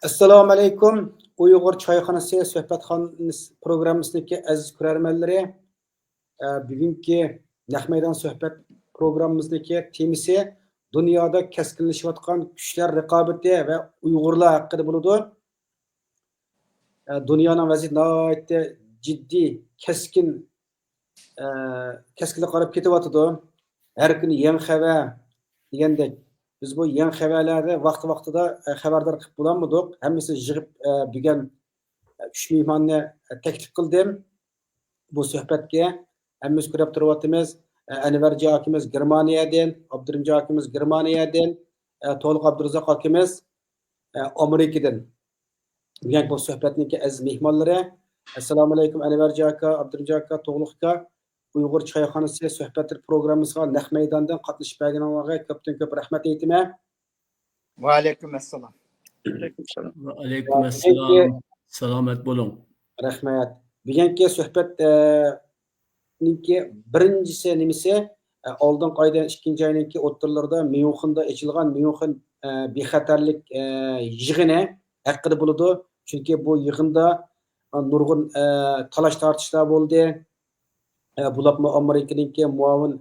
Assalomu alaykum. Uyg'ur choyxonasi suhbatxonasi programmasining aziz ko'rarmanlari. Bugungi naq maydon suhbat programmamizning temasi dunyoda keskinlashayotgan kuchlar raqobati va Uyg'urlar haqida bo'ladi. Dunyoning vaziyati nihoyatda jiddiy, keskinlik qarab ketyapti. Har kuni yangi xabar degandek biz bu yangi xabarlarni vaqti-vaqtida xabardor qilib bo'lamidik. Hammasini yig'ib bugun 3 mehmonni taklif qildim. Bu suhbatga hammamiz ko'rib turyapmiz. Anvarjon akamiz Germaniyadan, Abdurimjon akamiz Germaniyadan, To'liq Abdurazzoq akamiz Amerikadan. Bugun bu suhbatning aziz mehmonlari. Assalomu alaykum Anvarjon aka, Abdurimjon aka, To'liq aka. Uyg'ur choyxonasi suhbatlar programmasiga naq maydondan qatnashib berganlarga ko'p rahmat aytaman. Va alaykum assalom. Va alaykum assalom. Salomat bo'ling. Rahmat. Bugungi suhbat birinchisi nimasi? Oldingi oydan 2-oyninki o'ttirlarda Myunxenda ochilgan Myunxen bexatarlik yig'ini haqida bo'ladi. Chunki bu yig'inda nurg'un talash tortishlar bo'ldi. Bularni Amerikaning muavin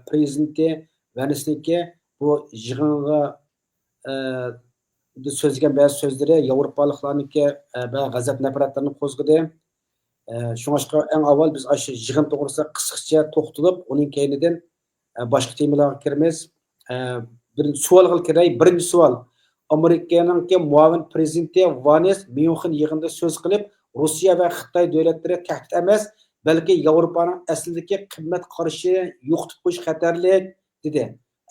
prezidenti Vanisniki bu yig'inga so'zlagan ba'zi so'zlari Yevropaliklarniki g'azab nafratlarini qo'zg'adi. Shunga eng avval biz shu yig'in to'g'risida qisqacha to'xtalib, uning keyinidan boshqa temalarga kiramiz. Bir savolga kiray. Birinchi savol. Amerikaning muavin prezidenti Vanis Myunxen yig'inida so'z qilib, Rossiya va Xitoy davlatlari tahdid emas, balki Yevropaning aslidagi qimmat qarashini yo'qotib qo'yish xatarlik dedi.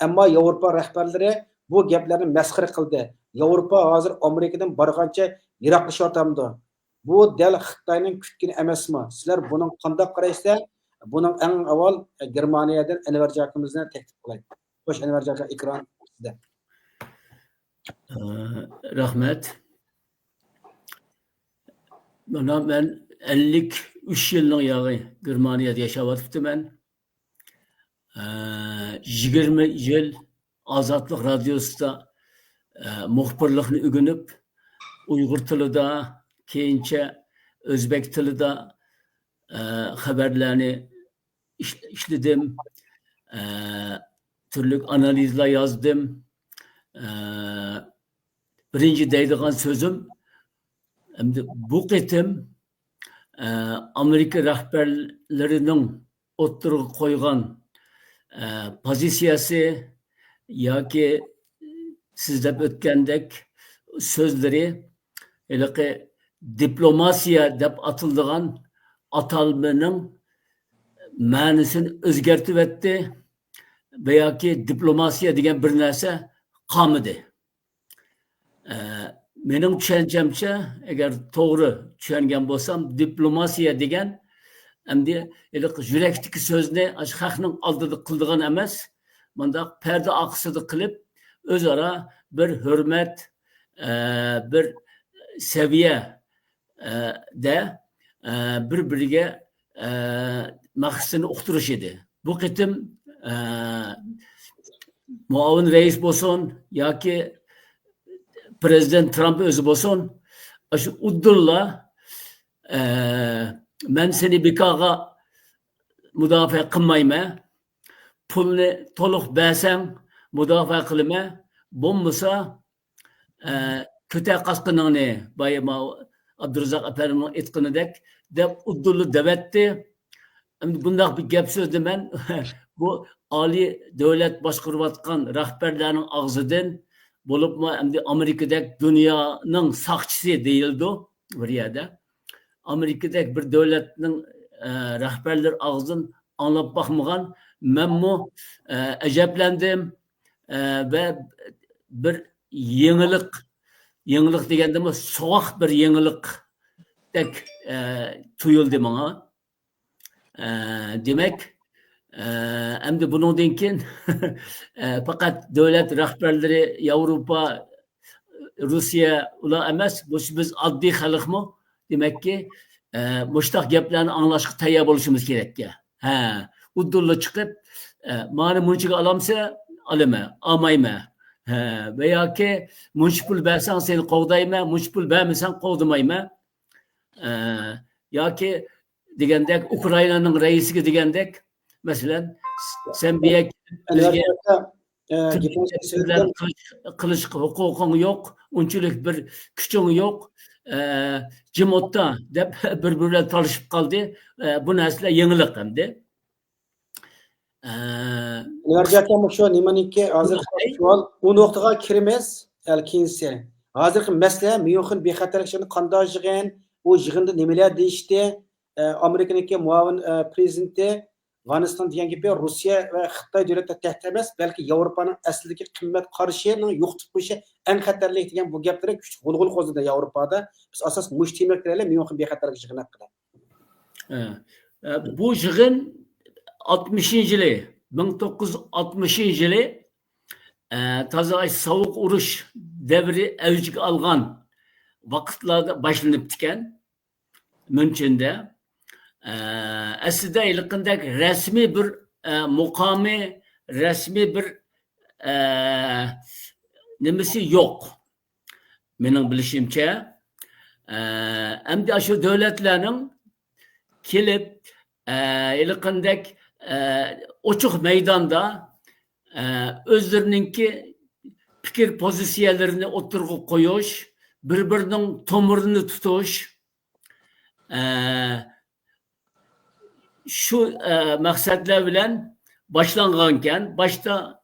Ammo Yevropa rahbarlari bu gaplarni masxara qildi. Yevropa hozir Amerikadan borgancha yiroqlashyapti. Bu dal Xitoyning kutgani emasmi? Sizlar buning qanday qaraysizlar? Buning eng avval Germaniyadan Anvarjon akamizni taklif qilaylik. Xo'sh, Anvarjon aka, ekran sizda. Rahmat. Mana men 53 yılın yağı Germaniyada yaşavatibdiman. 20 yıl Azatlık Radyosu'da muhbirlikni o'rganib, Uyg'ur tilida, keyincha O'zbek tilida xabarlarni ishladim. Turli analizlar yozdim. Birinchi deydigan so'zim, bu qitim Amerika rahbarlarining o'ttirib qo'ygan pozitsiyasi yoki sizlab o'tgandek so'zlari diplomasiya deb atilgan atalmaning ma'nosini o'zgartib etdi yoki diplomasiya degan bir narsa qolmadi. Mening tushanchamcha, agar to'g'ri tushungan bo'lsam, diplomasiya degan endi yurakdagi so'zni xalqning oldida qildigan emas, bundaq parda oqsida qilib o'zaro bir hurmat, bir saviyada bir-biriga maqsadini uqtirish edi. Bu qitim muavin rais bo'lsin yoki Prezident Trump o'zi bo'lsin, shu uddulla men seni bikaga mudofaa qilmayman, pulni to'liq bersang mudofaa qilma, bo'lmasa ko'tar qasqiningni bayma Abdurazzoq aparimning aytganidek deb uddulla davatdi. Bundaq bir gap so'zni men bu oliy davlat boshqarayotgan rahbarlarning og'zidan bo'libmi endi Amerikadagi dunyoning saqchisi deyildi bir yerda. Amerikadagi bir davlatning rahbarlari og'zidan anglab boqmagan, menmu ajablandim va bir yangilik degandimi so'q bir yangilikdek tuyuldi menga. Demak, endi bundan keyin faqat davlat rahbarlari Yevropa, Rossiya ular emas, biz oddiy xalqmi? Demakki, mushtaq gaplarni anglashga tayyor bo'lishimiz kerak. Uddulla chiqib, mani munchaga olamsa, olaman, olmayman. Veya ki muşpul bersen seni kovdayma, muşpul bermesen kovdamayma. Ya ki digendek Ukrayna'nın reisi digendek mesela sen bir ek bizge kılıç hukukun yok, unçuluk bir küçüğün yok. Cimotta dep birbirle tanışıp kaldı. Bu nesle yenilik hem de. Gerçekten şu nimaniki hazır şu an o noktaya kirmez elkinse. Hazır mesele München bir xatarlıkını qanday jığın, o jığında nimeler değişti. Amerika'nın muavin prezidenti Afganistan degan gibi Rusya ve Xitoy devletleri tehdit emas, belki Avrupa'nın aslidagi qimmat qarashini yo'qotib qo'yishi eng xatarli degan bu gaplar kuch g'ulg'ul qo'zidi Avrupa'da. Biz asos mujtamiyalarga München bir xatarlik jığın haqida. Bu jığın 60. yılı 1960 yılı taza soğuk uruş devri evcik algan vakitlarda başlanıp diken München'de aslında ilkindeki resmi bir mukami resmi bir nemesi yok. Benim bilişimçe hem de şu devletlerin kelip ilkindeki oçuk meydanda özlerininki fikir pozisyonlarını oturgu koyuş, birbirinin tomurunu tutuş, şu maksatlar bilen başlanganken, başta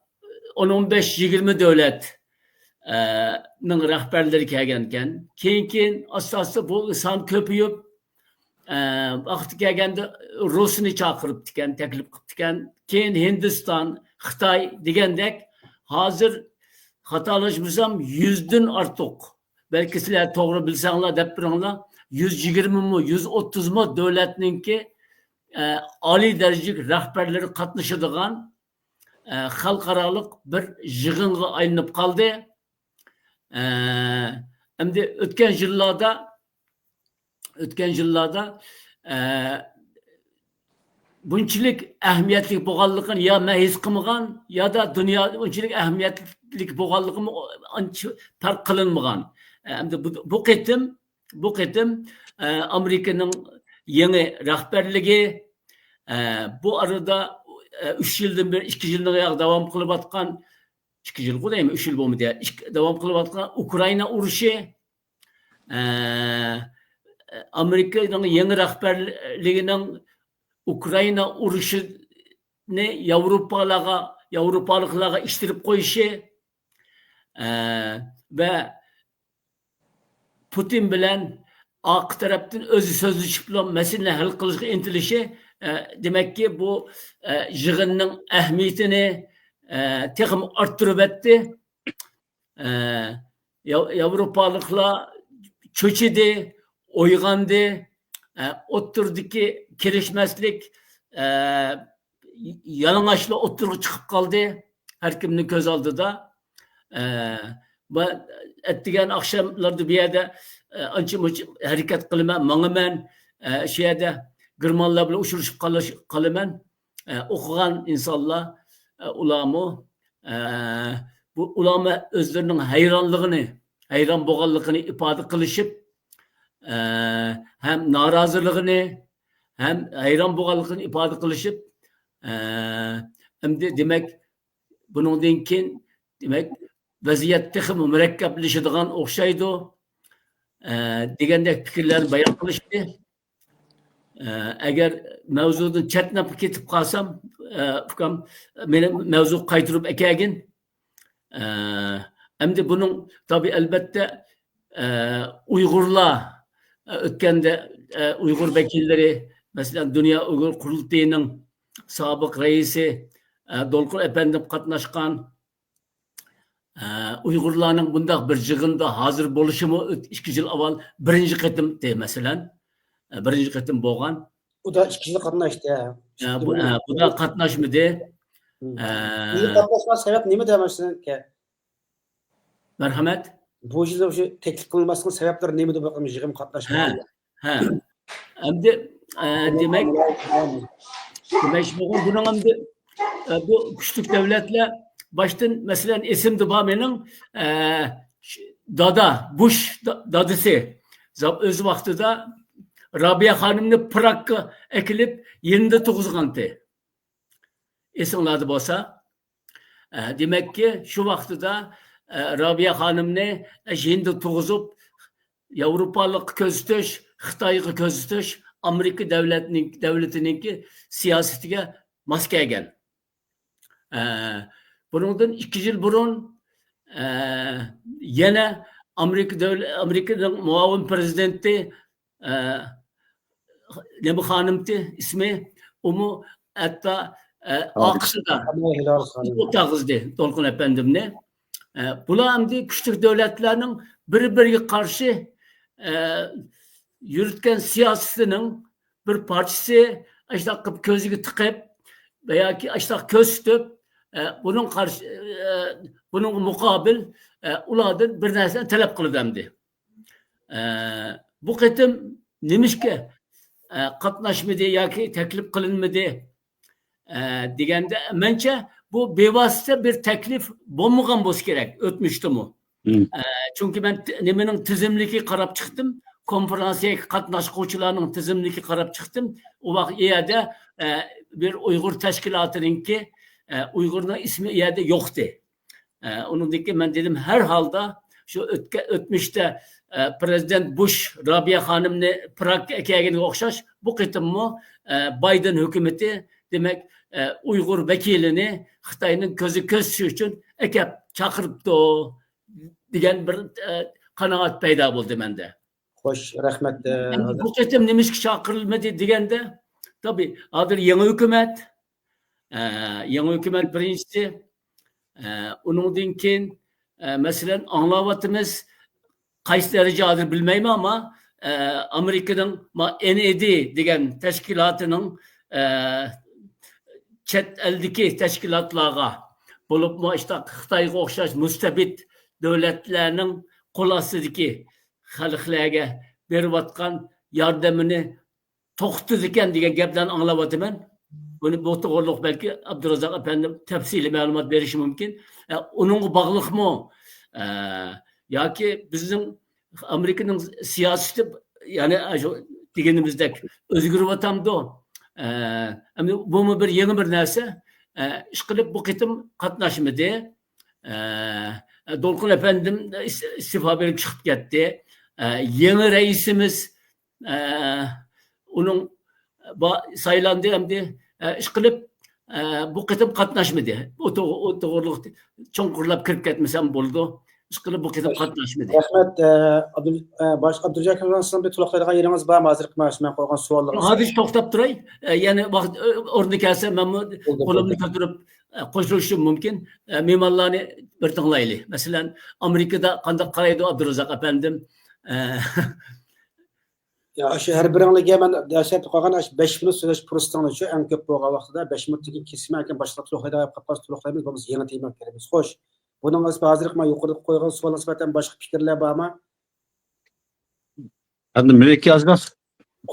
10-15-20 devletin rehberleri kelgenken, keyin asası bu insan köpüyüp, vakti kelgende Rus'unu çakırıp diken, teklif diken, keyin Hindistan, Xitay degendek, hazır hatalaşmışsam 100'dün artık. Belki sizler doğru bilsenler, dep biringlar, 120 mi, 130 mu devletninki Ali dereceli rehberleri katlaşıdığan halkaralık bir jığınga aylanıp kaldı. Hem de ötken yıllarda bunçilik ehemmiyetlik boğallıkın ya mehis kılmıgan ya da dünya bunçilik ehemmiyetlik boğallıkın fark kılınmıgan. Hem de bu ketim Amerika'nın yeni rehberliği bu arada 3 yıldan beri 2 yıldan devam kılıp atkan 2 yıl değil mi? 3 yıl bu mu diye devam kılıp atkan Ukrayna uruşu Amerika'nın yeni rehberliğinin Ukrayna uruşu ne Avrupalıklara iştirip koyuşu ve Putin bilen AK taraftan özü sözlü çıplan mesele hal kılışına intilişi demek ki bu jığının ehemmiyetini tekrar arttırıp etti. Avrupalıklar çöçedi, oygandı, oturdu ki kirişmezlik yalıngaçlı oturup çıkıp kaldı. Her kiminin göz aldı da. Ettigen akşamlarda bir yerde hareket kılımen, manımen, şeyde gırmanla bile uçuruşup kalımen, okuyan insanlar ulamı, bu ulama özlerinin hayran boğallığını ifade kılışıp hem narazılığını hem hayran boğallığını ifade kılışıp hem de demek bunun denkin demek vaziyet texim mürekkepleşidiğen okşaydı. Degende fikirler bayan kılıştı. Eğer mevzudun çetnap ketip kalsam benim mevzu kaytırıp ekegin hem de bunun tabi elbette Uygurlar ötkende Uygur vekilleri mesela Dünya Uygur Kurultayı'nın sabık reisi Dolkun Efendim katnaşkan Uygurlarning bundaq bir jığında hazır buluşumu 2 yıl avval birinci qitim de mesela birinci qitim bo'lgan. Bu da 2 yıl qatnaştı. Bu da qatnaşmadı. Qatnaşma sebep nima demişsin ki? Merhamet. Bu yılda şu teklif kılınmasının sebepleri nima deb bakım jığım qatnaşma. Hem de demek bunun hem de bu küçük devletler baştan mesela esimde benim Bush dadısı öz vaxtida Rabia Hanım'ını Prag'a ekilip 29 gantı. Esinladı bolsa. Demek ki şu vaxtida Rabia Hanım'ını 29'up Avrupalık közütüş, Xitay'ı közütüş, Amerika devletininki siyasetiga maske gel. Bundan 2 yıl burun yine Amerika'nın muavin prezidenti Nebi Hanım'tı ismi onu hatta Aksı'da o tağızdı Dolkun Efendim'le. Bunlar hem küçük devletlerinin birbirine karşı yürütken siyasetinin bir parçası işte közüge tıkıp veya ki işte köz tutup bunun mukabil ulardan bir narsani talep kılıdamdı. Bu ketim nemişke katnaşmadı yoki teklif kılınmadı degende mençe bu bevasıta bir teklif bo'lmagan bo'lsa kerak o'tmishdi mu. Çünkü ben nemenin tizimliki qarab chiqdim, konferansiyaga qatnashuvchilarning tizimliki qarab chiqdim. O vaqt yerda bir Uyg'ur tashkilotininki Uyg'urning ismi yerda yo'qdi. Onundaki ben dedim her halda şu ötmüşte Prezident Bush Rabia Hanım'ını Prag'a ekegine okşaş bu kıtım mı Biden hükümeti demek Uygur vekilini Xitay'ın közü közü için ekep çakırıptı diyen bir kanaat peyda oldu bende. Hoş, rahmet. Bu kıtım demiş ki çakırılmadı digende tabi adır yeni hükümet birincisi onun dinkin mesela anlavatımız kaç derece adır bilmeyim ama Amerika'nın NED diyen teşkilatının chet eldeki teşkilatlarga bulup mu işte Xitayga okşaş müstebit devletlerinin qo'lasidagi xalqlarga berayotgan yordamini to'xtatdi ekan degan gaplarni anglayapman. Bunu bu to'g'riliq belki Abdurazak efendim tafsili ma'lumot berishi mumkin. Onunga bog'liqmi yoki bizim Amerika'nın siyosati yani deganimizdek o'zgaryapti. Bu bir yeni bir narsa ish qilib bu qitim qatnashmadi. Dolkun efendim istifa berib chiqib ketdi. Yeni reisimiz onun saylandı endi ish qilib bu qitim qatnashmadi. O to'g'riliq cho'nqurlab kirib ketmasam bo'ldi. Ish qilib bu qitim qatnashmadi. Rahmet. Baş Abdurjak Hasan'ın bir tulaqlaydigan yeriniz bormi? Hozir men qo'ygan savollarimiz. Hozir to'xtab turay. Ya'ni vaqt o'rni kelsa men qo'limni ko'tarib qo'shilishim mumkin. Me'morlarni bir tinglaylik. Masalan, Amerikada qanday qaraydi Abdurazak efendim? Ya şu her birinliğe ben dehşet qo'ygan 5 minut söyleş prostan için en köp bo'lgan vaqtida 5 minutdagi kesma ekan boshqa tulaqlaydi tulaqlaymiz. Biz yana tema kelamiz. Xo'sh. Bunun hozir men yuqorida qo'ygan savolga nisbatan boshqa fikrlar bormi? Endi Meleki Azbaq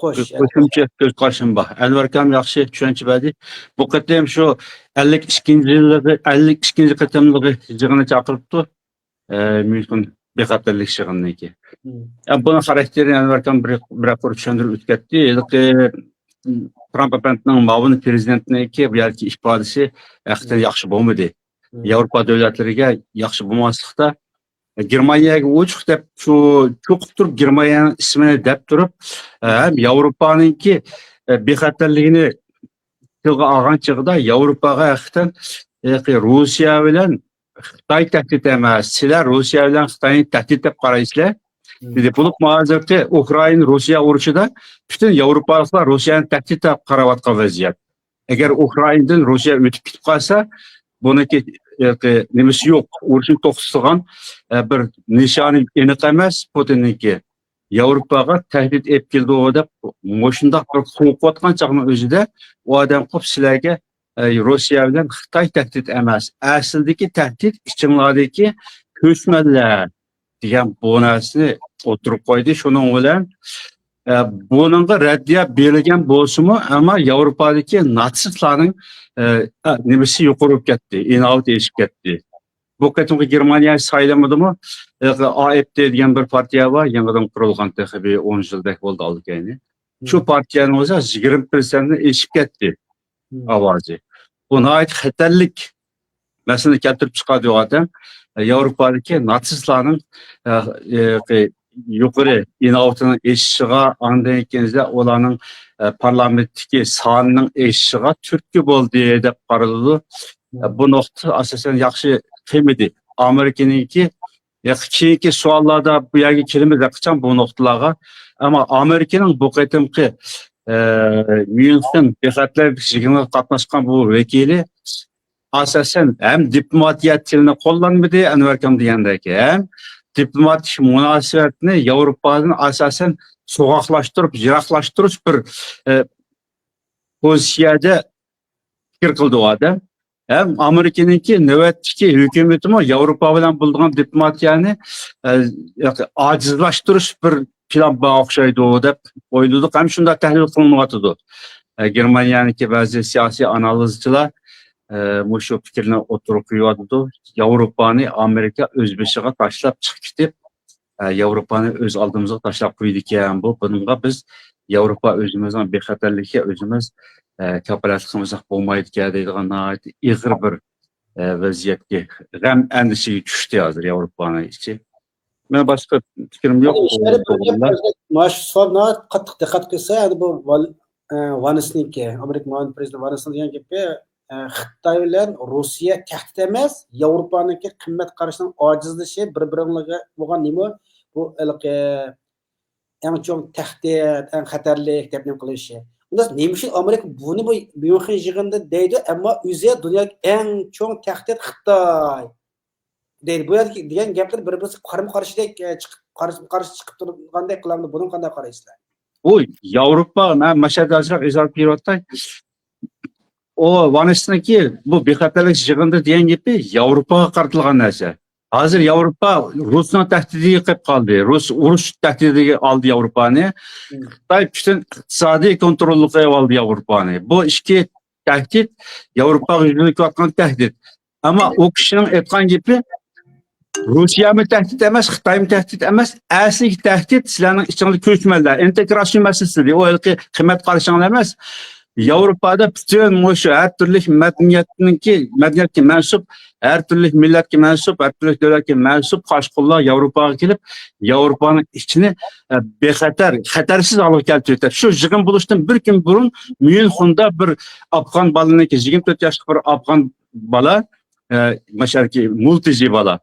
Xo'sh. qo'shimcha ko'z qarashim bor. Anvar akam yaxshi tushuncha berdi. Bu qatam shu 52 qatamligi yig'ini chaqiribdi. Mumkin bexatarlik yig'iniki. Buni xarakteri Anvar akam bir tushuntirib o'tgatdi. Trump apparatning muavin prezidentiniki bu yerki ifodasi haqiqatan yaxshi bo'lmadi. Yevropa davlatlariga yaxshi bo'lmaslikda Germaniyaga o'chiq deb shu cho'qib turib Germaniyaning ismini deb turib ham Yevropaninki bexatarligini tilga olgan chog'da Yevropaga haqiqatan Rossiya bilan Xitoy tahdid emas, sizlar Rossiya bilan Xitoyni tahdid deb qaraysizlar. Dedi bo'lib hozirgi Ukraina Rossiya urushida butun Yevropaliklar Rossiyani tahdid deb qarayotgan vaziyat. Agar Ukrainadan Rossiya o'tib ketib qolsa, buniki nimasi yo'q, urushni to'xtatgan bir nishoni aniq emas, Putinninki Yevropaga tahdid olib keldi deb mo'shundoq bir qo'rqayotgan chaqning o'zida u odam qo'p sizlarga Rossiya bilan Xitoy tahdid emas, aslidagi tahdid ichinglardagi ko'chmanlar degan bu narsani o'tirib qo'ydi. Shuning bilan bununla reddiye belirgen bolsumu ama Avrupa'daki natsistlerin nimesi yukarı gitti, inavut eşip gitti. Bu ketumki Germaniya saylamadı mı? AFD diyen bir partiya var, yanıdan kurulgan tekibi 10 yıldak oldu aldık yani. Şu partiyanın olsa 20%'ni eşip gitti avazı. Buna ait xeterlik meselini keltirip çıkardı o adam. Avrupa'daki natsistlerin yukarı inavutının eşiğe andan ekenizde olanın parlamentteki sahanının eşiğe Türkiye bol diye de parıldı. Bu nokta asasen yakşı kıymeti. Amerika'nınki keyinki suallarda bu yerge kelime yakacağım bu noktalara. Ama Amerika'nın bu kıtımki München Bekatlar Şirketi'ne katlaşkan bu vekili asasen hem diplomatiyat tilini kullanmadı Enverkam diyendeki hem diplomatik münasebetini Avrupa'nın asasen sokaklaştırıp, jiraklaştırıp bir pozisyada fikir kıldı o adam. Hem Amerika'nınki nöbetçi hükümeti mi Avrupa bilen bulduğun diplomatiyani acizlaştırış bir plan bağışlaydı o da oyladık. Hem şunda tahlil kılınmatıdı. Germaniyanınki bazı siyasi analizciler bu şu fikirine oturup yuvadıdı. Avrupa'nı Amerika Özbeşik'e taşlap çıktı. Avrupa'nı öz aldığımızda taşlap koyduk yani bu. Bununla biz Avrupa özümüzden bir xatarlıkya özümüz kapılaştığımızda olmayıp geldiğine ait ağır bir vaziyetki. Hem endişeyi düştü hazır Avrupa'nın içi. Ben başka fikrim yok. Maaş soruna kattık dikkat kılsa yani bu Vanis'ninki, Amerika Prezidenti Vanis'nin diyen gibi Xitay bilen Rusya tehdit emas, Avrupa'nınki kıymet karşısının acizleşi bir-birine boğan nima bu en çok tehdit, en xatarlik deb qilishi. Unda nima uchun Amerika buni bu München yig'inida deydi, ammo o'zi dunyodagi en çok tehdit Xitoy. Deydi. Bu yerda degan gaplar bir-birisi qarama-qarshidek qarshi chiqib turgandek qilamdi. Buni qanday qaraysizlar? Oy, Avrupa, men mashadajroq izoh beryapman. O Vanis'taki bu bexatarlik yig'inida degan gapi Avrupaga qaratilgan narsa. Hozir Avrupa Rusning tahdidiga qilib qoldi. Rus urush tahdidiga oldi Avrupani. Xitoy kuchdan iqtisodiy kontrolni qilib oldi Avrupani. Bu ikki tahdid Avrupaga yurilayotgan tahdid. Ama o kişinin aytgan gapi Rusya mı tehdit emas, Xitoy mı tehdit emas, asli tehdit sizlarning ichingizda ko'chmanlar, integrasyon meselesi. O ilki qiymat qarashinglar emas. Avrupa'da bütün şu her türlü medeniyetki mensup, her türlü milletki mensup, her türlü devletki mensup kaşkullar Avrupa'ya gelip Avrupa'nın içini xatarsiz alıp keltirdi. Şu yig'in buluştan bir gün burun München'da bir Afgan balaniki 24 yaşlı bir Afgan bala Maşarki multici bala.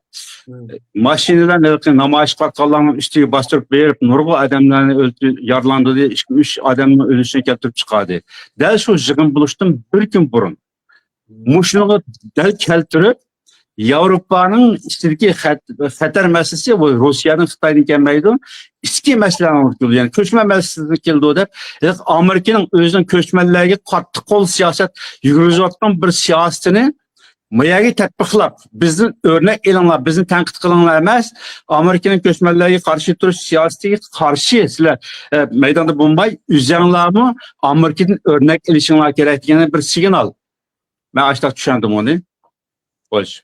Maşineden namayış kalkanlarının üstüne bastırıp verip nurgu adamlarını öldü, yaralandı diye 3 adamın ölüsünü getirip çıkardı. Del şu yig'in buluştum bir gün burun. Muşunu del keltirip Avrupa'nın istediki xatar meselesi bu Rusya'nın Xitoy'nın gelmeydi. İki meseleler oldu. Yani köçme meselesi geldi o da. Amerika'nın özünün köçmenlerine katı kol siyaset yürüyecekten bir siyasetini Mayagi tatbiqlab bizning örnek elanlar, bizni tanqid qilinglar emas, Amerikaning ko'chmanlarga qarshi turish siyosatiga qarshi sizlar maydonda bo'lmay, o'zinglarni Amerikadan örnek ilishinglar kerak degan bir signal. Men ashta tushundim uni. Xo'sh.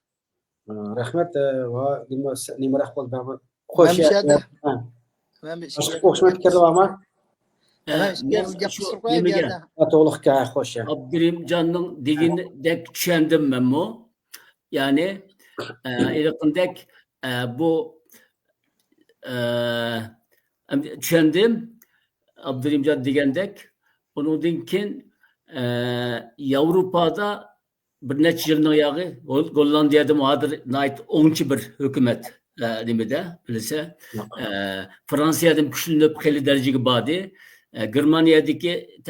Rahmat va nima rahmat baba. Xo'sh. Ben bir O'xshamaydi fikri bormi? To'liqqa xo'sh. Abdurimjonning degandek tushundim men bu. Yani ilqindek bu tushundim. Abdurimjon degandek undan keyin Avrupa'da bir necha yilning oyog'i Gollandiyada hozir o'nchi bir hukumat nimada bilsa Fransiyadan kuchlanib xeli darajaga bordi. Germaniyadagi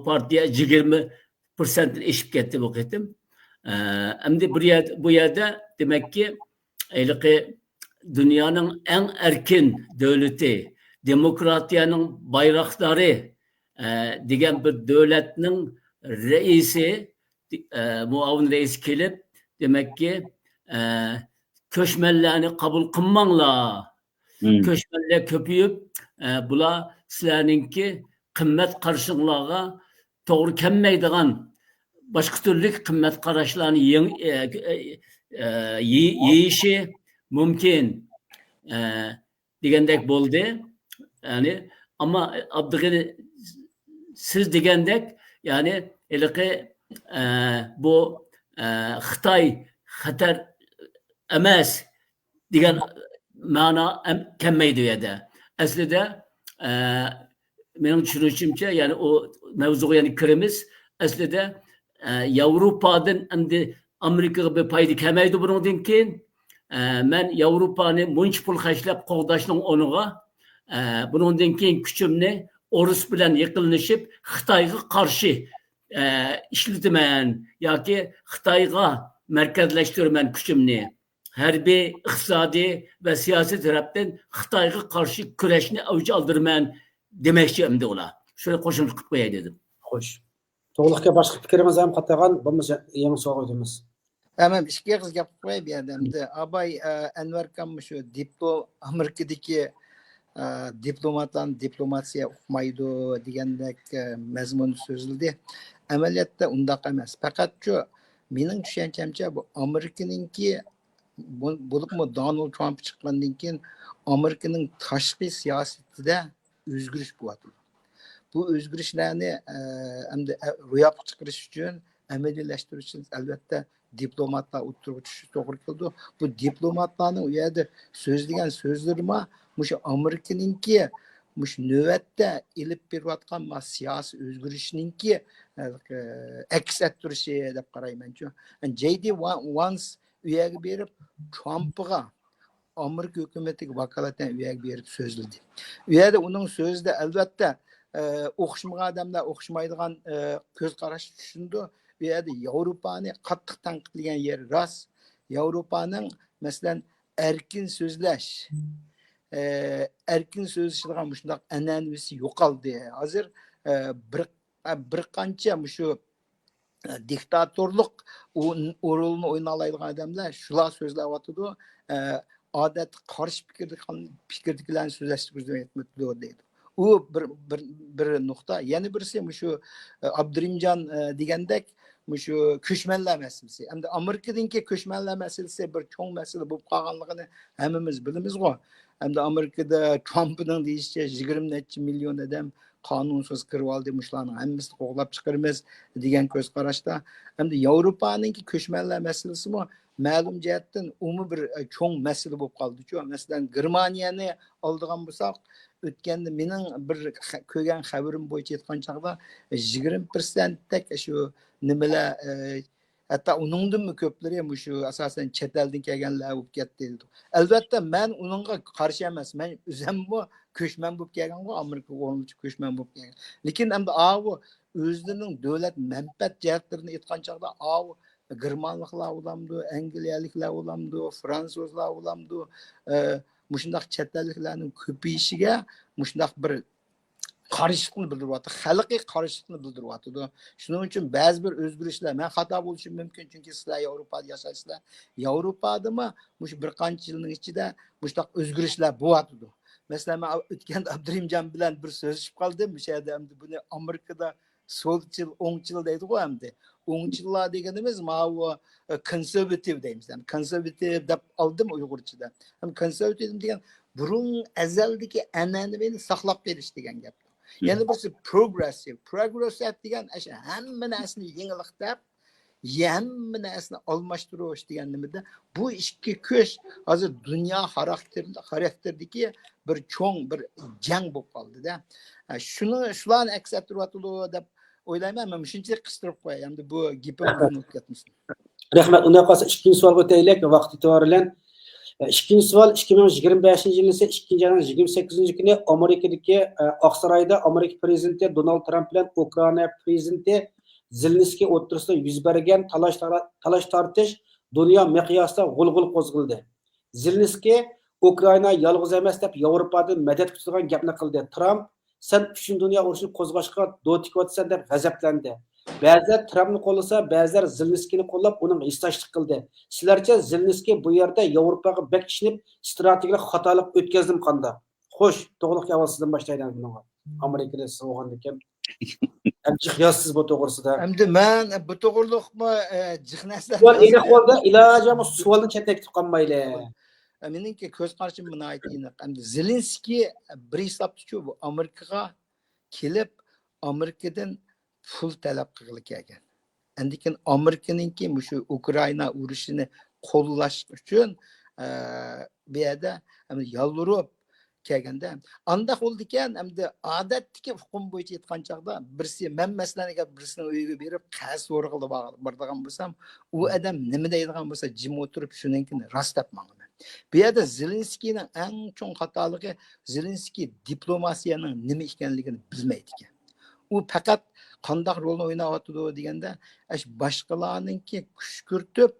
partiya 20% eshib ketdi bu qitim. Endi bu yerda demek ki dünyanın en erkin devleti, demokratiyanın bayrakları degan bir devletinin reisi, muavin reis kelib, demek ki köşmellerini kabul kılmanglar. Köşmeller köpüyüp, bula sizlarninki qimmat qarashinglarga to'g'ri kelmaydigan boshqa turli qimmat qarashlarni yeyishi mumkin degandek bo'ldi. Yani ama Abdülgani siz degandek yani bu Xitoy xatar emas degan ma'no kelmaydi bu yerda. Aslida mening tushunishimcha yani o mavzuga yani kiramiz. Aslida Yevropadan endi Amerikaga bir foyda kelmaydi bundan keyin. Men Yevropani muncha pul xarjlab qo'g'dashning o'rniga bundan keyin kuchimni Orus bilan yaqinlashib Xitoyga qarshi ishlataman yoki Xitoyga markazlashtiraman kuchimni. Harbiy, iqtisodiy va siyosiy tarafdan Xitoyga qarshi kurashni avj oldiraman demoqchi endi ular. Shuni qo'shimcha qilib qo'yay dedim. Xo'sh. To'g'liqqa boshqa fikrimiz ham qatag'an, bo'lmasa yangi savol qo'yamiz. Hemen işkiye kız yapıp koy bir adamdı. Abay Enver Kam'ı şu Amerika'daki diplomatların diplomasiya okumaydı degandek mezmun sözüldü. Ameliyatda undaq emas. Fakat şu mening tushunchimcha bu Amerika'nınki bulup mu Donald Trump chiqqandan keyin Amerika'nın tashqi siyosetida o'zgarish bo'lyapti. Bu o'zgarishlarni endi ro'yobga chiqarish uchun amaliylashtirish uchun albatta diplomatlar o'tirib turishi to'g'ri keldi. Bu diplomatlarning u yerda so'zlagan so'zlarima mushu Amerikaninki mush navbatda ilib berayotgan siyosiy o'zgarishninki aks ettirishi deb qarayman-ku. JD Vance u yerga berib Trumpga Amerika hukumatiga vakolatdan u yerga berib so'zladi. U yerda uning so'zida albatta o'qishmagan odamlar o'qishmaydigan ko'z qarash tushundi. Bu yerda Yevropani qattiq tanqidlagan yeri rost. Yevropaning masalan erkin so'zlash, erkin so'zlashadigan shunday an'anasi yo'qoldi. Hozir bir qancha shu diktatorlik rolini o'ynalaydigan odamlar shular so'zlayotdi. Odat qarshi fikrdagilarni so'zlashni ko'zlayotdi deydi. U bir nuqta. Yana birisi shu Abdurimjon degandek shu ko'chmanlar masalasi. Endi Amerikadagi ko'chmanlar masalasi bir cho'ng masala bo'lib qolganligini hammamiz bilamiz-ku. Endi Amerikada Trumpning deyishicha 20 necha million odam qonunsiz kirib oldi, mushlarning hammasini qo'g'lab chiqaramiz degan ko'z qarashda. Endi Yevropaning ko'chmanlar masalasi ma'lum jihatdan umumiy bir cho'ng masala bo'lib qoldi-ku. Masalan, Germaniyani oldigan bo'lsak, o'tganda mening bir ko'rgan xabarim bo'yicha aytgan chaqda 20% tak shu nimalar hatto uningdan ko'plari shu asosan chet eldan kelganlar bo'lib ketdi. Albatta men uningga qarshi emas. Men o'zimmi ko'chman bo'lib kelgan-ku, Amerika o'rnida ko'chman bo'lib kelgan. Lekin endi o'zlarining davlat manfaat jihatlarini aytgan chaqda Germanliklar olamdı, Angliyaliklar olamdı, Fransuzlar olamdı. Mushundaq chet elliklarning ko'payishiga mushundaq bir qarishlikni bildiryapti, xalqiy qarishlikni bildiryapti. Shuning uchun ba'zi bir o'zgarishlar men xato bo'lishi mumkin, chunki sizlar Yevropada yashaysizlar. Yevropadami mush bir qancha yilning ichida mushundaq o'zgarishlar bo'lyapti. Masalan, men o'tgan Abdurimjon bilan bir so'zlashib qoldim. O'sha yerda endi buni Amerikada solchil, o'ngchil deydi-ku endi. O'ngchillar deganimiz bu konservativ deymiz. Konservativ deb oldim Uyg'urchada. Ham konservativ degan burun azaldagi an'anani saqlab qolish degan gap. Yana birisi progressive. Progressive degan hamma narsani yengilliqtab, hamma narsani almashtirish degan nimada bu ikki kuch hozir dunyo xarakterdagi bir cho'ng bir jang bo'lib qoldi-da. Shularni aks ettiryapti deb o'ylayman. Men shunchalik qistirib qo'yay. Endi bu gapimni unutib ketmasin. Rahmat. Undan qolsa ikkinchi savolga o'taylik vaqt ito'g'rilan. İkinci savol 2025 yılı ise 2 ayın 28 günü Amerika'daki Oqsaroyda Amerika prezidenti Donald Trump bilan Ukrayna prezidenti Zelenskiy o'rtasida yuz bergan talash tortish dunyo miqyosida g'ulg'ul qo'zg'aldi. Zelenskiy Ukrayna yolg'iz emas deb Yevropadan madad kutgan gapni qildi. Trump sen 3 dunyo urushini qo'zg'ashga do'tikyapsan deb g'azablandi. Ba'zilar Trumpni qo'llasa, ba'zilar Zelenskiyni qo'llab uning istoshlik qildi. Sizlarcha Zelenskiy bu yerda Yevropaga bek ishinib strategik xatolik o'tkazdim qanda? Xo'sh, to'g'rilikka avval sizdan boshlaydan bunga. Amerikada siz bo'lgandan keyin yozsiz bu to'g'risida. Endi men bu to'g'riliqmi jixnaslar. Savol aniq holda ilojimiz savolni chetga ketib qolmayli. Meningki ko'z qarashim buni aniq. Endi Zelenskiy bir hisobda bu Amerikaga kelib Amerikadan pul talab qilgili kelgan. Endikin Amerikaningki shu Ukraina urushini qo'llash uchun bu yerda yolvorib kelganda anda bo'ldi ekan, endi odatdagi hukm bo'yicha aytgan chaqda birisi men masalaniga birisini uyiga berib qaz so'rg'ilib boradigan bo'lsam, u odam nima deydigan bo'lsa jim o'tirib shuninkini rostlab manaman. Bu yerda Zelenskiyning eng chong xatoligi Zelenskiy diplomatiyaning nima ekanligini bilmaydi ekan. U faqat qanday rolni o'ynayotdi deganda, boshqalarningki kuch kiritib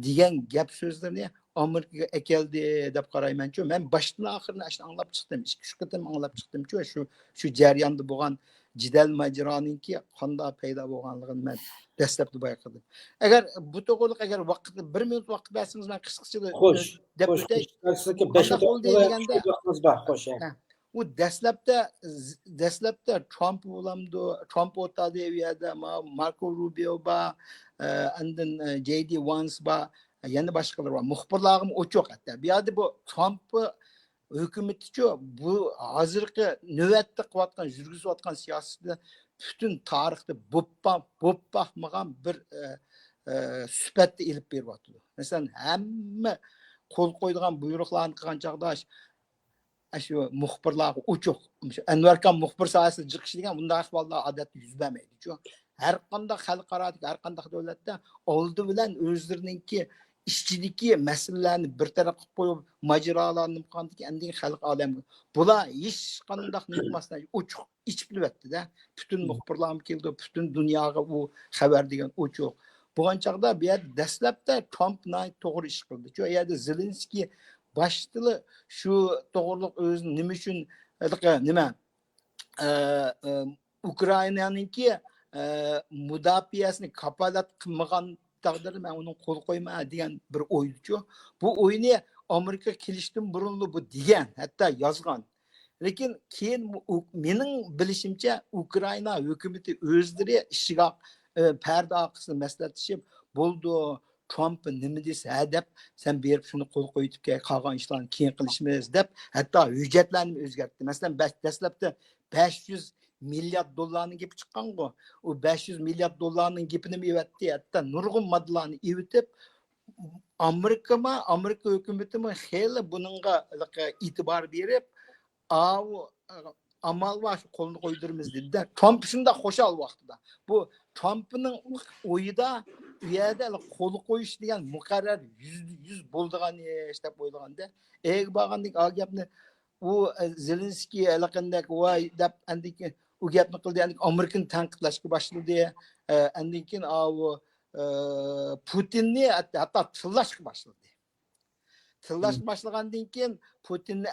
degan gap so'zlarni Amerikaga keldi deb qarayman-ku. Men boshdan oxirini anglab chiqdim. 2-3 qatim anglab chiqdim-ku. Shu jarayonda bo'lgan jidal majroninki qanday paydo bo'lganligini men dastlabda bayqadim. Agar bu to'g'riliq agar vaqt 1 minut vaqt bersangiz men qisqacha deb o'tay. Sizga 5 vaqtimiz bor, xo'sh. U dastlabda Trump o'tadi bu yerda, Marco Rubio bor, andin JD Vance bor, yana boshqalar bor. Muxbirlarim o'choq hatta. Bu yerda bu Trump hukumatichi bu hozirgi navbatda qilayotgan, yurgizayotgan siyosatda butun tarixda bo'pmag'an bir sifatni ilib beryapti. Masalan, hamma qo'l qo'ydigan buyruqlarni qilgan chaqda shu muxbirlar o'choq. Anvarkan muxbir sohasida jiqish degan bunday ahvollar odatda yuz bermaydi-ku. Har qanday xalqarodagi, har qanday davlatda oldi bilan o'zlariningki ishchidagi masalalarni bir tarafga qo'yib, majrolarni qandiki, endi xalq olami. Bular hech qanday nutmasdan o'choq ichib bilyapti-da. Butun muxbirlar keldi, butun dunyoga u xabar degan o'choq. Bo'lgan chaqda bu yerda dastlabda Trump to'g'ri ish qildi. Shu yerda Zelenskiy başlığı şu doğruluk özünün nima uchun nima Ukrainaningki mudofaasini kapolat qilmagan taqdirda men uni qo'l qo'yma degan bir o'ydi-ku. Bu o'yni Amerika kelishdan burun bu degan, hatto yozgan. Lekin keyin mening bilishimcha Ukraina hukumati o'zlari ishiga parda orqasida maslahatlashib bo'ldi. Trump nima desa deb sen berib shuni qo'l qo'yib qolgan ishlarni keyin qilishimiz deb hatto hujjatlarni o'zgartdi. Masalan, dastlabda 500 milliard dollarning gapi chiqqan-ku. U 500 milliard dollarning gapini evatdi, hatto nurg'un moddalarni evitib Amerika hukumatimi xeyli buningga e'tibor berib, amal var şu qo'lni qo'ydiramiz dedi-da. Trump shunda qo'shal vaqtida. Bu Trumpning o'yida u yerda qo'l qo'yish degan muqarrar 100 bo'ldigan ish deb o'ylaganda, bo'lgandek gapni u Zelenskiy alaqandak voy deb andiki u gapni qildi, endi Amerikani tanqidlashga boshladi. Andan keyin Putinni hatto tillashga boshladi. Tillash başlagandan keyin Putinni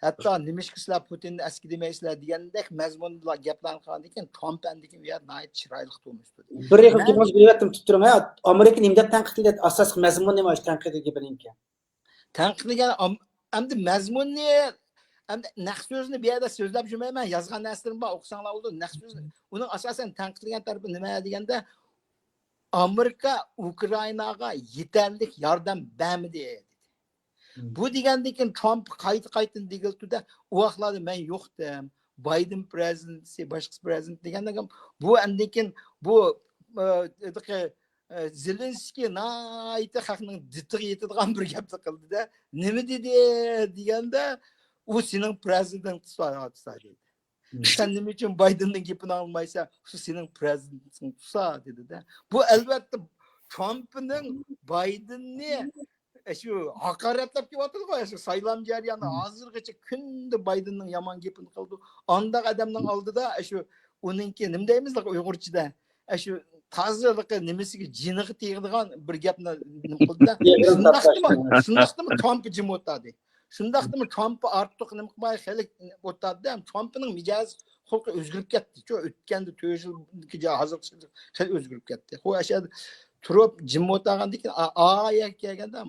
hatto nimishkislar Putinni eski demaysizlar degandek mazmunlar gaplarni qilgandan keyin Trump andikin ya nayt chiroyli turmushdi. Bir yil gapimiz bilyaptim tuturam. Amerika nimda tanqidlaydi? Asosiy mazmun nima ish tanqidiga bilingan? Tanqidlagan endi mazmunni endi naq so'zni bu yerda so'zlab yurmayman. Yozgan narsalarni bor, o'qisanglar bo'ldi. Naq so'zni uning asosan tanqidlagan tarafi nima deganda Amerika Ukrainaga yetarli yordam bermadi. Bu degandan keyin Trump qayta degildi-da, u vaqtlarda men yo'qdim. Biden prezidenti, boshqa prezident deganda bu andan keyin bu Zelenskiy nayta xalqning ditiga yetadigan bir gapni qildi-da. Nima dedi deganda u sening prezident hisoblanadi. Sen nima uchun Bidenning gapini olmaysan, shu sening prezidenting tusa dedi-da. Bu albatta Trumpning Bidenni şu hakaretlab kelyapti-ku, şu saylam jarayoni hozirgacha kunda Bidenning yomon gapini qildi. Anda odamning oldida şu uningki nima deymizlar Uyg'urchada? Şu tozaliqi nimasiga jiniga tegadigan bir gapni qildi. Shundaqmi Trump jim o'tadi. Shundaqmi Trump ortiq nima qilmay xeli o'tadi. Trumpning mijoz xulqi o'zgarib ketdi. Shu o'tganda 4 yilga hozircha xeli o'zgarib ketdi. Xo'sh, turib jim o'tgandan keyin aya kelganda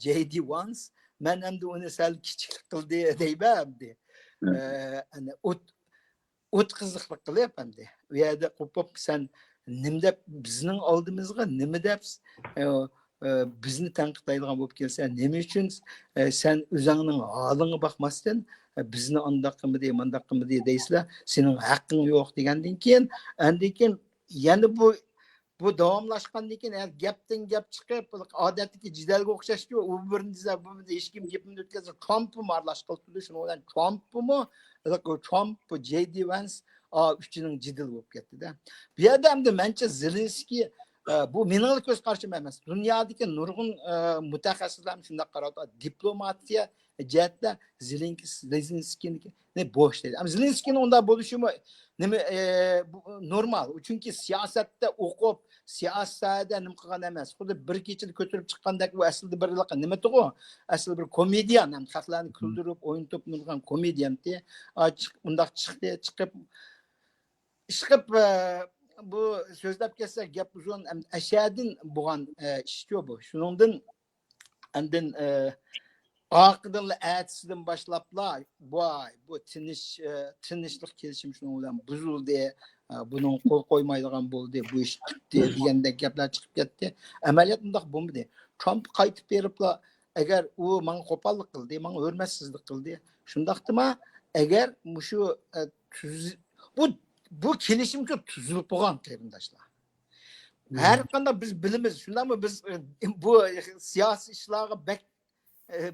JD Vance men endi uni sal kichik qildi deyman. hani o'tkazliqlik qilib hamda u yerda qo'pib sen nima deb bizning oldimizga nima deb bizni tanqidlaydigan bo'lib kelsa nima uchun sen o'zingning holingga boqmasdan bizni undoq qilmadi bundoq qilmadi deysizlar sening haqqing yo'q degandan keyin yana bu davomlashgandan keyin gapdan gap chiqib odatdagi jidalga o'xshashku u birini desa bu hech kim gapini o'tkazib Trumpni aralashtirdi shuning bilan Trump JD Vance üçünün cidil bo'lib ketdi-da. Bu yerda hamda mencha Zelenskiy bu mening ko'z qarashim emas. Dunyodagi nurg'un mutaxassislar shunday qaraydi. Diplomatiya jihatda Zelenskiyni bo'sh deydi. Ama Zelenskiyning unda bo'lishi nima normal. Chunki siyosatda o'qib, siyosatda nima qilgan emas. Xuddi bir kechada ko'tarib chiqqandek u aslida bir nima to'g'ri? Asli bir komedian, ham xalqlarni kuldirib, o'yinib nurg'un komedianti. Undaq chiqib bu so'zlab kelsak gap uzun ashadin bo'lgan ishku bu. Shuningdan andin oqidan atisidan boshlablar bu tinchlik kelishim shuning bilan buzildi. Buning qo'l qo'ymaydigan bo'ldi, bu ish tutdi degandek gaplar chiqib ketdi. Amaliyot undaq bo'lmadi. Trump qaytib beriblar agar u menga qo'pollik qildi, menga hurmatsizlik qildi. Shundaqdimi agar shu bu kelishimga tuzilib bo'lgan qarindoshlar. Har qanday biz bilamiz, shundaqmi biz bu siyosiy ishlarga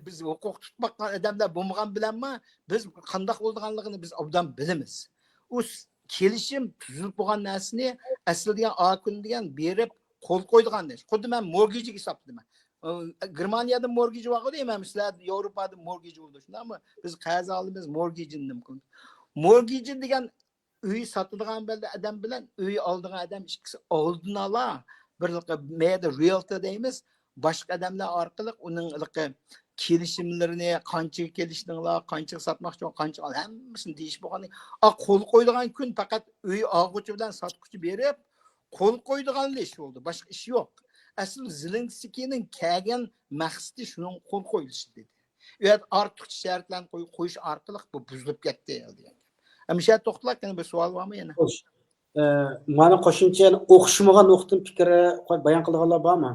biz huquq tutmoqdan odamlar bo'lmagan bilanmi biz qanday bo'lganligini biz obdan bilamiz. U kelishim tuzilib bo'lgan narsani aslida akun degan berib qo'l qo'ydigan ish. Xuddi men mortgage hisoblayman. Germaniyada mortgage var deyman, sizlar Yevropada mortgage bo'ldi. Shundaqmi? Biz qarz olamiz mortgage'ni mumkin. Mortgage degan uy sotadigan adam bilan uy oldigan adam ikkisi oldin ola bir mayda realtor deymiz. Boshqa odamlar orqali uning kelishimlarini qancha kelishdilar, qancha sotmoqchi, qancha hammasini deyish bo'lgan. Qo'l qo'ydigan kun faqat uy olg'uchi bilan sotquchi berib qo'l qo'ydigan ish bo'ldi. Boshqa ish yo'q. Asli Zelenskiyning kelgan maqsadi shuning qo'l qo'yilishi dedi. U yerda ortiqcha shartlarni qo'yish orqali bu buzilib ketdi degan. Hamisha to'xtalib yana bir savol bormi yana? Xo'sh. Mana qo'shimcha o'qishmagan o'qtim fikri bayon qilganlar bormi?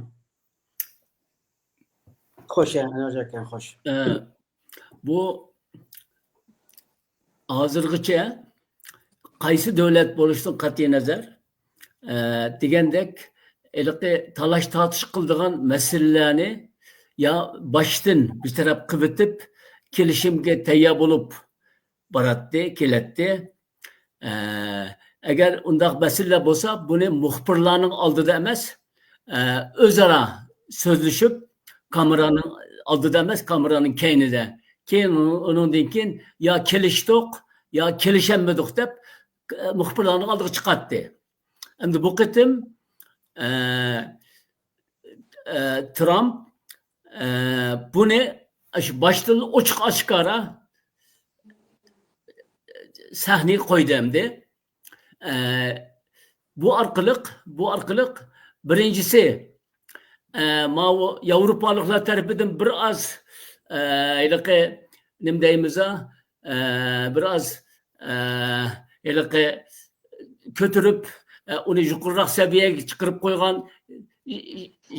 Xo'sh, ana xo'sh. Bu hozirgacha qaysi davlat bo'lishidan qat'iy nazar degandek talash tortish qildigan masalalarni ya boshdan bir taraf qilib kelishimga tayyor bo'lib boratdi, kelatdi. Agar undaq masalalar bo'lsa, buni muxbirlarning oldida emas, o'zaro so'zlashib, kameraning oldida emas, kameraning keynida. Keyin undan keyin yo kelishdik, yo kelishanmadik deb muxbirlarning oldiga chiqatdi. Endi bu qitim Trump buni boshdan ochiq oshkora sahnaga qo'ydi endi. Bu orqali birinchisi Yevropaliklar tarafidan biraz nima deymiz, biraz ko'tarib uni yuqoriroq saviyaga chiqarib qo'ygan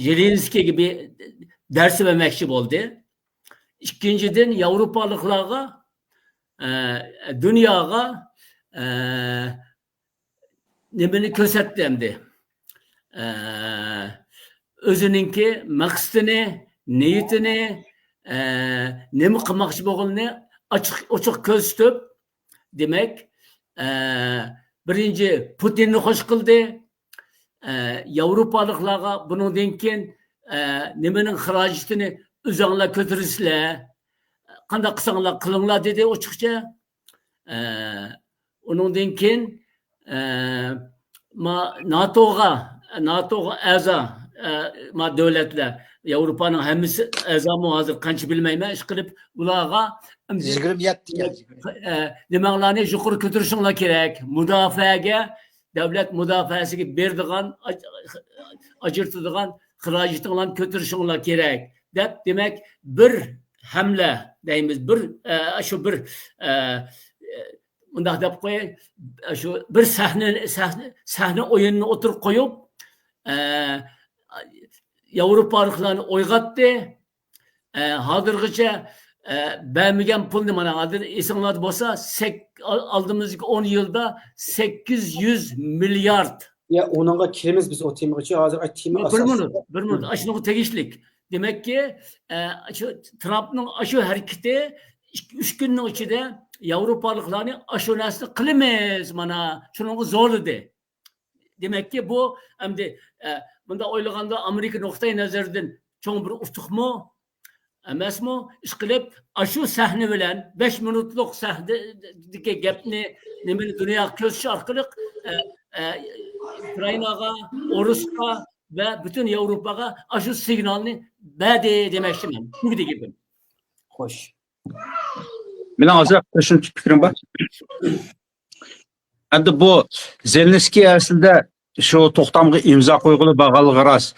Zelenskiy gibi ders vermekçi bo'ldi. İkinciden Yevropaliklarga dunyoga nimani ko'rsatdi endi. O'zininki maqsadini, niyatini, nima qilmoqchi bo'lganini ochiq ko'rsatib, demak, birinchi Putinni xo'sh qildi. Yevropaliklarga bundan keyin nimaning xarajatini o'zinglar ko'tarsizlar, qanday qilsanglar qilinglar dedi ochiqcha. Undan keyin NATO'ga a'zo davlatlar, Yevropaning hammasi a'zomi hozir qancha bilmayman, ish qilib ularga 27 nimalarni yuqori ko'tarishinglar kerak. Mudofaaga, davlat mudofaasiga beradigan, ajirtadigan xarajatinglarni ko'tarishinglar kerak deb, demak, bir hamle deyimiz bir şu bir bundaq deb qo'yay şu bir sahne o'yinini o'tirib qo'yib Yevropalıklarni o'yg'atdi. Hozirgacha bermagan pulni mana hozir esinglarda bo'lsa oldimizgi 10 yilda 800 milliard. Ya onunla kirimiz biz o temaga hozir aytdimi bir minut shunga tegishlik. Demek ki şu Trump'ның şu hareketi 3 günün içinde Yevropalıklarni şu narsani qilamiz mana shunga zo'rladi. Demek ki bu endi bunda o'ylaganda Amerika nuqtai nazaridan cho'ng bir utuqmi emasmi ish qilib shu sahna bilan 5 minutlik sahnadagi gapni nimani dunyoga ko'rsatish orqali Ukrainaga, Rusga ve bütün Avrupa'ya şu signalini berdi demiştim. Bu gibi. Hoş. Benim azıcık şunun fikrim var. Endi bu Zelenskiy aslında şu to'xtamga imzo qo'yg'ili bag'alg'i rost.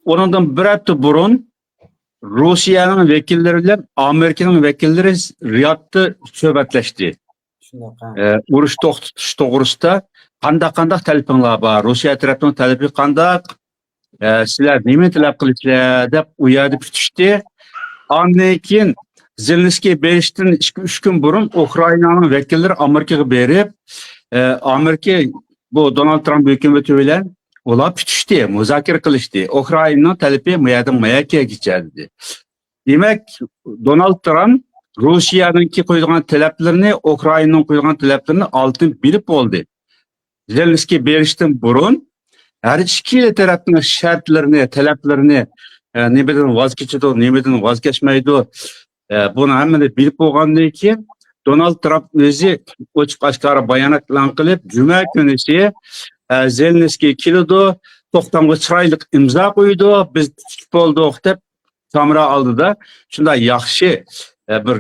Onundan bir hafta burun Rusiyanın vekilleri bilan Amerika'nın vekilleri Riyad'da suhbatlashdi. Urush to'xtatish to'g'risida qandaq talablar bor, Rossiya tarafining talabi qandaq, sizlar nima talab qilisizlar deb u yerda kutishdi. Ondan keyin Zelenskiy berishdan 2-3 kun burun Ukrainaning vekilleri Amerikaga berib, Amerika bu Donald Trump hukumati bilan ular kutishdi, muzokara qilishdi. Ukrainaning talabi bu yerdan Mayakaga kechadi. Demak, Donald Trump Rusiyanınki qo'ygan talablarini, Ukrainaning qo'ygan talablarini oldin bilib bo'ldi. Zelenskiy berishdan burun har ikki tarafning shartlarini, talablarini nimadan voz kechadi, nimadan voz kechmaydi, buni hammani bilib bo'lgandan keyin Donald Trump o'zi ochiq oshkora bayonot e'lon qilib, juma kunisi Zelenskiy keldi, to'xtamga chiroyli imzo qo'ydi, biz tutib bo'ldik deb kamera oldida shunday yaxshi bir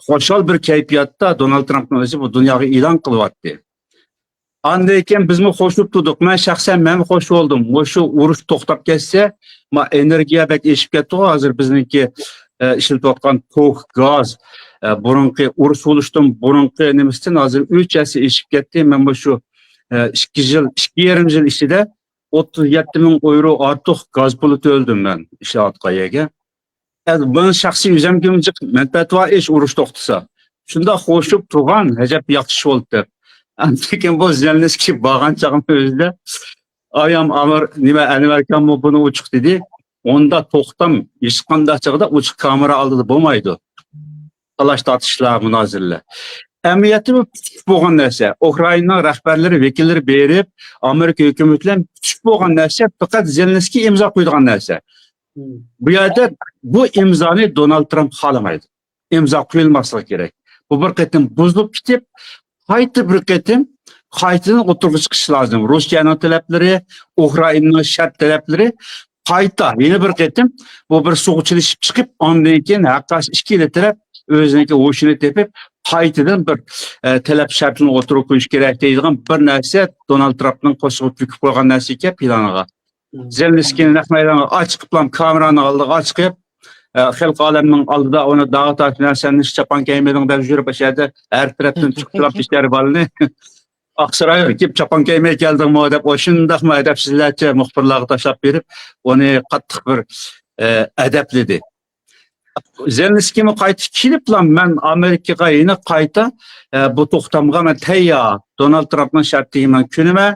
xo'shal bir kayfiyatda Donald Trump'ning o'zi bu dunyoga e'lon qilyapti. Andan keyin bizmi qo'shib turdik. Men shaxsan qo'shib oldim. O'sha urush to'xtab ketsa, energiya bak eshib ketdi. Hozir bizniki ishlatayotgan to'q gaz burunqi urush bo'lishdan burunqi nimasidan hozir 3 yasi eshib ketdi. Men bu shu 2,5 yil ichida 37 ming euro ortiq gaz puli to'ldim men ishlatqayaga. Bunun şahsi yüzemgimcik menfaat var iş uruş toxtasa. Şunda xoşup turgan həcəb yaxşı oldu. Antikin bu Zelenskiy bağan çağın özdə ayam amir nima Amerikan mı bunu uçuq dedi. Onda toxtam iş qanda çağda uçuq kamera aldı bo'lmaydi. Talaş tartışlar, münazirlər. Əməliyyatı bu küçük bo'lgan narsa. Ukrayna rəhbərləri, vekilləri berib Amerika hökuməti bilan küçük bo'lgan narsa faqat Zelenskiy imzo qo'ygan narsa. Bu yerde bu imzanı Donald Trump xalamaydı. İmza qo'yilmasligi kerak. Bu bir qatim buzilib ketib, qaytadan o'tirg'i chiqish lozim. Rossiyaning talablari, Ukrainaning shart talablari qayta yana bir qatim bu bir sug'uchilishib chiqib, ondan keyin haqqasi ikki taraf o'ziniki o'shini tepib, qaytadan bir talab shartini o'tirib qo'yish kerak deydigan bir narsa Donald Trumpning qo'shib bukib qo'ygan narsa ekan planiga. Zelenskiy'nin naqmaylarını açıp lan kameranı aldık açıp xalq aleminin aldıda onu dağıtar finansiyanın çapan keymedin de jürüp aşağıda her taraftan çıktılar işleri balını Aksaray'a gidip çapan keymeye geldim o edep o şundaq mı edep sizlerce muhbirlığı taşlap verip onu qattiq bir edepledi. Zelenskiy mi qaytib kelib lan men Amerikaga yine qayta bu to'xtamga men tayyor Donald Trump'ning shartiga men kunima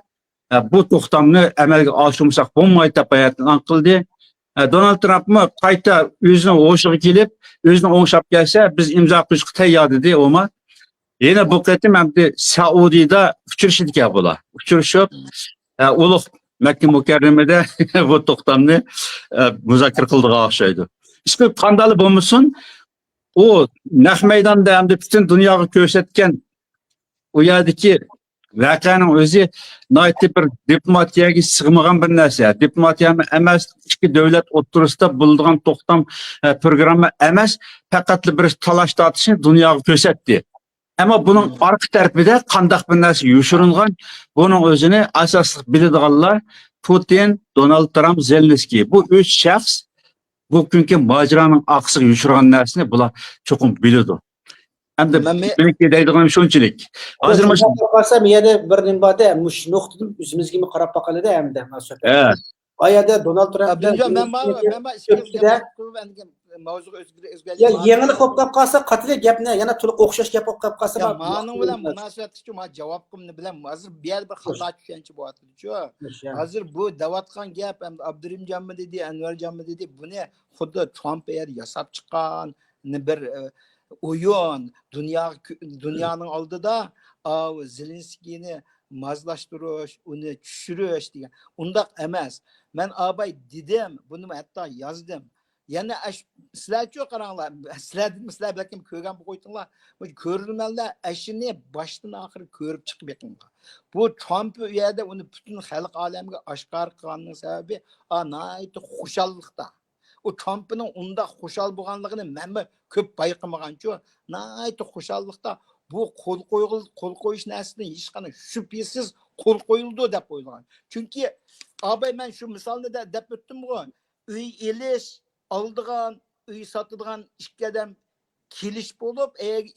bu to'xtamni amalga oshirmasak bo'lmaydi deb e'lon qildi. Donald Trump'mi qayta o'zini o'shiga kelib, o'zini o'ngshab kelsa, biz imzo qo'yishga tayyor dedi, o'ma. Yana bu qatim hamda Saudiyada uchrashdik bular. Uchrashib, ulug' Makka Mukarramada bu to'xtamni muzokara qildiga o'xshaydi. İşte qandali bo'lmasin, o naq maydonda hamda butun dunyoga ko'rsatgan u yerdagi voqeaning o'zi bir diplomatiyaga sig'magan bir narsa. Diplomatiya emas, ikki davlat o'rtasida bo'lgan to'xtam programma emas, faqat bir talash tortishni dunyoga ko'rsatdi. Ama bunun arka tarafida qandaq bir narsa yoshirilgan, bunun o'zini asosli biladiganlar Putin, Donald Trump, Zelenskiy. Bu 3 shaxs bu günkü maceranın aksığı yuşurgan narsani bular çokum biladi. Endi birlikte deydiganim shunchalik. Hozir mana Baksam yana bir nima bor-da, mush nuqtadan o'zimizga mi qarab boqalida hamda suhbat. Ayada Donald Trump Abduljon men mavzuga ya yangilik bo'lib qolib qolsa, qatli gapni yana to'liq o'xshash gap bo'lib qolib qolsa, mening bilan munosabat uchun javobimni bilan hozir bu yer bir xato tushuncha bo'lyapti-ku. Hozir bu davatgan gap Abdurimjonmi dedi, Anvarjonmi dedi, buni xuddi Trump yasab chiqqan bir o'yin, dunyoning oldida Zelenskiyni mazlashtirish, uni tushirish degan. Undaq emas. Men abay dedim, buni hatto yozdim. Yana sizlar-ku qaranglar, sizlar balkim ko'rgan bu qo'ytinglar. Bu ko'rilmalar ashini boshdan oxir ko'rib chiqib yiqinglar. Bu Trump u yerda uni butun xalq olamiga oshkor qilganning sababi nihoyat xushallikda. O Trump'ning unda xushal bo'lganligini men ko'p bayqamaganchu. Nihoyat xushallikda bu qo'l qo'yish narsasini hech qanday shubhasiz qo'l qo'yildi deb o'ylagan. Chunki abay men shu misolni deb o'tdim-ku. Uy elish aldıgan, uy satadigan ikki odam kelish bo'lib,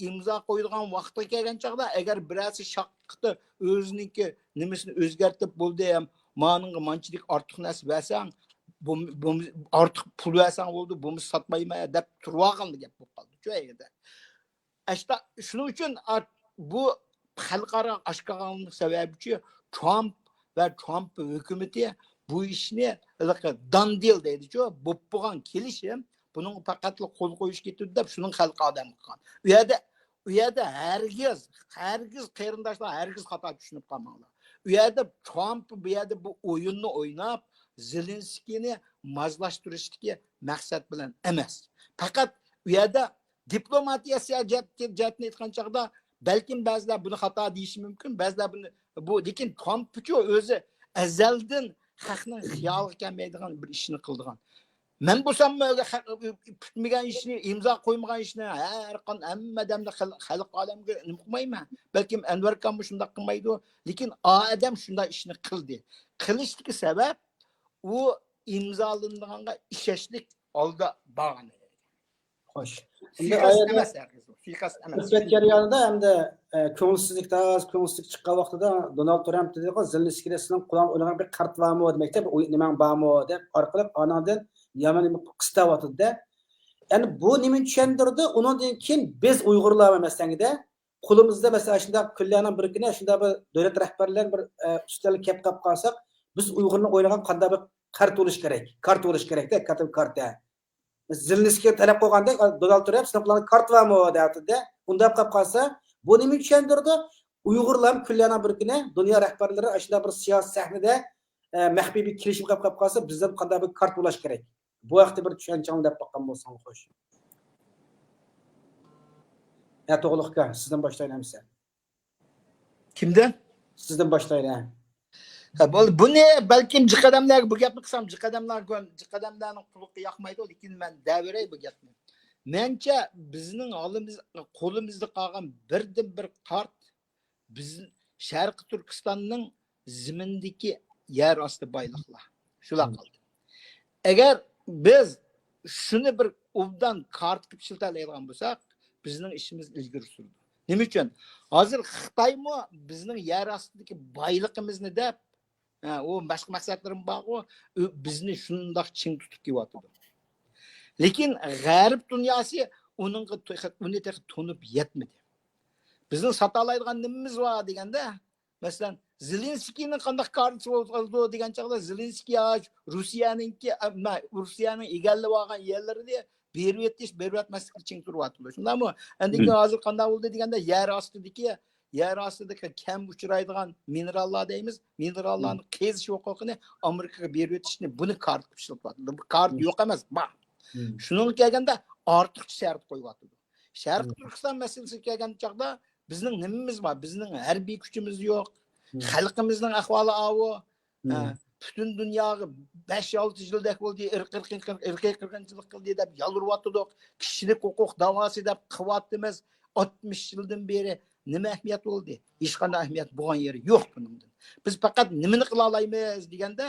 imzo qo'yadigan vaqtga kelgan chaqda agar birasi shaqqiti o'ziniki nimasini o'zgartib bo'ldi ham, menga manchilik ortiq narsa bersang, bu ortiq pul bersang bo'ldi, buni sotmayman deb turganlik gap bo'lib qoldi. Shu yerda. Ashta shuning uchun bu xalqaro oshkorlanishning sababi Trump va Trump hukumati bu ishni dandil deydi-ku, bo'p bo'lgan kelishim, buning faqat qo'l qo'yish ketdi deb shuning xalq odam qilgan. U yerda hargiz qarindoshlar hargiz xato tushunib qolmanglar. U yerda Trump bu yerda bu o'yinni o'ynab, Zelenskiyni mazlashtirishdagi maqsad bilan emas. Faqat u yerda diplomatiya siyosatini aytgan chaqda balkim ba'zilar buni xato deyishi mumkin, ba'zilar buni lekin Trump-ku o'zi azaldan xalqning xiyoliga kelmaydigan bir ishni qildigan. Men bo'lsam kutmagan ishni, imzo qo'ymagan ishni har qanday hamma odamda xalq olamiga nima qilmayman. Balkim Anvar kam shunday qilmaydi, lekin odam shunday ishni qildi. Qilishdagi sabab u imzolanganiga ishonchlik oldi bo'lgan. Xo'sh. Suhbat jarayonida hamda ko'ngilsizlik chiqqan vaqtida Donald Trump dedi-ku, Zelenskiyning quloq o'ynagan bir kart bormi demakda, nima bormi deb orqalab anadan Yaman qistavotdi-da. Ya'ni bu nima tushuntirdi? Undan keyin biz Uyg'urlar emasligida qo'limizda masalan shunday kunlarning bir kuni shunday bir davlat rahbarlari bir ustalga kelib qolsak, biz Uyg'urning o'ynagan qanday bir kart bo'lish kerak. Kart bo'lish kerak-da, katta karta. Zelenskiy talab qo'yganda Donald Trump sizlarning kart bormi deyapti-da. Unda qolib qolsa, bu nima tushuntirdi? Uyg'urlar kunlarning bir kuni dunyo rahbarlari ashula bir siyosiy sahnada maxfiy bir kelishim qilib qolsa, bizdan qanday bir kart bo'lish kerak. Bu vaqtda bir tushuncham deb boqqan bo'lsang xo'sh. Ya to'g'liqqa sizdan boshlaymiz. Kimdan? Sizdan boshlayman. Buni balkim jiqadamlar bu gapni qilsam jiqadamlarning quliqqa yoqmaydi, lekin men daviray bu gapni. Mencha bizning qo'limizda qolgan birdan bir qart bizning Sharqiy Turkistonning zimindagi yer osti boyliqlar. Shular qoldi. Agar biz shuni bir obdan kart qilib ishlatadigan bo'lsak, bizning ishimiz ilgari surdi. Nima uchun? Hozir Xitoymi bizning yer ostidagi boyligimizni deb o boshqa maqsadlarim bor, bizni shundoq ching tutib kelyapti. Lekin g'arb dunyosi uni tunib yetmadi. Bizning satalaydigan nimamiz bor deganda, masalan, Zelenskiyning qanday kartasi bo'ldi degan chaqda Zelenskiy Rossiyaning egallab olgan yerlarida berib etmaslik uchun turyapti. Shundaymi? Endi hozir qanday bo'ldi deganda yer ostidagi kam uchraydigan minerallar deymiz. Minerallarning kezish huquqini Amerikaga berib etishni buni kart qilib ishlatadi. Bu kart yo'q emas, bor. Shuning kelganda ortiqcha shart qo'yyapti. Sharqiy Turkiston masalasiga kelgan chaqda bizning nimamiz bor? Bizning harbiy kuchimiz yo'q. Xalqimizning ahvoli avvo. Butun dunyoga 5-6 yildak bo'ldi, irqiy qirg'inchilik qildi deb yalvuryaptiq. Kishilik huquq da'vosi deb qilyapmiz. 60 yildan beri nima ahamiyat bo'ldi? Hech qanday ahamiyat bo'lgan yeri yo'q buningdan. Biz faqat nimani qila olamiz deganda,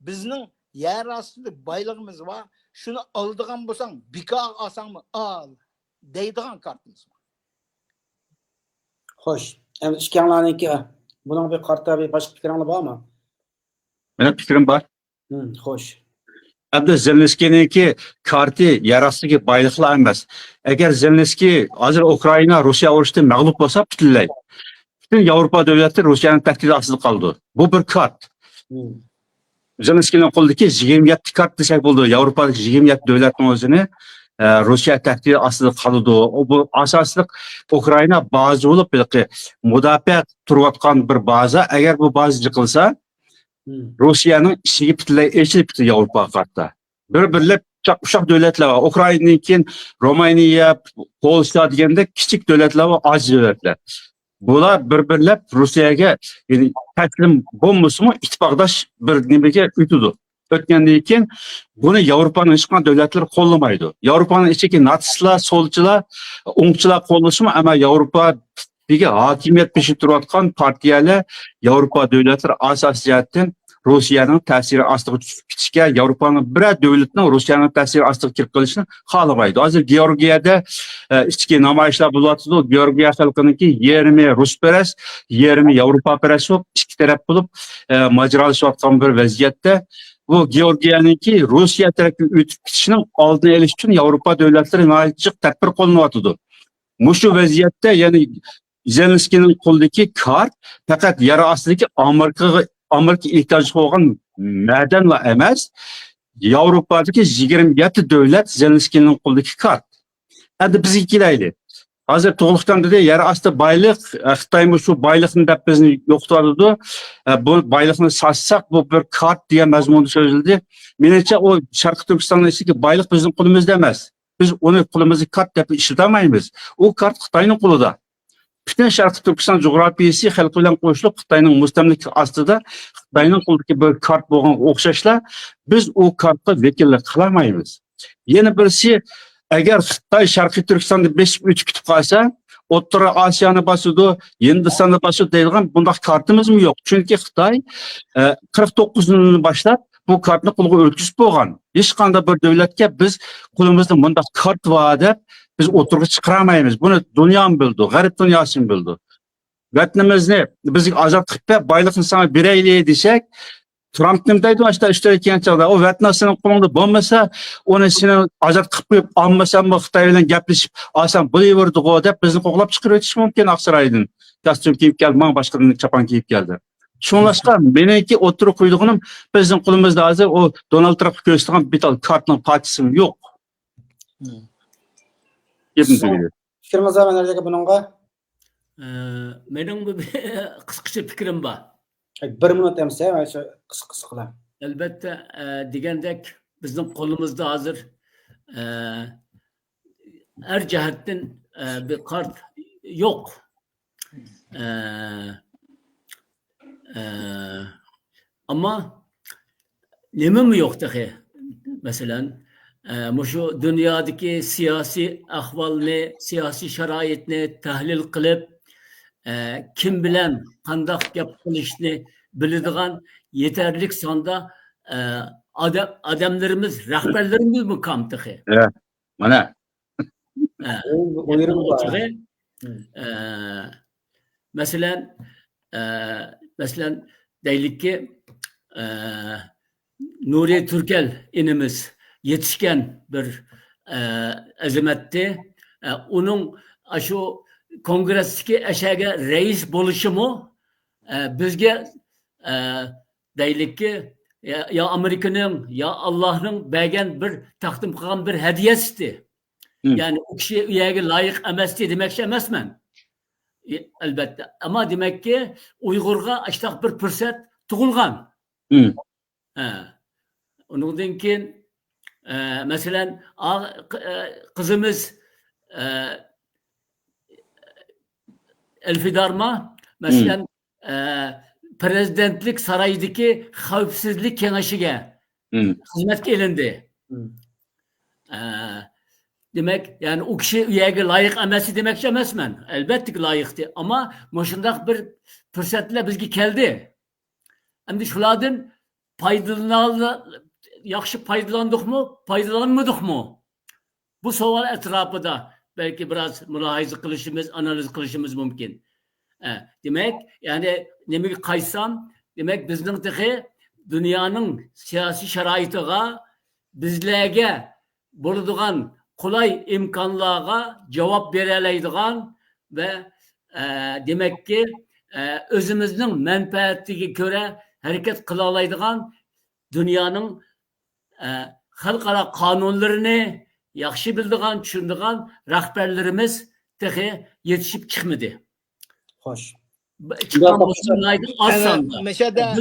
bizning yer ostida boyligimiz bor. şunu aldıgan bolsang, bika alsangmı al deydigan kartımız var. Xo'sh. Endi ikkalanglarniki buning bir qarta bir boshqa fikringlar bormi? Benim fikrim var. Xo'sh. Endi Zelenskiyninki kartı yarasındaki baylıklar emas. Eğer Zelenskiy hazır Ukrayna Rusya urushida mag'lub bo'lsa butunlay bütün Avrupa devletleri Rusya'nın tehdidi astida qoldi. Bu bir kart. Zelenskiyning qo'lidagi 27 kart desak bo'ldi. Avrupadagi 27 davlatning o'zini Rusya tehdidi astida qoldi. Bu asosliq Ukrayna baza bo'lib, mudofaa turayotgan bir baza. Agar bu baza yiqilsa, Rusya'nın işi butunlay echilib ketdi Avrupa kartda. Bir-birlab ushaq davlatlar var. Ukraynadan keyin Romaniya, Polsha deganda kichik davlatlar va ojiz davlatlar. Bular bir-birlab Rusiyaga yani taslim bo'lmasmi ittifoqdosh bir nimaga o'tdi. O'tgandan keyin buni Yevropaning hech qanday davlatlari qo'llamaydi. Yevropaning ichidagi natsistlar, solchilar, o'ngchilar qo'llashmi, ammo Yevropaga hokimiyat peshib turayotgan partiyalar, Yevropa davlatlari asosiy jihatdan Rusiyaning ta'siri ostiga tushib ketishga, Yevropaning bir davlatning Rusiyaning ta'siri ostiga kirib qolishini xohlamaydi. Hozir Georgiyada ichki namoyishlar bo'lyapti. Georgiya xalqiniki yarmi rusparast, yarmi Yevropaparast bo'lib, ikki taraf bo'lib mojarolashayotgan bir vaziyatda bu Georgiyaniki Rusiya tarafiga o'tib ketishining oldini olish uchun Yevropa davlatlari nojiq tadbir qo'llanyapti. Mushu vaziyatda ya'ni Zelenskiyning qo'lidagi kart faqat yer ostidagi Amerika ehtiyoji bo'lgan madanlar emas, Yevropadagi 27 davlat Zelenskiyning qo'lidagi kart. Endi bizga kelaylik. Hozir to'g'liqdan dedi, yer osti boylik, Xitoy shu boylikni deb bizni yo'qotadi. Bu boylikni satsak bu bir kart degan mazmunda so'zildi. Menimcha o Sharqiy Turkistonning ichidagi boylik bizning qo'limizda emas. Biz uni qo'limizga kart deb ishlamaymiz. O kart Xitoyning qo'lida. Bütün Sharqiy Turkiston coğrafiyasi xalq bilan qo'shilib Xitoyning mustamlika ostida Xitoyning qo'lidagi bir kart bo'lgan o'xshashlar biz o kartga vakillik qilmaymiz. Yana birisi agar Xitoy Sharqiy Turkistonda besib o'tib ketib qolsa, O'rta Osiyoni bosadi, Hindistonni bosadi deydigan bunday kartımız mı yo'q? Chunki Xitoy 49-dan boshlab bu kartni qo'lga o'tkazib bo'lgan. Hech qanday bir davlatga biz qo'limizda bunday kart bor deb biz o'tirg'i chiqaramaymiz. Buni dunyo bildi, g'arb dunyosi bildi. Vatanimizni bizga ozod qilib, boylikni sana beraylik desak, Trump nima deydi? Ashta ishtirokchilar chog'da o vatnasining qo'lida bo'lmasa, uni seni ozod qilib qo'yib, olmasam bu Xitoy bilan gaplashib, olsam bo'laverdi-ku deb bizni qo'g'lab chiqarib o'tish mumkin Aqsaroydan. Kostyum kiyib keldi, men boshqadan chapan kiyib keldi. Shunlashqa meniki o'tirib qo'ydig'im bizning qo'limizda hozir o Donald Trump ko'rsatgan bital kartning partisi yo'q. Fikringiz var mı nerede bununla? Benim bir kıskıça fikrim var. Bir minut emse, kısa. Elbette degandek bizim kolumuzda hazır her cihetten bir kart yok. Ama nemi mi yok dahi? Mesela şu dünyadaki siyasi ahvalni, siyasi şaraitni tahlil qilib, kim bilen qandaq gap qilishni biladigan yeterlik sonda adamlarımız, rahberlerimiz mi kamtığı? Evet, mana. Mesela deylik ki Nuri Türkel inimiz yetişken bir azametti. Onun şu kongresdeki eşeğe reis buluşumu bizge deylik ki ya Amerika'nın ya Allah'ın bergen bir takdim kılan bir hediyesi. Yani o kişi üyeye layık emesti demek şey emesmen. Elbette. Ama demek ki Uygur'a işte bir fırsat tuğulgan. Ondan keyin mesela kızımız Elfidarma mesela prezidentlik sarayındaki xavfsizlik kengaşiga hizmetga elindi. Demek yani o kişi üyege layık emesi demek emasman. Elbette ki layıktı ama şundaq bir fırsatla bizge keldi. Endi shulardan yaxşı faydalandık mı, faydalanmadık mı? Bu savol etrafında belki biraz mülahize kılışımız, analiz kılışımız mümkün. Demek yani demek kaysam, demek bizning tehi dünyanın siyasi şaraitiga, bizlerge bo'ladigan qulay imkonlarga javob bera oladigan ve demek ki özümüzün menfaatiga ko'ra harakat qila oladigan dünyanın xalqaro qonunlarini yaxshi bildigan, tushundigan rahbarlarimiz tehi yetishib chiqmadi. Xo'sh. Çıkan boşunlaydı az sanda. Meşede,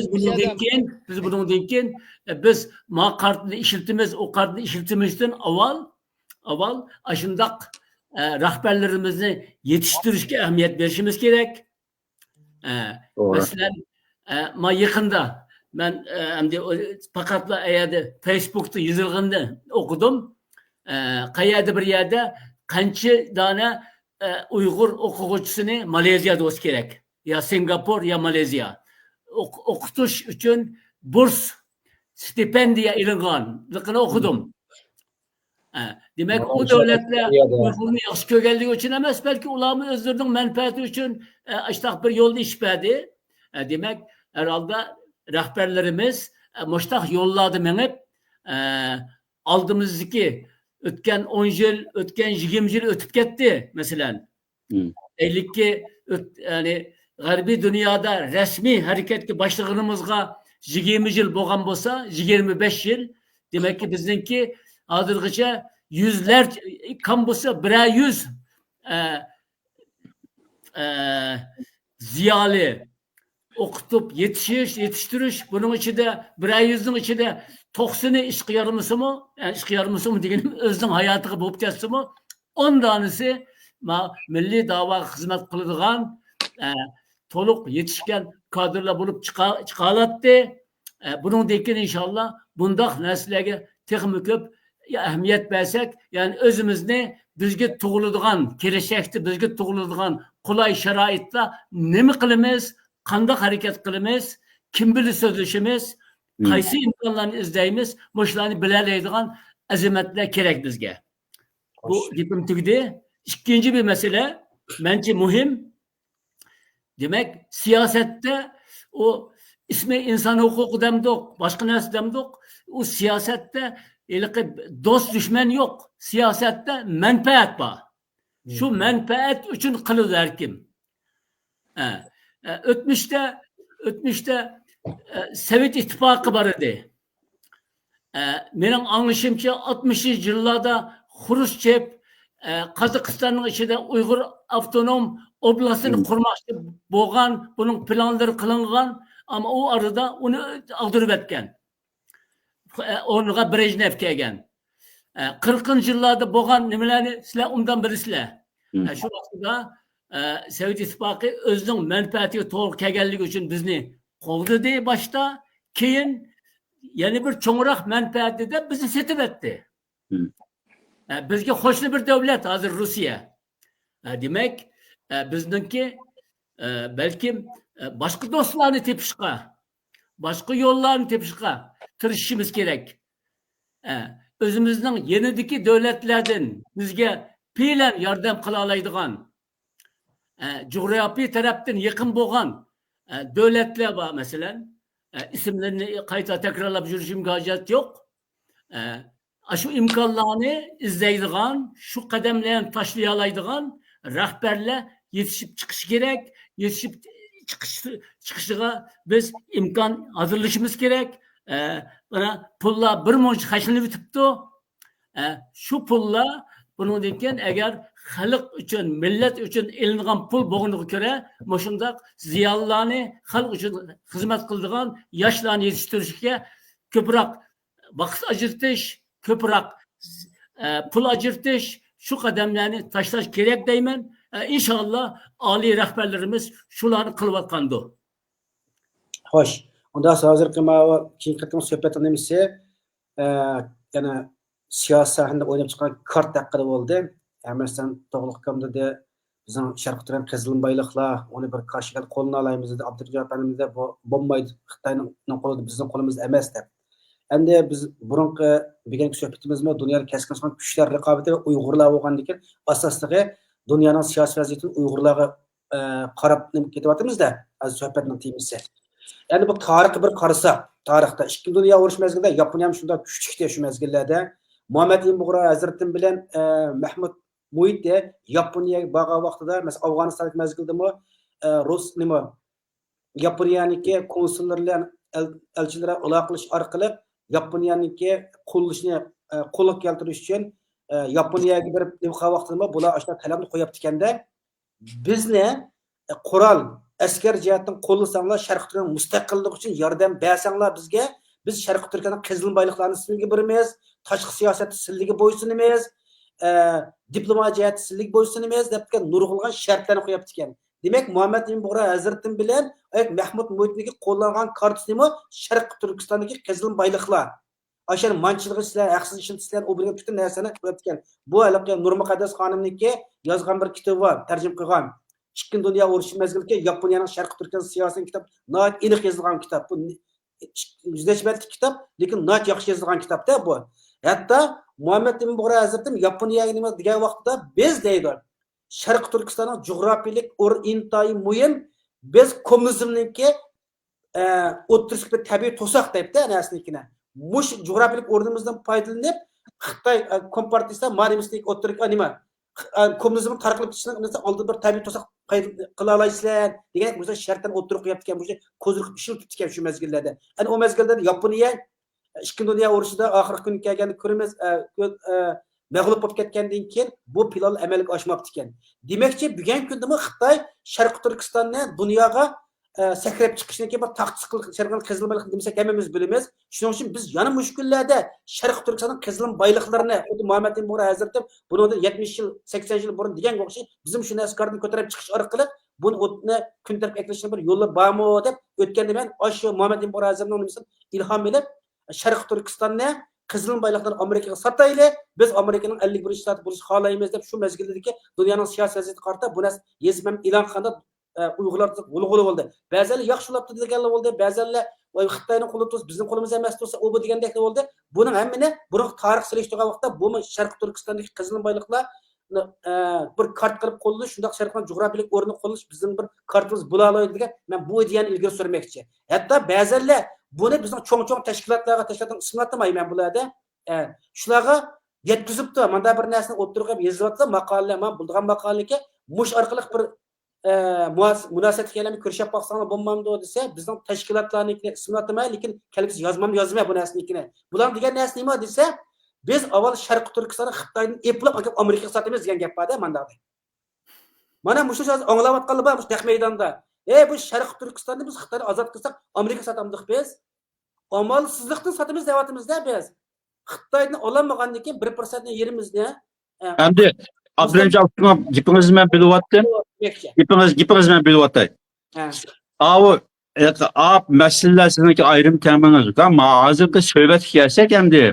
Biz bunun dinkin, biz ma kartını işiltimiz, o kartını işiltimizden aval aşındak rahberlerimizi yetiştirişke ehemmiyet verişimiz gerek. Mesela ma yakında ben fakatla eğerde Facebook'ta yazılganda okudum. Kayada bir yerde kançı tane Uygur okuyucusunu Malezya'da olsa gerek. Ya Singapur ya Malezya. Okutuş için burs stipendiya ilinganlıkını okudum. Demek o devletler Uygur'unu yaxşı kögelliği için emas, belki ulamı özlerinin menfaati için işte bir yolda işbedi. Demek herhalde rahberlerimiz muştak yolladı menip aldığımızdaki ötken 10 yıl, ötken 20 yıl ötüp gitti mesela. Ellikki yani Garbi dünyada resmi hareketki başlığımızga 20 yıl boğan bolsa 25 yıl demek ki bizdenki hazırgıça yüzler kan bolsa birer yüz ziyalı okutup yetiştiriş bunun içinde birer yüzün içinde 90'ı iş kıyarmısı mı? Yani iş kıyarmısı mı diyelim özün hayatı bulup geçsi mi? 10 tanesi milli dava hizmet kılıdığan toluk yetişken kadrlar bulup çıkarlattı. Bunun dekin inşallah bundak neslerge tekmi köp ehemmiyet versek yani özümüzde bizge tuğulduğun kereşekti bizge tuğulduğun kolay şaraitle ne mi kılımız, kandak hareket kılımız, kim bilir sözleşimiz, kaysi imkanlarını izleyimiz, muşlarını bilerleydiğin azimetler gerek bizge. Bu dipim tügdi. İkinci bir mesele, bence mühim. Demek siyasette o ismi insan hukuku demdok, başka neresi demdok, o siyasette dost düşman yok. Siyasette menfaat var. Şu menfaat için kılıdı herkim. Ötmüşte Sovet İttifakı var idi. Benim anlaşımca 60'lı yıllarda Xruşçev Kazakistan'ın içinde Uygur Avtonom Oblastını kurmakta boğan, bunun planları kılıngan ama o arada onu aldırıp etken. Onunla Brejnev kelgen. 40. yıllarda boğan nimeleri sizler ondan birisizler. Şu vaxtda Sovet İttifakı özünün menfaati to'g'ri kelganligi uchun bizni qovdi de başta, keyin yana bir cho'ngroq menfaatida bizni setib etdi. Bizga qo'shni bir davlat hozir Rossiya. Demek bizniki belki başka dostlarını tepişqa, başka yollarını tepişqa tirishimiz gerek. Özümüzün yenideki devletlerden bizge fiilen yardım qila oladigan, coğrafi taraftan yakın boğan devletler var mesela. İsimlerini kayta tekrarlap yürüyüşüm gayet yok. Şu imkanlarını izleydiğin, şu kademlerini taşlayalaydiğin rahberler yetişip çıkış gerek. Yetişip çıkışına biz imkan hazırlaşımız gerek. Bana pulla bir monç haşını bitipti. Şu pulla bunun deyken eğer halk için, millet için elingan pul boğunluğu göre moşundak ziyalılarını halk için hizmet kıldığın yaşlarını yetiştirişke köpürak vakit acırtış, köpürak pul acırtış şu kademlerini taşlaş gerek deymen. İnşallah Ali rahberlerimiz şularını kılvatkandı. Hoş. Onda hazır kıma ki kırkım söhbetin nemisi yani siyasi sahanda oynab chiqqan kart haqida bo'ldi. Emerson to'g'liqqanda de bizning Sharq Turan qizilbayliqlar onu bir qarshi qo'lini olaymiz dedi. Abdurjoy apanimiz de bo'lmaydi. Xitoyning qo'lida bizning qo'limizda emas deb. Endi biz burunqi bugungi suhbatimizmi dunyoda keskinleşen güçler rekabeti ve Uygurlar bo'lgandan keyin asosligi dunyoning siyosiy vaziyatini Uygurlarga qarab ketyapmiz-da, az suhbatning temisi. Yani bu tarihi bir qarasak, tarixda Ikkinchi dunyo urushi mezgilida Yaponiya ham shunday kuchli shu mezgillarda Muhammad ibn Buxoro Hazratim bilan Mahmud Muhit Yaponiyaga borgan vaqtida, masalan Afg'onistondagi mezgildami Rus nima Yaponiyaniki konsullar bilan elchilar aloqa qilish orqali Yaponiyaniki qurilishni qo'lga keltirish uchun Yaponiyaga berib nima vaqtida bular ashta talabni qo'yapti ekanda bizni Qur'on askar jihatdan qo'llasanglar Sharq Turkiya mustaqillik uchun yordam bersanglar bizga biz Sharq Turkiyaning qizil bayliqlarini sizga beramiz, tashqi siyosatni sizga bo'ysunamiz, diplomatiya jihati sizga bo'ysunamiz deb nurg'ulg'an shartlarni qo'yapti ekan. Demak, Muhammad ibn Buxoro Hazratim bilan Mahmud Muhitniki qo'llangan kartasimi Sharq Turkistondagi qizil bayliqlar. Aşar mançılığı sizler, haksız işin sizler, o bilgi bütün nersini öptüken. Bu alakaya Nur Muqaddas Xonimniki yazgan bir kitabı var, tercüme kılgan. Ikkinchi dunyo urushi mezgilida Yaponiyaning Sharq Turkiya siyosiy kitap, nayt aniq yozilgan kitap. Bu yüzleşmelik kitap, lekin nayt yaxshi yozilgan kitapda bu. Hatta Muhammad ibn Buxoro Hazratim Yaponiyaga nima degan vaqtda biz deydi. Sharq Turkistonning jug'rafiyalik intayi muhim, biz kommunizmniki o'ttirishga bir tabiiy to'saq debdi anasinikini. Mush jug'rafiyalik o'rnimizdan foydalanib Xitoy kompartiyasi Marimislik o'ttirga nima kommunizm tarqalib ketishini oldin bir tabiiy to'saq qila olasizlar degan bu shartdan o'ttirib qo'yapti bu ko'zirib ishilib ketgan shu mezgillarda. Ana o mezgilda Yaponiya Ikkinchi dunyo urushida oxirgi kun kelganini ko'ramiz, mag'lub bo'lib ketgandan keyin bu plan amalga oshmoqda ekan. Demakchi, bugungi kunda Xitoy Sharq Turkistonni dunyoga sakrab chiqishniki bir taqsis qilgan qizil bayliq demasak hammamiz bilamiz. Shuning uchun biz yana mushkullarda Sharq Turkistonning qizil bayliqlarini xuddi Muhammad ibn Buxoro Hazratim buni 70 yil, 80 yil burun degan o'xshi bizim shu narsani ko'tarib chiqish orqali buni o'tni kun tartib eklashni bir yo'li bormi deb o'tganda men shu Muhammad ibn Buxoro Hazratimning ilhom bilib Sharq Turkistonni qizil bayliqlarni Amerikaga satayli, biz Amerikaning 51 stat bo'lishini xohlaymiz deb shu mezgildagi dunyoning siyosiy vaziyati qarta bu narsa yezmam e'lon qilganda Uyg'urlar g'ulu bo'ldi. Ba'zilar yaxshilab deganlar bo'ldi, ba'zilar voy Xitoyning qo'li to's, bizning qo'limiz emas to'sa, u bu degandek bo'ldi. Buning hammani buni tarix surishtirgan vaqtda bu Sharq Turkistondagi qizil bayliqlar bir kart qilib qo'llanish, shunday Sharqning jug'rafiyalik o'rni qo'llash bizning bir kartimiz bo'la oladi degan men bu ideyani ilgari surmoqchi. Hatto ba'zilar buni bizning cho'ng-cho'ng tashkilotlarga tashlashdan islatmayman bularda. Shularga yetkazibdi. Mana bir narsani o'ttirib yozyapti, maqolalar, men bilgan maqolaga mush orqali bir munosabat kelami ko'rishib baqsanglar bo'lmamdi desa, bizning tashkilotlarniki islatmay, lekin kelgisi yozmay bu narsanikini. Bular degan narsa nima desa, biz avval Sharq Turkistonni Xitoydan eplab olib Amerikaga sotamiz degan gap borda menda. Mana mushu so'z anglayotganlar bor bu taq maydonda. Bu Sharq Turkistonni biz Xitoydan ozod qilsak, Amerikaga sotamdik biz. Amalsizlikdan sotamiz deyatimizda biz. Xitoydan olamagandan keyin 1% yerimizni endi Abdurahim Javobov gapingizni men bilyaptim. Gapingizni men bilyaptay. Av masalalar sizniki ayrim termingiz yo'q. Ammo hozirgi suhbatga kelsak endi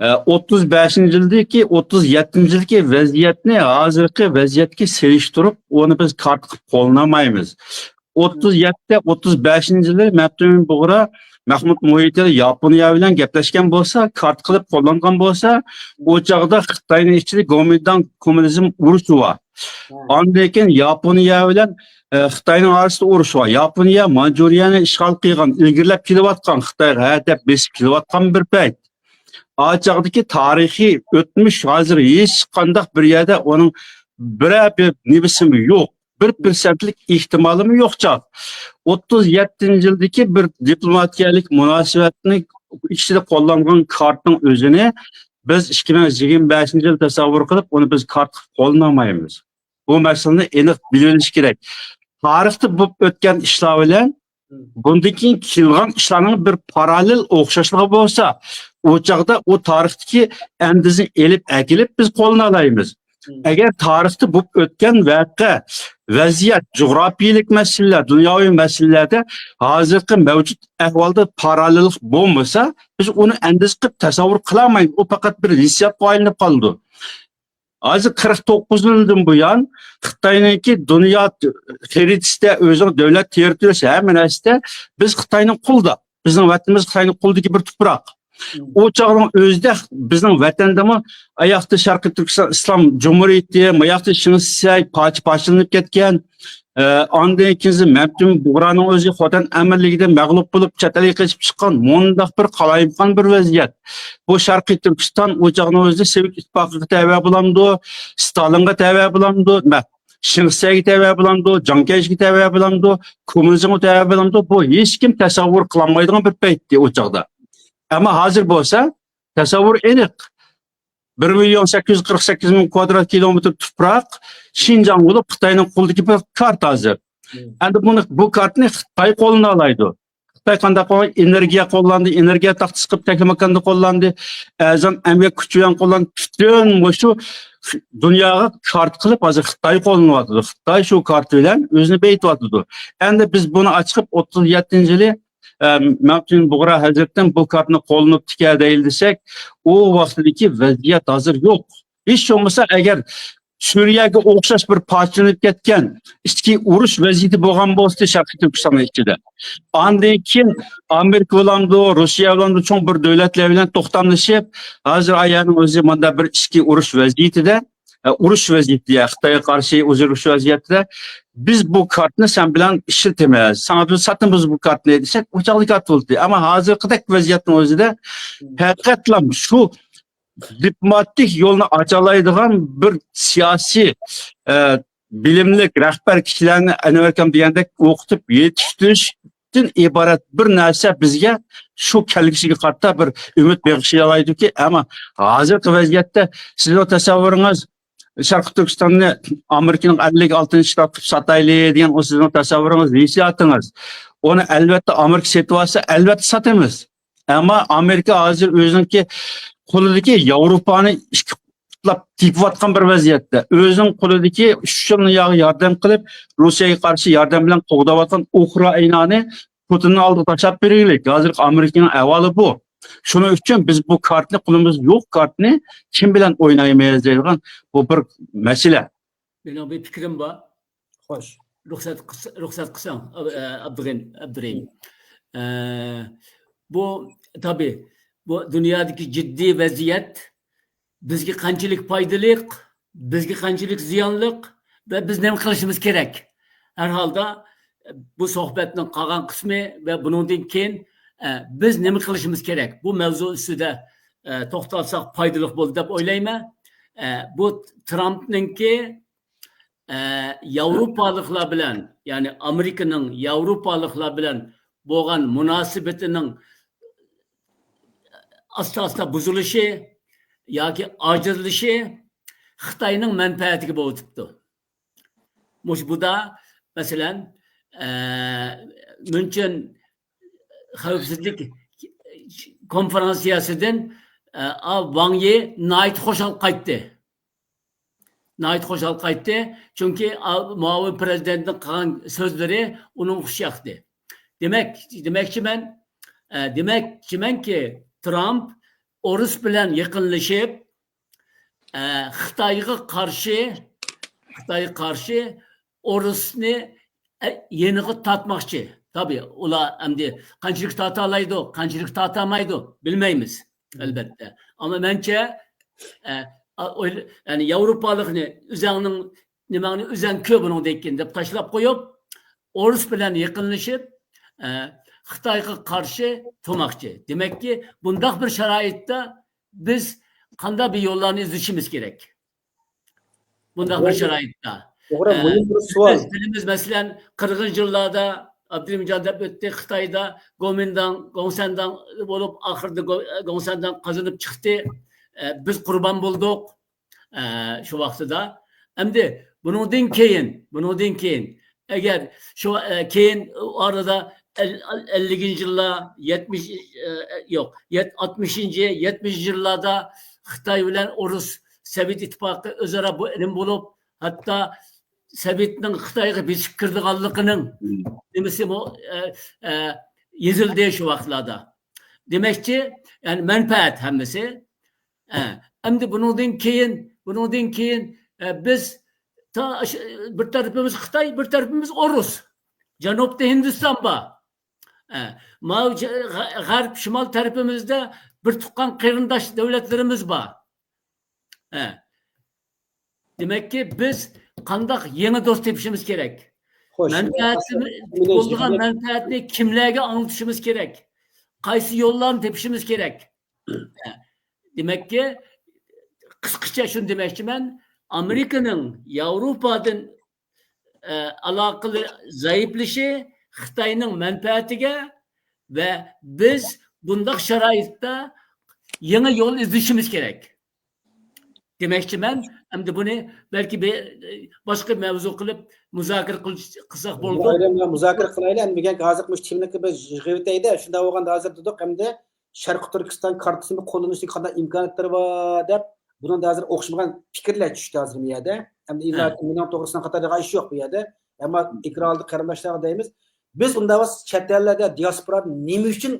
35-yildagi 37-yildagi vaziyatni hozirgi vaziyatga selishtirib, uni biz kart qilib qo'llamaymiz. 37-35-yilda Mahmud Buxoro Mahmud Muhit Yaponiya bilan gaplashgan bo'lsa, kart qilib qo'llangan bo'lsa, o chaqda Xitoyning ichida kommunizm urushi bor. Ondan keyin Yaponiya bilan Xitoyning orasida urush bor. Yaponiya Manchuriyani ishg'ol qilgan, ilgirlab kelayotgan Xitoyga deb besib kelayotgan bir payt. O chaqdagi tarixiy o'tmish hozir hech qanday bir yerda uning bir nibisimi yo'q. 1%lik ihtimalimi yo'qcha. 37-yildagi bir diplomatiyalik munosabatni ichida qo'llangan kartning o'zini biz 2025-yil tasavvur qilib, uni biz kart qo'llamaymiz. Bu masalani aniq bilinish kerak. Tarixda bo'lib o'tgan ishlar bilan bundan keyin kelgan ishlarning bir parallel o'xshashligi bo'lsa, o chaqda o tarixdagi andizni elib akilib biz qo'llanaymiz. Agar tarixda bo'lib o'tgan voqea, vaziyat, jug'rofiyalik masalalar, dunyoviy masalalarda hozirgi mavjud ahvolda parallellik bo'lmasa, biz uni andiz qilib tasavvur qilmaymiz. U faqat bir hissiyotga aylanib qoldi. Hozir 49 yildan buyon Xitoyningki dunyo xaritasida o'zining davlat territoriyasi hamma narsada biz Xitoyning qo'lida. Bizning vatanimiz Xitoyning qo'lidagi bir tuproq. O çağın özde bizim vatandamı ayakta Şarkı Türkistan İslam Cumhuriyeti, ayakta Şinsi parçalanıp ketken, ondan ikinci Mevcut Buğra'nın özü Xotan emirligide mağlup bulup çeteli kaçıp çıkan mundaq bir qalayıpqan bir vaziyet. Bu Şarkı Türkistan o çağın özde Sevik İttifaqıga təvə bulamdı, Stalinga təvə bulamdı, Şinsi'ye təvə bulamdı, Cankeyş'e təvə bulamdı, Komünizm'e təvə bulamdı. Bu hiç kim təsavvur qılanmaydıgan bir peytdi o çağda. Ama hazır bolsa tasavvur aniq. 1.848.000 kvadrat kilometr tuprak Şinjan olup Xitayning qo'lidagi bir kart hazır. Endi bu kartni Xitoy qo'luna olaydi. Xitoy qanday energiya qo'llandi, energiya taxtasi qilib taklamakanda qo'llandi, azam emgak kuchi bilan qo'llandi. Bütün shu dunyoga kart qilib hozir Xitoy qo'luna olyapti. Xitoy shu kart bilan o'zini beytyapti. Endi biz buni ochib 37-yili Mevcut Buğra Hazret'ten bu kartını qo'llanib tikə deyil desek, o vaqtdagi vaziyat hazır yok. Hiç olmasa eğer Suriye'ye o'xshash bir parçalanib ketgan ichki urush vaziyati bo'lgan bo'lsa Sharqiy Turkiston ichida. Ondan keyin Amerika bilan Rossiya bilan cho'ng bir davlatlar bilan to'xtamlashib, hozir ayani o'zi mana bir ichki urush vaziyatida, urush vaziyatida, Xitoyga qarshi urush vaziyatida biz bu kartni sen bilan ishlatamiz. Sana biz satamiz bu kartni desek, o'chaqli kart bo'ldi. Ama hozirgidek vaziyatning o'zida haqiqatan shu diplomatik yo'lni ochalaydigan bir siyosiy bilimlik rahbar kishilarni anvarkam degandek o'qitib yetishtirishdan iborat bir narsa bizga shu kelgisiga qarta bir umid bag'ishlaydi-ki, ama hozirgi vaziyatda sizning tasavvuringiz Şarkı Türkistan'ı Amerika'nın 56. ştat sataylı diyen o sizin tasavvurunuz, hissiyatınız. Onu elbette Amerika situası elbette satımız. Ama Amerika hazır özünki koludaki Avrupa'nı tipip atkan bir vaziyette. Özün koludaki şu yağı yardım kılıp Rusya'ya karşı yardım bilen qoğdab atkan Ukrayna'nı Putin'in aldı taşap birilik. Hazır Amerika'nın evvalı bu. Şunun için biz bu kartni kulumuz yok kartni kim bilen oynayamayız deyilgan bu bir mesele. Benim bir fikrim var. Hoş. Ruhsat kısan Abdurrahim. Bu tabi bu dünyadaki ciddi vaziyet bizga qanchalik foydali, bizga qanchalik ziyonli ve biz nima qilishimiz kerak. Her halde bu sohbetning qolgan qismi ve bundan keyin biz nima qilishimiz kerak? Bu mavzu ustida to'xtalsak foydali bo'ladi deb o'ylayman. Bu Trump'ninki Yevropalıklar bilan, yani Amerika'nın Yevropalıklar bilan bo'lgan munosabatining asta buzilishi yoki ojizlishi Xitoyning manfaatiga bo'libdi. Bu da masalan München Xavfsizlik konferansiyasidan Wang Yi nayt xo'shal qaytdi. Çünkü muavin prezidentning qilgan so'zlari uning xush yoqdi. Demakchimanki Trump Orus bilan yaqinlashib Xitoyga qarshi Orusni yeniga tatmoqchi. Tabii ular endi qanchalik tata olaydi, qanchalik tatamaydi bilmaymiz albatta. Ama menche yani Yevropalikni o'zining nimani o'zan ko'p buni degan deb tashlab qo'yib, Orus bilan yaqinlashib Xitoyga qarshi turmoqchi. Demakki, bundaq bir sharoitda biz qanday bir yo'llarni izlashimiz kerak. Bundaq bir sharoitda. To'g'ri, bu bir savol. Biz masalan 40 yillarda Abdülmecid deb o'tdi, Xitoyda Gomsandan bo'lib, oxirida Gomsandan qazanib chiqdi. Biz qurban bo'ldik shu vaqtida. Endi bundan keyin agar shu keyin orada 50 yillar 70 yok 60 70 yillarda Xitoy bilan Rus Sovet ittifoqi o'zaro bu ilm bo'lib, hatto Sovetning Xitoyga besib kirdiganligining nimasi bu yezildi shu vaqtlarda. Demakchi, yani menfaat hammasi. Endi bundan keyin biz bir tarafımız Xitoy, bir tarafımız Rus. Janubda Hindiston bor. Garp şimal tarafımızda bir tuqqan kıyırındaş devletlerimiz var. Demek ki biz kandak yeni dost tepişimiz gerek. Xo'sh, Bo'lgan manfaatni kimlarga anlatışımız gerek. Qaysi yo'llarni tepishimiz gerek. Demek ki qisqacha shuni demoqchiman, Amerikaning Yevropadan aloqali zaiflishi Xitoyning manfaatiga ve biz bundaq sharoitda yeni yol izlashimiz kerak. Demoqchiman, endi buni belki boshqa mavzu qilib muzokara qilsak bo'ladi. Ayrimlar muzokara qilaylik. Endi degan hozir mush timniki biz yig'itayda, shunda bo'lganda hozir dedik, endi Sharq Turkiston kartasini qo'llanishning qanday imkoniyatlari bor deb, bundan hozir o'xshamagan fikrlar tushdi hozir bu yerda. Endi mening to'g'risidan qatorda ish yo'q bu yerda. Ammo ikroldi qarindoshlarga deymiz. Biz unda chet ellarda diaspora nima uchun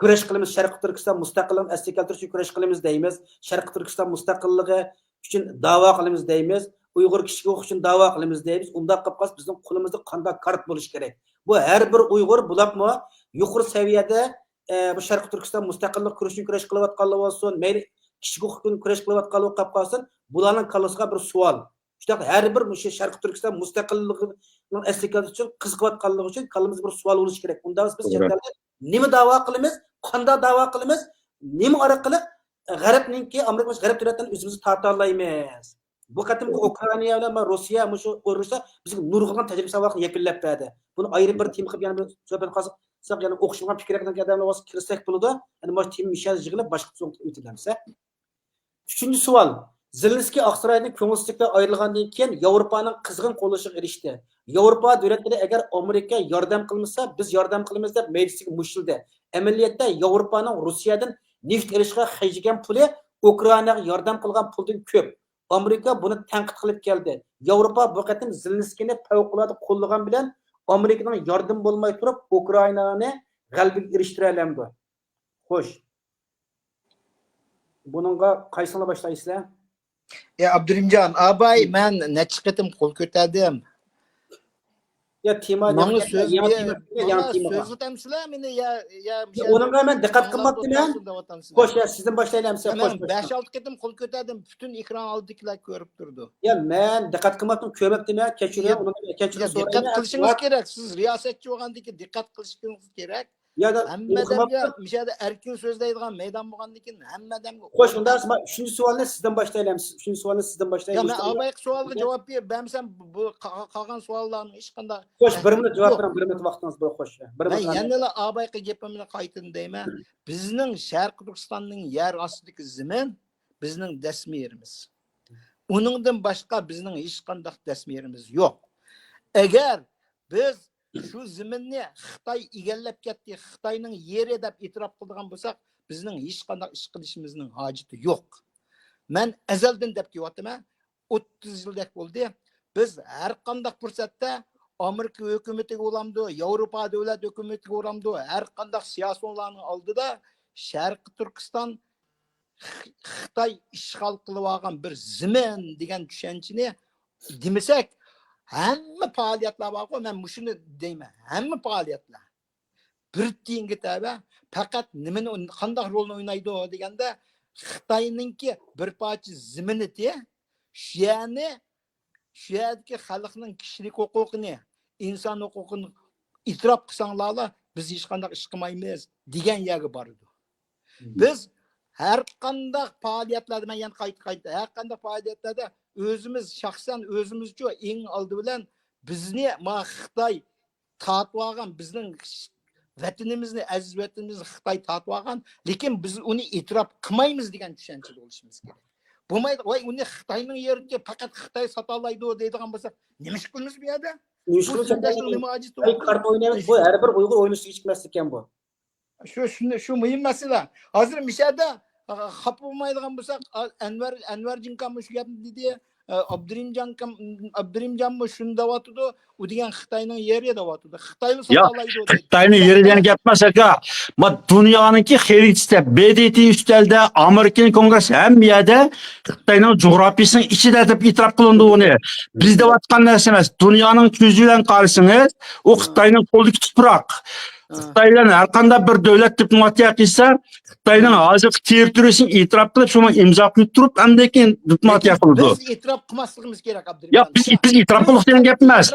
kurash qilamiz? Sharq Turkiston mustaqilligini asli keltirish uchun kurash qilamiz deymiz. Sharq Turkiston mustaqilligi uchun da'vo qilamiz deymiz. Uyg'ur kishiga huquq uchun da'vo qilamiz deymiz. Unda qilib qolsa bizning qo'limizda qanday kart bo'lishi kerak? Bu har bir Uyg'ur bulaqmi yuqori saviyada bu Sharq Turkiston mustaqillik kurash uchun kurash qilayotganlar bo'lsin, mayli kishiga huquq uchun kurash qilayotganlar qolib qolsin, bularning kallasiga bir savol. Shunday har bir o'sha Sharq Turkiston mustaqilligining asli keltirish uchun qiziqayotganligi uchun kallamizda bir savol bo'lishi kerak. Unda biz chetlarda nima da'vo qilamiz, qanday da'vo qilamiz, nima orqali g'arbninki Amerika g'arb davlatdan o'zimizni torta olmaymiz. Bu qatimki Ukraina bilan Rossiya mushu urushda bizga nurg'un tajriba saboqni yakunlab berdi. Buni ayri bir tim qilib yana bir suhbat qilsak, yana o'qishmagan fikrlardan odamlar olsa kirsak bo'ladi. Endi mana tim mishaz yig'ilib boshqa so'ng o'tilamiz. Uchinchi savol. Zelenskiy Aqsaroydan ko'ngilsizlikdan ayrilgandan keyin Yevropaning qizg'in qo'llashiga erishdi. Yevropa davlatlari agar Amerika yordam qilmasa, biz yordam qilamiz deb mejlisiga mushildi. Amaliyotda Yevropaning Rossiyadan neft olishga xarjlagan puli Ukrainaga yordam qilgan puldan ko'p. Amerika buni tanqid qilib keldi. Yevropa bu qatim Zelenskiyni favqulodda qo'llagan bilan Amerikaning yordam bo'lmay turib Ukrainani g'alabaga erishtira oladi. Xo'sh. Buningga qaysini boshlaysizlar? Abdurimjon, abay, men necha qitim qo'l ko'tardim. Ya tema so'z tamsizlar meni Onunla men diqqat qilmabdiman. Xo'sh, ya sizdan boshlayman. Men 5-6 qitim qo'l ko'tardim, butun ekran oldikilar ko'rib turdi. Ya men diqqat qilmabdim, ko'rmabdim-ya, kechiring, kechiring so'rayman. Diqqat qilishingiz kerak. Siz riyosatchi bo'lgandiki diqqat qilishingiz kerak. Hammadamga mishada erkin so'zlaydigan maydon bo'lgandan keyin hammadamga. Xo'sh, unda 3-chi savolni sizdan boshlayman. 3-chi savolni sizdan boshlayman. Men abay savolga javob bersam, bu qolgan savollarning hech qanday. Xo'sh, 1 minut javob bering, 1 minut vaqtingiz bor, xo'sh. 1 minut. Men yana abayga gapimni qaytadan deyman. Bizning Sharq Turkistonning yer ostidagi zamin bizning dasmerimiz. Uningdan boshqa bizning hech qanday dasmerimiz yo'q. Agar biz shu zaminni Xitoy egallab ketdi, Xitoyning yeri deb e'tirof qilgan bo'lsak, bizning hech qanday ish qilishimizning hojati yo'q. Men azaldan deb kelyapman, 30 yildek bo'ldi. Biz har qanday fursatda Amerika hukumatiga bo'lamdi, Yevropa davlat hukumatiga bo'lamdi, har qanday siyosatlarning oldida Sharq Turkiston Xitoy ishg'ol qilib olgan bir zamin degan tushunchani demasak, hamma faoliyatlar bor, men mushuni deyman. Hamma faoliyatlar bir tiyinga tabi faqat nimani qanday rolni o'ynaydi deganda Xitoyningki bir parcha zaminiti shu yerdagi xalqning kishilik huquqini, inson huquqini e'tirof qilsanglar, biz hech qanday ish qilmaymiz degan yerga bordi. Biz har qanday faoliyatlarda, men yana qayta har qanday faoliyatlarda o'zimiz shaxsan o'zimizcha eng oldi bilan bizni Xitoy tatib olgan, bizning vatanimizni, aziz vatanimizni Xitoy tatib olgan, lekin biz uni e'tirof qilmaymiz degan tushunchada bo'lishimiz kerak. Bo'lmaydi, voy uni Xitoyning yeriga faqat Xitoy sota oladi deydigan bo'lsa, nima ish qilamiz bu yerda? Nima ajit kart o'ynaymiz, bu har bir Uyg'ur o'ynashi chiqmas ekan bu. Shu muhim masala. Hozir mishada xafa bo'lmaydigan bo'lsak, Anvar Jinkam shu gapni dedi, Abdurimjon shunda deyotdi, u degan Xitoyning yeri deyotdi. Xitoyni sotalaydi. Xitoyning yeri degan gap emas aka. Ma dunyoninki xaritasi BDT üstelde Amerikan Kongressi ham yerda Xitoyning jo'grafiyasining ichida deb e'tirof qilindi uni. Bizda deyotgan narsa emas. Dunyoning ko'zi bilan qarasangiz, u Xitoyning qo'lidagi tuproq. Xitoy bilan har qanday bir davlat diplomatiya qilsa, Xitoyning hozirgi territoriyasini e'tirof qilib, shuni imzo qo'yib turib, hamda keyin diplomatiya qildi. Biz e'tirof qilmasligimiz kerak, Yo'q, biz e'tirof qildik degan gap emas.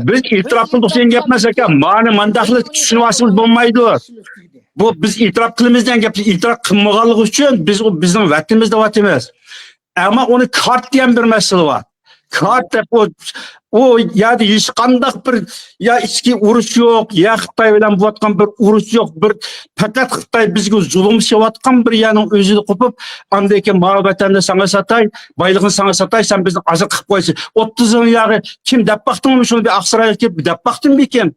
Biz e'tirof qildik degan gap emas ekan. Mani mandaqlik tushunmasimiz bo'lmaydi. Bu biz e'tirof qilamiz degan gap, e'tirof qilmaganligi uchun biz bizning vatanimizda emas. Ama onu kart diyen bir mesele var. Kart deb o ya da hiç qandaq bir ya içki uruş yok, ya Xitoy bilan bo'layotgan bir uruş yok, bir fakat Xitoy bizga zulm qilayotgan bir yaning o'zini qo'pib, andaki muhabbatni sana satay, baylig'ini sana satay, sen bizni azir qilib qo'ysan. 30 yil yog'i kim deb baqdingmi shuni bir Aqsarayga kelib deb baqdingmi kim?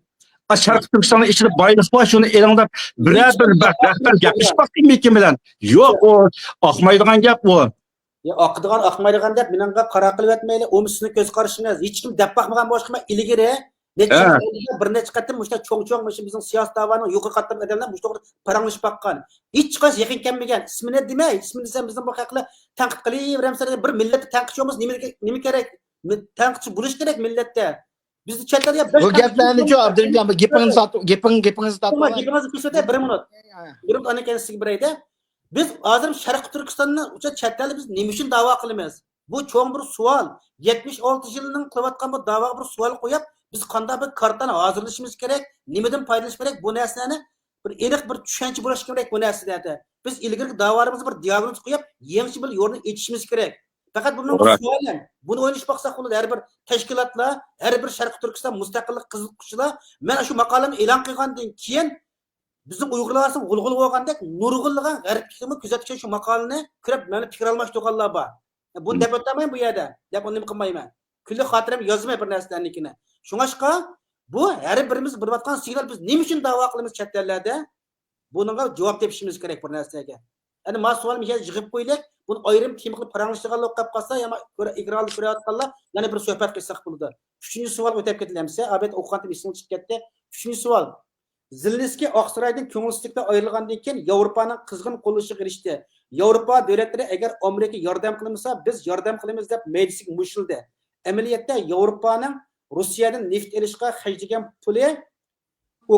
Sharq Turkistonning ichida boylik bor, shuni elingda biror bir rahbar gapirib baqdingmi kim bilan? Yo'q, o oqmaydigan gap bu. Ya akıdığan akmaydigan dep menga qara qilib etmeyli, o sizning ko'z qarashingiz hech kim deb baqmagan boshqa ilgari bir necha qatim mushta cho'ng-cho'ng bizning siyosiy da'voning yuqori qatim odamlar mushta paranglashib baqqan. Hech qaysi yaqin kelmagan. Ismini demay, ismini desam bizning bu haqda tanqid qilaveramiz. Bir millatni tanqidchimiz nima kerak? Tanqidchi bo'lish kerak millatda. Bizni chatlarga bu gaplarni-ku Abdurahimjon, gapingizni tatib. Gapingizni ko'rsatay 1 minut. 1 minut ana kelsiz bir ayda. Biz hozir Sharq Turkistonning o'sha chatlarni biz nima uchun da'vo qilamiz? Bu cho'ng bir savol. 76 yilning qilayotgan bu da'voga bir savol qo'yib, biz qanday bir kartani hozirlashimiz kerak, nimadan foydalanish kerak bu narsani bir aniq bir tushuncha bo'lish kerak bu narsada. Biz ilgari da'volarimizni bir diagnoz qo'yib, yangi bir yo'lni etishimiz kerak. Faqat bunun savol. Buni o'ylash baqsaq bo'ladi. Har bir tashkilotlar, har bir Sharq Turkiston mustaqillik qiziquvchilar men shu maqolani e'lon qilgandan keyin bizim Uygurlar gulgul bo'lgandek nurg'unlagan g'arblikni kuzatgan shu maqolani ko'rib meni fikr almashtirganlar bor. Buni deb o'taman bu yerda. Deb uni qilmayman. Kulli xotiram yozmay bir narsalarnikini. Shunga bu har birimiz bilayotgan signal biz nima uchun da'vo qilamiz chet ellarda? Bunga javob topishimiz kerak bir narsaga. Endi men savolni yig'ib qo'ylik. Buni ayrim tema qilib paranglashtirganlar qilib qolsa, yana ekran ko'rayotganlar yana bir suhbat qilsak bo'ladi. 3-savol o'tib ketilamsa, abet o'qigandim esimga chiqib ketdi. 3-savol. Zelensky Oqsaroydan ko'ngilsizlikda ayrilgandan keyin Yevropaning qizg'in qo'llashiga erishdi. Yevropa davlatlari agar Amerika yordam qilmasa, biz yordam qilamiz deb mejlisga mushildi. Amaliyotda Yevropaning Rossiyadan neft olishga xarjlagan puli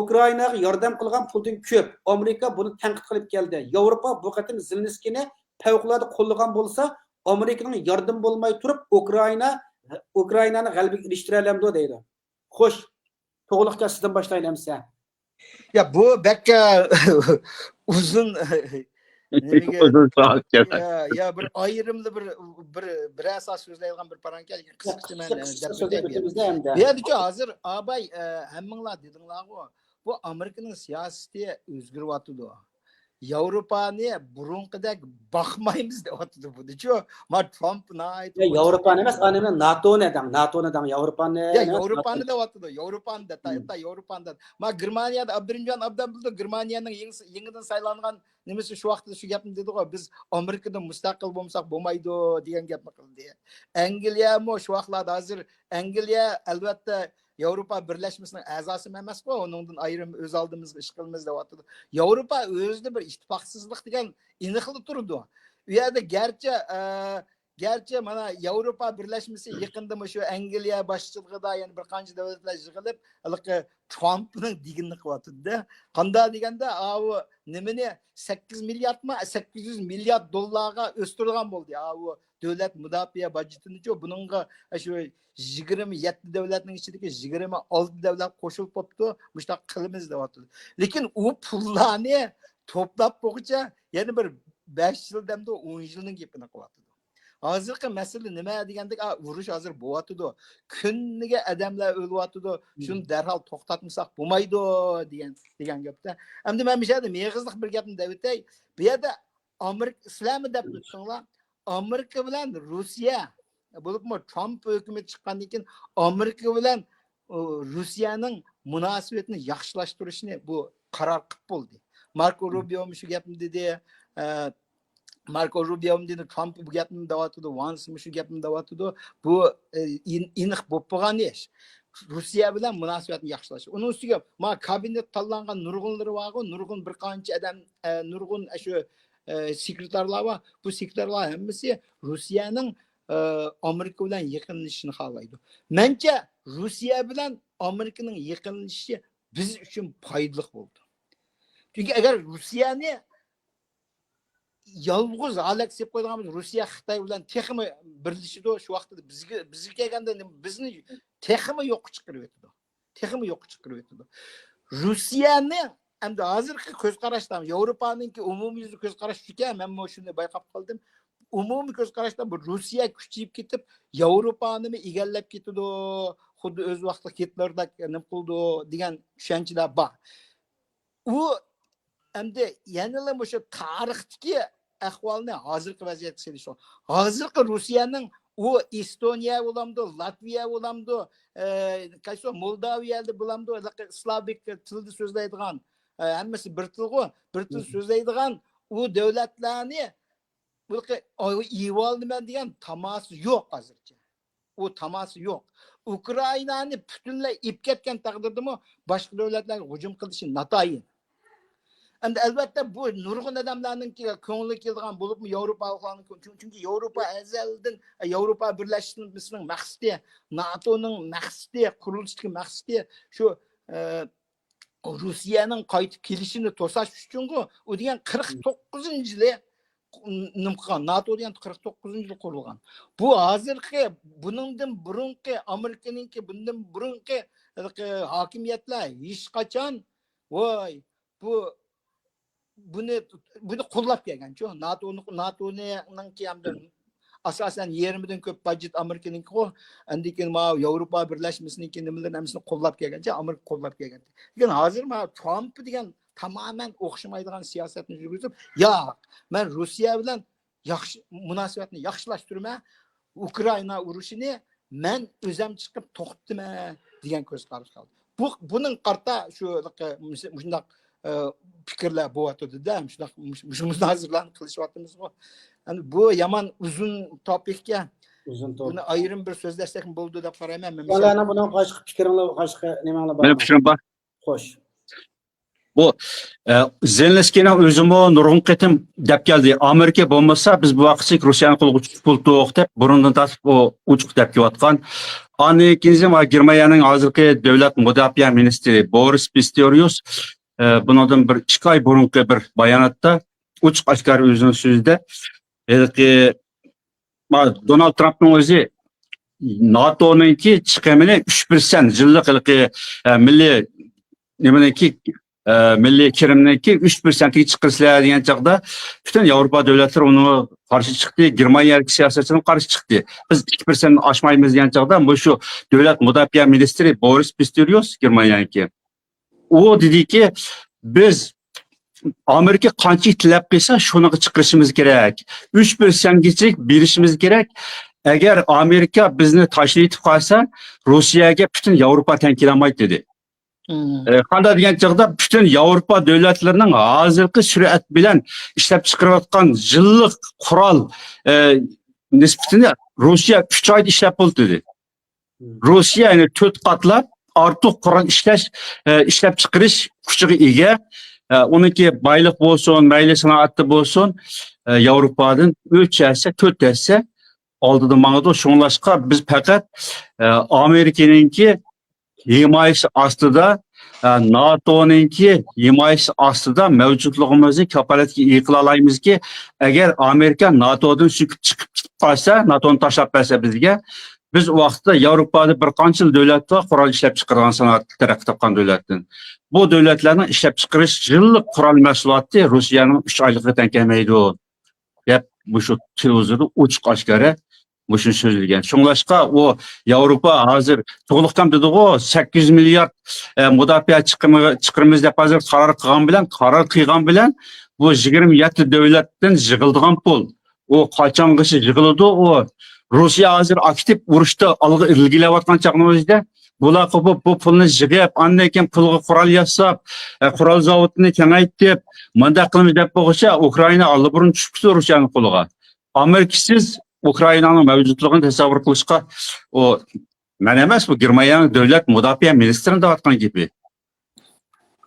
Ukrainaga yordam qilgan puldan ko'p. Amerika buni tanqid qilib keldi. Yevropa bu qatim Zelenskyni favqulodda qo'llagan bo'lsa, Amerikaning yordam bo'lmay turib Ukrainani g'alabaga erishtirib olamdi deydi. Xo'sh, to'g'rilikka sizdan boshlaymiz. Ya bu bekka uzun ya bir ayrımlı bir esas sözleyilgan bir parankel kısıkçı men dep. Ya diyor hazır abay hemminglar dedinglar bu Amerika'nın siyaseti özgürüp atıdı. Avrupa'ni burunqidek bakmaymiz de atıdı bu diyor. Ma Trump nait. Ya Avrupa'ni emas, anime NATO nedang Avrupa'ni. Ya Avrupa'ni da atıdı. Avrupa'ni da Avrupa'ni da. Ma Germaniyada Abdurahimjon Abdullah Germaniyanın yenidən saylanğan nemesi şu vaqtda şu gapni dedi go biz Amerikada mustaqil bo'lsak bo'lmaydi degan gapni qildi. Angliya mo şu vaqtlarda hozir Angliya albatta Yevropa Birleşmesi'nin a'zosi emas bu. Onundan ayrım öz aldığımız iş qilamiz deb atdı. Yevropa özünde bir ittifoqsizlik degan iniqli turdi. U yerda gerçi mana Yevropa Birleşmesi yaqinda shu Angliya boshchiligida yana bir qancha davlatlar yig'ilib, Trumpning deganini qilyapti-da. Qanday deganda, u nimani 8 milliardmi 800 milliard dollarga o'stirilgan bo'ldi. U davlat mudofaa budjetini-ku buningga shu 27 davlatning ichidagi 26 davlat qo'shilib qopti. Mushtaq qilamiz deyapti. Lekin u pullarni to'plab bo'yicha yana bir 5 yildamda 10 yilning gapini qilyapti. Hozirgi masala nima degandek, urush hozir bo'yotdi. Kuniga odamlar o'lyotdi. Shuni darhol to'xtatmasak bo'lmaydi degan gapda. Endi men mishada meg'izliq bir gapni deb o'tay. Bu yerda Amerika islami deb o'tishinglar, Amerika bilan Rossiya bo'libmi Trump hukumat chiqqandan keyin Amerika bilan Rossiyaning munosabatini yaxshilashtirishni bu qaror qilib bo'ldi. Marco Rubio shu gapni dedi. Marco Rubio dedi Trump bu gapni davatidi, Vance shu gapni davatidi. Bu aniq bo'lib qolgan ish. Rossiya bilan munosabatni yaxshilash. Uning ustiga ma kabinet tanlangan nurg'unlari bor, nurg'un bir qancha odam, nurg'un shu sekretarlar bor. Bu sekretarlar hammasi Rossiyaning Amerika bilan yaqinlashishni xohlaydi. Mencha Rossiya bilan Amerikaning yaqinlashishi biz uchun foydali bo'ldi. Chunki agar Rossiyani yolg'iz halak deb qo'yganmiz, Rossiya Xitoy bilan texmi birlashidi, shu vaqtda bizga kelganda bizni texmi yo'q chiqarib o'tdi. Texmi yo'q chiqarib o'tdi. Rossiyani endi hozirgi ko'z qarashdan Yevropaninki umumiy ko'z qarash ekan, men shuni bayqab qoldim. Umumiy ko'z qarashdan bu Rossiya kuchayib ketib, Yevropani egallab ketdi, xuddi o'z vaqtida Hitlerdak nima qildi degan tushunchalar bor. U endi yanada o'sha tarixdagi ahvolni hozirgi vaziyatga solish. Hozirgi Rossiyaning u Estoniya bo'lamdi, Latviya bo'lamdi, qaysi Moldaviyada bo'lamdi, Slavik tilida so'zlaydigan, hammasi bir tilg'u, bir til so'zlaydigan u davlatlarni bu iyval nima degan tamasi yo'q hozircha. U tamasi yo'q. Ukrainani butunlay ip ketgan taqdirdami boshqa davlatlarga hujum qilishi natoyin. Endi albatta bu nurg'un odamlarning ko'ngli keladigan bo'libmi Yevropaliklarning, chunki Yevropa azaldan Yevropa birlashishning maqsadi, NATOning maqsadi, qurilishdagi maqsadi shu Rossiyaning qaytib kelishini to'sash uchun u degan 49-yili nimqan NATO degan 49-yil qurilgan. Bu hozirgi buningdan burungi Amerikaninki bundan burungi hokimiyatlar hech qachon voy buni qo'llab kelgan-ku. NATO'ning hamda asosan 20dan ko'p budjet Amerikaninki ku, endi keyin Yevropa birlashmasininki nimalarni hammasini qo'llab kelgancha Amerika qo'llab kelgan. Lekin hozir Trump degan tamamen o'xshamaydigan siyosatni yurgizib, yo'q, men Rossiya bilan yaxshi munosabatni yaxshilashtirman, Ukraina urushini men o'zim chiqib to'xtataman degan ko'z qarash qildi. Buning qarta shu shunday fikrlar bo'lyapti-da, shunday hozirlarni qilishyapmiz. Yani bu yaman uzun topikka buni ayrim bir so'zlashsak bo'ldi deb qarayman. Mana buni boshqa fikringlar, boshqa nimalar bor? Benim fikrim bor. Xo'sh. Bu Zelenskiyning o'zimi nurg'un qitim deb keldi. Amerika bo'lmasa biz bu vaqtda Rossiyani qo'lga tutib bo'ldik deb burundan tasib uchuq deb kelayotgan. Ani ikinci Germaniyaning hozirgi davlat mudofaa ministri Boris Pistorius bundan bir 2 oy burungi bir bayonotda uchuq oshkor o'zining so'zida Donald Trumpning o'zi NATO'ninki chiqimini 3% yillik milliy nimaniki milliy kirimniki 3%ga chiqirsalar degan chaqda butun Yevropa davlatlari uni qarshi chiqdi, Germaniyalik siyosatchilar qarshi chiqdi. Biz 2% oshmaymiz degan chaqda bu shu davlat mudofaa ministri Boris Pistorius Germaniyaniki u dediki biz Amerika qancha tilab qilsa shuniga chiqarishimiz kerak. 3%gacha berishimiz kerak. Agar Amerika bizni tashlayib qolsa, Rossiyaga butun Yevropa tankilamaydi dedi. Qanday degan chaqda butun Yevropa davlatlarining hozirgi surat bilan ishlab chiqarayotgan yillik qurol nisbatini Rossiya 3 oyda ishlab bo'ldi dedi. Rossiya yani 4 qatlab ortiq qurol ishlab chiqarish kuchiga ega. Onunki baylık bo'lsin, mayli sanoatda bo'lsin, Yevropadan 3 esa 4 esa oldida mang'du. Shunlashqa biz faqat Amerikaninki himayesi ostida, NATO'ninki himayesi ostida mavjudligimizni kafolatga ega qila olamizki, agar Amerika NATO'dan chiqib qolsa, NATO'ni tashlab qo'ysa bizga, biz o vaqtda Yevropada bir qancha davlatlar qurol ishlab chiqargan sanoat taraqqi topgan davlatdan. Bu davlatlarning ishlab chiqarish yillik qurol mahsuloti Rossiyaning 3 oylikga teng kelmaydi. Deb bu shu televizorda ochiq oshkora bu shuni so'zlagan. Shunglashqa o Yevropa hozir to'liqdan dedi-ku 800 milliard mudofaa chiqaramiz deb hozir qaror qilgan bilan bu 27 davlatdan yig'ildigan pul. O qachongacha yig'iladi o Rossiya hozir aktiv urushda olg'a ilgilayotgan chaqnamizda bular bu pulni yig'ib, andan keyin pulga qurol yasab, qurol zavodini kengaytirib, manda qilamiz deb bo'lsa, Ukraina allburun tushibdi Rossiyaning qo'liga. Amerikasiz Ukrainaning mavjudligini tasavvur qilishga o men emas, bu Germaniyaning davlat mudofaa ministrini deyotgan gapi.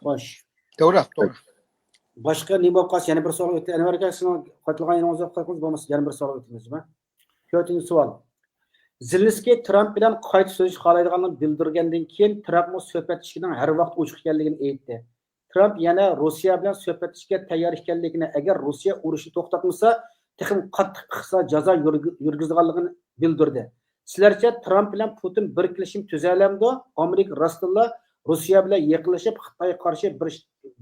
Xo'sh. To'g'ri. Boshqa nima bo'lib qolsa, yana bir savol o'tdi. Anvar aka, sizning qo'yilgan yangi o'zib qo'ygansiz bo'lmasa, yana bir savol o'tdingizmi? 4-savol. Zelenskiy Trump bilan qayta söylüş xalaydiganligini bildirgandan keyin Trumpning suhbatlashishning har vaqt ochiq ekanligini aytdi. Trump yana Rossiya bilan suhbatlashishga tayyor ekanligini, agar Rossiya urushni to'xtatmasa, texnik qattiq iqtisodiy jazo yurgizganligini bildirdi. Sizlarcha Trump bilan Putin bir kelishim tuzalamdi? Amerika rostilla Rossiya bilan yaqinlashib Xitoyga qarshi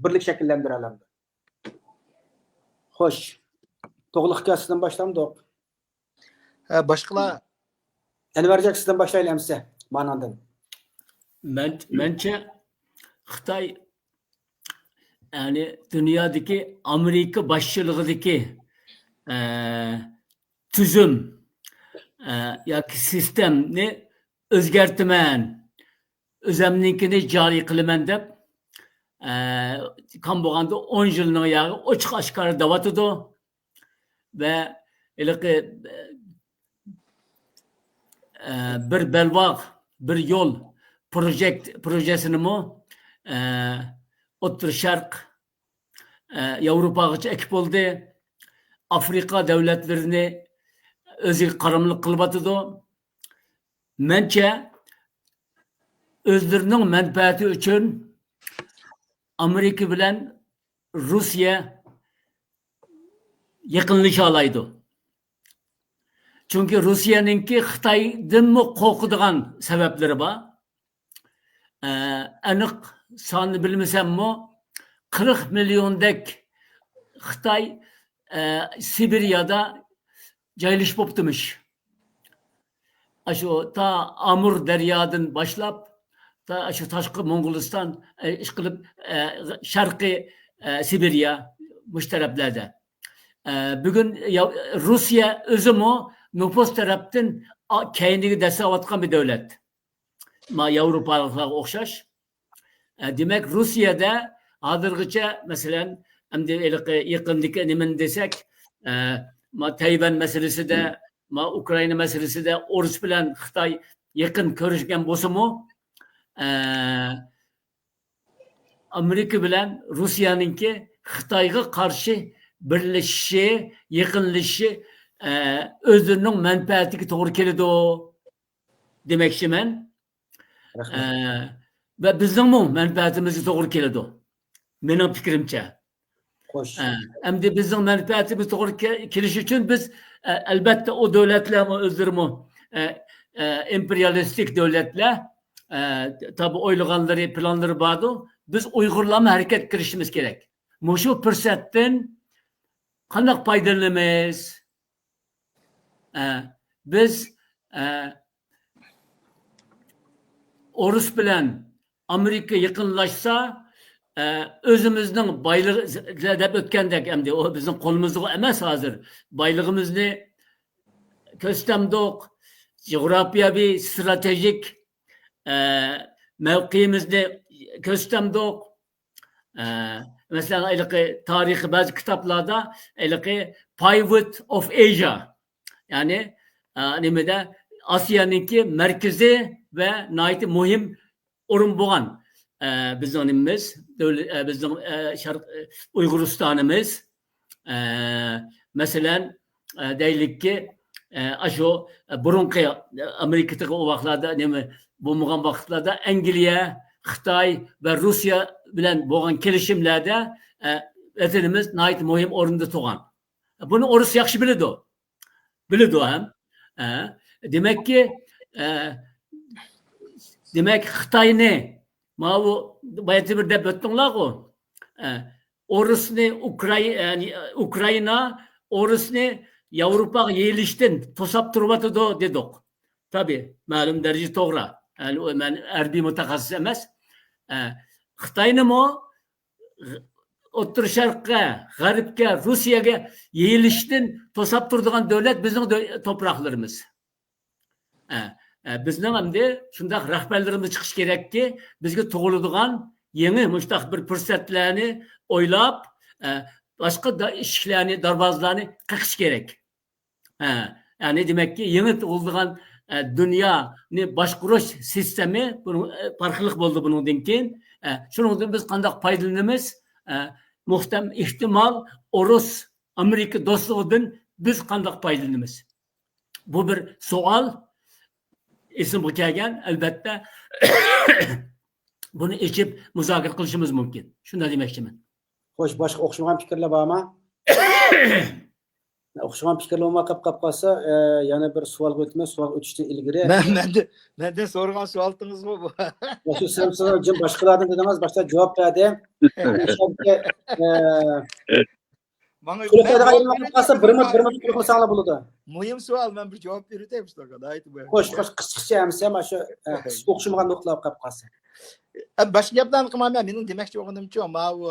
birlik shakllantira oladi. Xo'sh. To'g'liq kasdan boshlamdik. Boshqalar Anvarjak sizdan boshlaylamsa, ma'nodan. Bence Xitoy yani dünyadaki Amerika başçılığındaki tüzüm yoki sistemni o'zgartiman, o'zimnikini joriy qilaman deb kan bo'lganda 10 yilning yog'i ochiq oshkora davatidi va bir belvaq, bir yo'l projesini O'rta Sharq Yevropagacha ekib bo'ldi. Afrika davlatlarini o'ziga qaramlik qilyotidi. Mencha o'zlarining manfaati uchun Amerika bilan Rossiya yaqinlasha oladi. Çünkü Rusya'nınki Xitoydan qo'rqadigan sabablari bor. Aniq sonni bilmasammi 40 milyondek Xitoy Sibiriyada joylashib bo'libdimish. Shu ta Amur daryodan boshlab ta shu tashqi Mo'g'uliston ishqilib sharqiy Sibiriya mush taraflarda. Bugün Rusya o'zimi nüfus tarafdan keyniga dasayotgan bir devlet. Yevropalıklarga o'xshash. Demek Rusya'da hozirgacha masalan yaqindagi nimani desak, Tayvan meselesida, Ukrayna meselesida Rus bilan Xitoy yaqin ko'rishgan bo'lsa-mu, Amerika bilan Rusiyaninki Xitoyga qarshi birlashishi, yaqinlashishi o'zining manfaatiga to'g'ri keladi demoqchiman. Ve bizning manfaatimizga to'g'ri keladi. Mening fikrimcha. Xo'sh. Endi bizning manfaatimiz to'g'ri kelishi uchun biz albatta o davlatlar o'zlari imperialistik davlatlar tabi o'ylaganlari, planlari bordi. Biz Uyg'urlarga harakat qilishimiz kerak. Shu fursatdan qanday foydalanamiz? Biz Rus bilan Amerika yaqinlashsa, o'zimizning boylig'i deb o'tgandek, endi o bizning qo'limizda emas hozir. Boylig'imizni ko'rsatdik, geografiyaviy, stratejik mavqeyimizni ko'rsatdik. Mesela tarihi bazı kitaplarda Pivot of Asia, yani nimede Asya'nınki merkezi ve nayeti muhim orun bo'lgan bizonimiz, bizning Uyg'uristanimiz, mesela deylik ki şu burunqi Amerikadagi o vaqtlarda nima bo'lmagan vaqtlarda Angliya, Xitoy ve Rusya bilan bo'lgan kelishimlarda vatanimiz nayet muhim o'rinda turgan. Bunu Rus yaxshi biladi. Biladi ham. Demek ki demek Xitoyni bu bayatı bir deb o'tdinglar ku. Rusni Ukrayna Rusni Yevropaga yeyilishdan to'sab turyotidi dedik. Tabii ma'lum darajada to'g'ri. Men harbiy mutaxassis emas. Xitoyni O'rta Sharqqa, G'arbga, Rusiyaga yeyilishdan to'sab turadigan davlat bizning to'proqlarimiz. Bizning hamda shunday rahbarlarimiz chiqish kerakki, bizga tug'iladigan yangi mushtaq bir fursatlarni o'ylab, boshqa ishlarni, darvozlarni qiqish kerak. Yani demek ki yangi tug'iladigan dünyani boshqarish sistemi farqli bo'ldi bundan keyin. Shuningdek biz qanday foydalanamiz? Muhtem ihtimal Rus Amerika do'stligidan biz qanday foydalanamiz? Bu bir savol. esimga kelgan, albatta buni ichib muzokara qilishimiz mumkin. Shunday demoqchiman. Xo'sh, boshqa o'xshamagan fikrlar bormi? O'xshagan fikrlar olmay qolsa, yana bir savolga o'tamiz. Savol o'tishdan ilgari Menden so'ragan savolingiz bu. shu sizlar jim boshqalardan dedingiz, boshqa javob berdi. Bana Qolsa birimiz qilsanglar bo'ladi. muhim savol, men bir javob berayim sizlarga. Aytib qo'ying. Xo'sh, qisqacha hamsa mana shu o'xshamagan nuqtalar qolib qolsa. Başka gaplarni qilmayman. Mening demoqchi bo'lganimcha, mana bu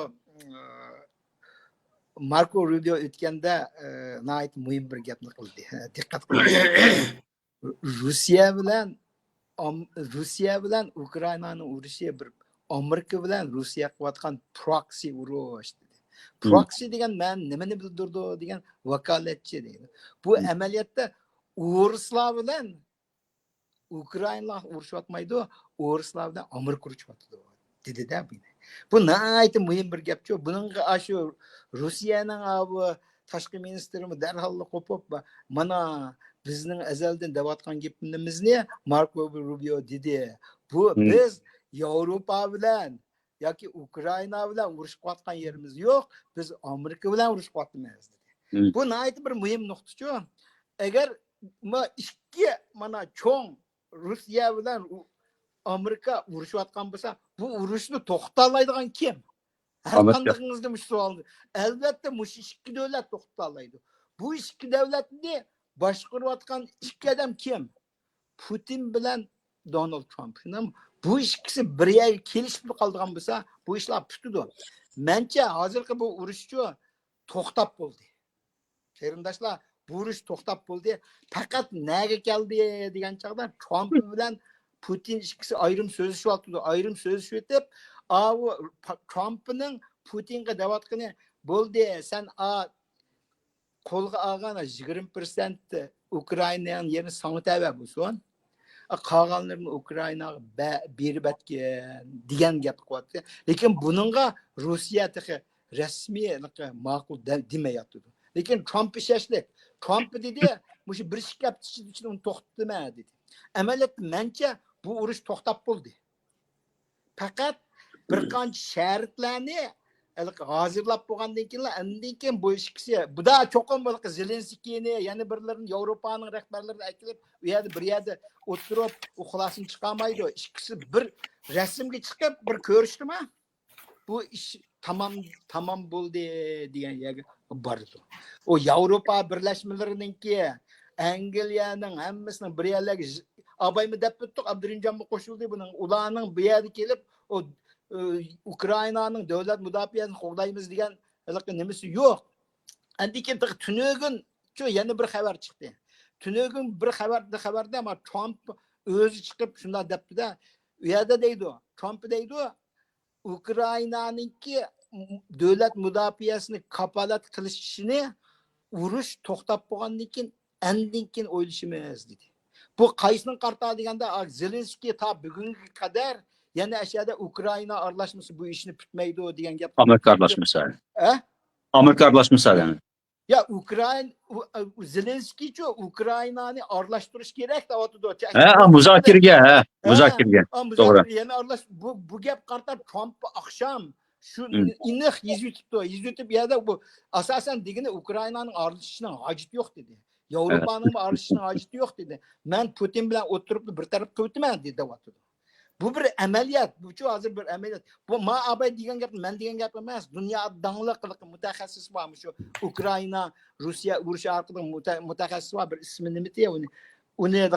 Marco Rubio o'tganda nihoyat muhim bir gapni qildi. Diqqat qiling. Rossiya bilan Ukrainani urushi bir Amerika bilan Rossiya qilayotgan proxy urush dedi. Proxy degan men nimani bildirdi degan vakolatchi deydi. Bu amaliyotda Ruslar bilan Ukrainalar urushyapmaydi, Ruslar bilan Amerika urushyapti dedi-da bu. Bu nihoyat muhim bir gapchi. Buningga shu Rossiyaning bu tashqi ministrimi darhol qo'pib, mana bizning azaldan deyotgan gapimizni Marco Rubio dedi. Bu biz Yevropa bilan yoki Ukraina bilan urushayotgan yerimiz yo'q, biz Amerika bilan urushayapmiz dedi. Bu nihoyat bir muhim nuqtachi. Agar mana cho'ng Rossiya bilan Amerika urushayotgan bo'lsa, bu urushni to'xtalaydigan kim? Har qanday mush savolni. Albatta mush ikki davlat to'xtalaydi. Bu ikki davlatni boshqarayotgan ikki odam kim? Putin bilan Donald Trump. Bu ikkisi bir yerga kelishib qoldigan bo'lsa, bu ishlar tutadi. Mencha hozirgi bu urushchi to'xtab bo'ldi. Qarindoshlar, bu urush to'xtab bo'ldi. Faqat nega keldi degan chaqda Trump bilan Putin ikkisi ayrim so'zlashyapti. Ayrim so'zlashib, Trumpning Putinga deyotgani bo'ldi, sen qo'lga olgan 20% Ukrainaning yerini sana tava bo'lsin. Qolganlarini Ukrainaga berib atgan degan gap qilyapti. Lekin buningga Rossiya rasmiy ma'qul demayapti. Lekin Trump ishashlik. Trump dedi, mush bir gap ichida uni to'xtatma dedi. Amaliyot mencha bu urush to'xtab bo'ldi. Faqat bir qancha shartlarni hozirlab bo'lgandan keyin bu ikkisi bu da cho'qim bo'lib Zelenskiyni yana birlarini Yevropaning rahbarlarini aytilib, u yerda bir yerda o'tirib, u xulosini chiqarmaydi. Ikkisi bir rasmga chiqib, bir ko'rishdimi? Bu ish tamam bo'ldi degan yerga bordi. O Yevropa birlashmalarininki Angliyaning hammasining bir yerlarga abaymi deb bitdik, Abdurinjonga qo'shildi buning. Ularning bu yerga kelib, o Ukrainaning davlat mudofaasini qo'g'daymiz degan nimasi yo'q. Andikin tunugin yana bir xabar chiqdi. Tunugin bir xabarda ama Trump o'zi chiqib shunday debdi-da, u yerda deydi, Trump deydi, Ukrainaninki davlat mudofaasini kapolat qilishini urush to'xtab bo'lgandan keyin andinkin o'ylashimiz dedi. Bu qaysini qarta deganda Zelenskiy ta bugunga qadar yana aşağıda Ukrayna aralashması bu işini tutmaydi degan gap. Amerika aralashması. Amerika aralashması yani. Ya Zelenskiy Ukraynani aralashtirish kerak deyapti. Muzokaraga, muzokaraga. To'g'ri. Yana aralash bu gap qarta Trump oqshom shu iniq yuzitib yerda bu asosan degani Ukraynaning aralashishining hojati yo'q dedi. Yevropaning aralashishining hojati yo'q dedi. Men Putin bilan o'tirib bir taraf qilibman dedi deyapti. Bu bir ameliyat. Bu çok hazır bir ameliyat. Bu abay degan gap, men degan gap emas. Dünya dangliq mutaxassis var şu Ukrayna, Rusya urushi haqida mutaxassis var. Bir ismi nima deya uni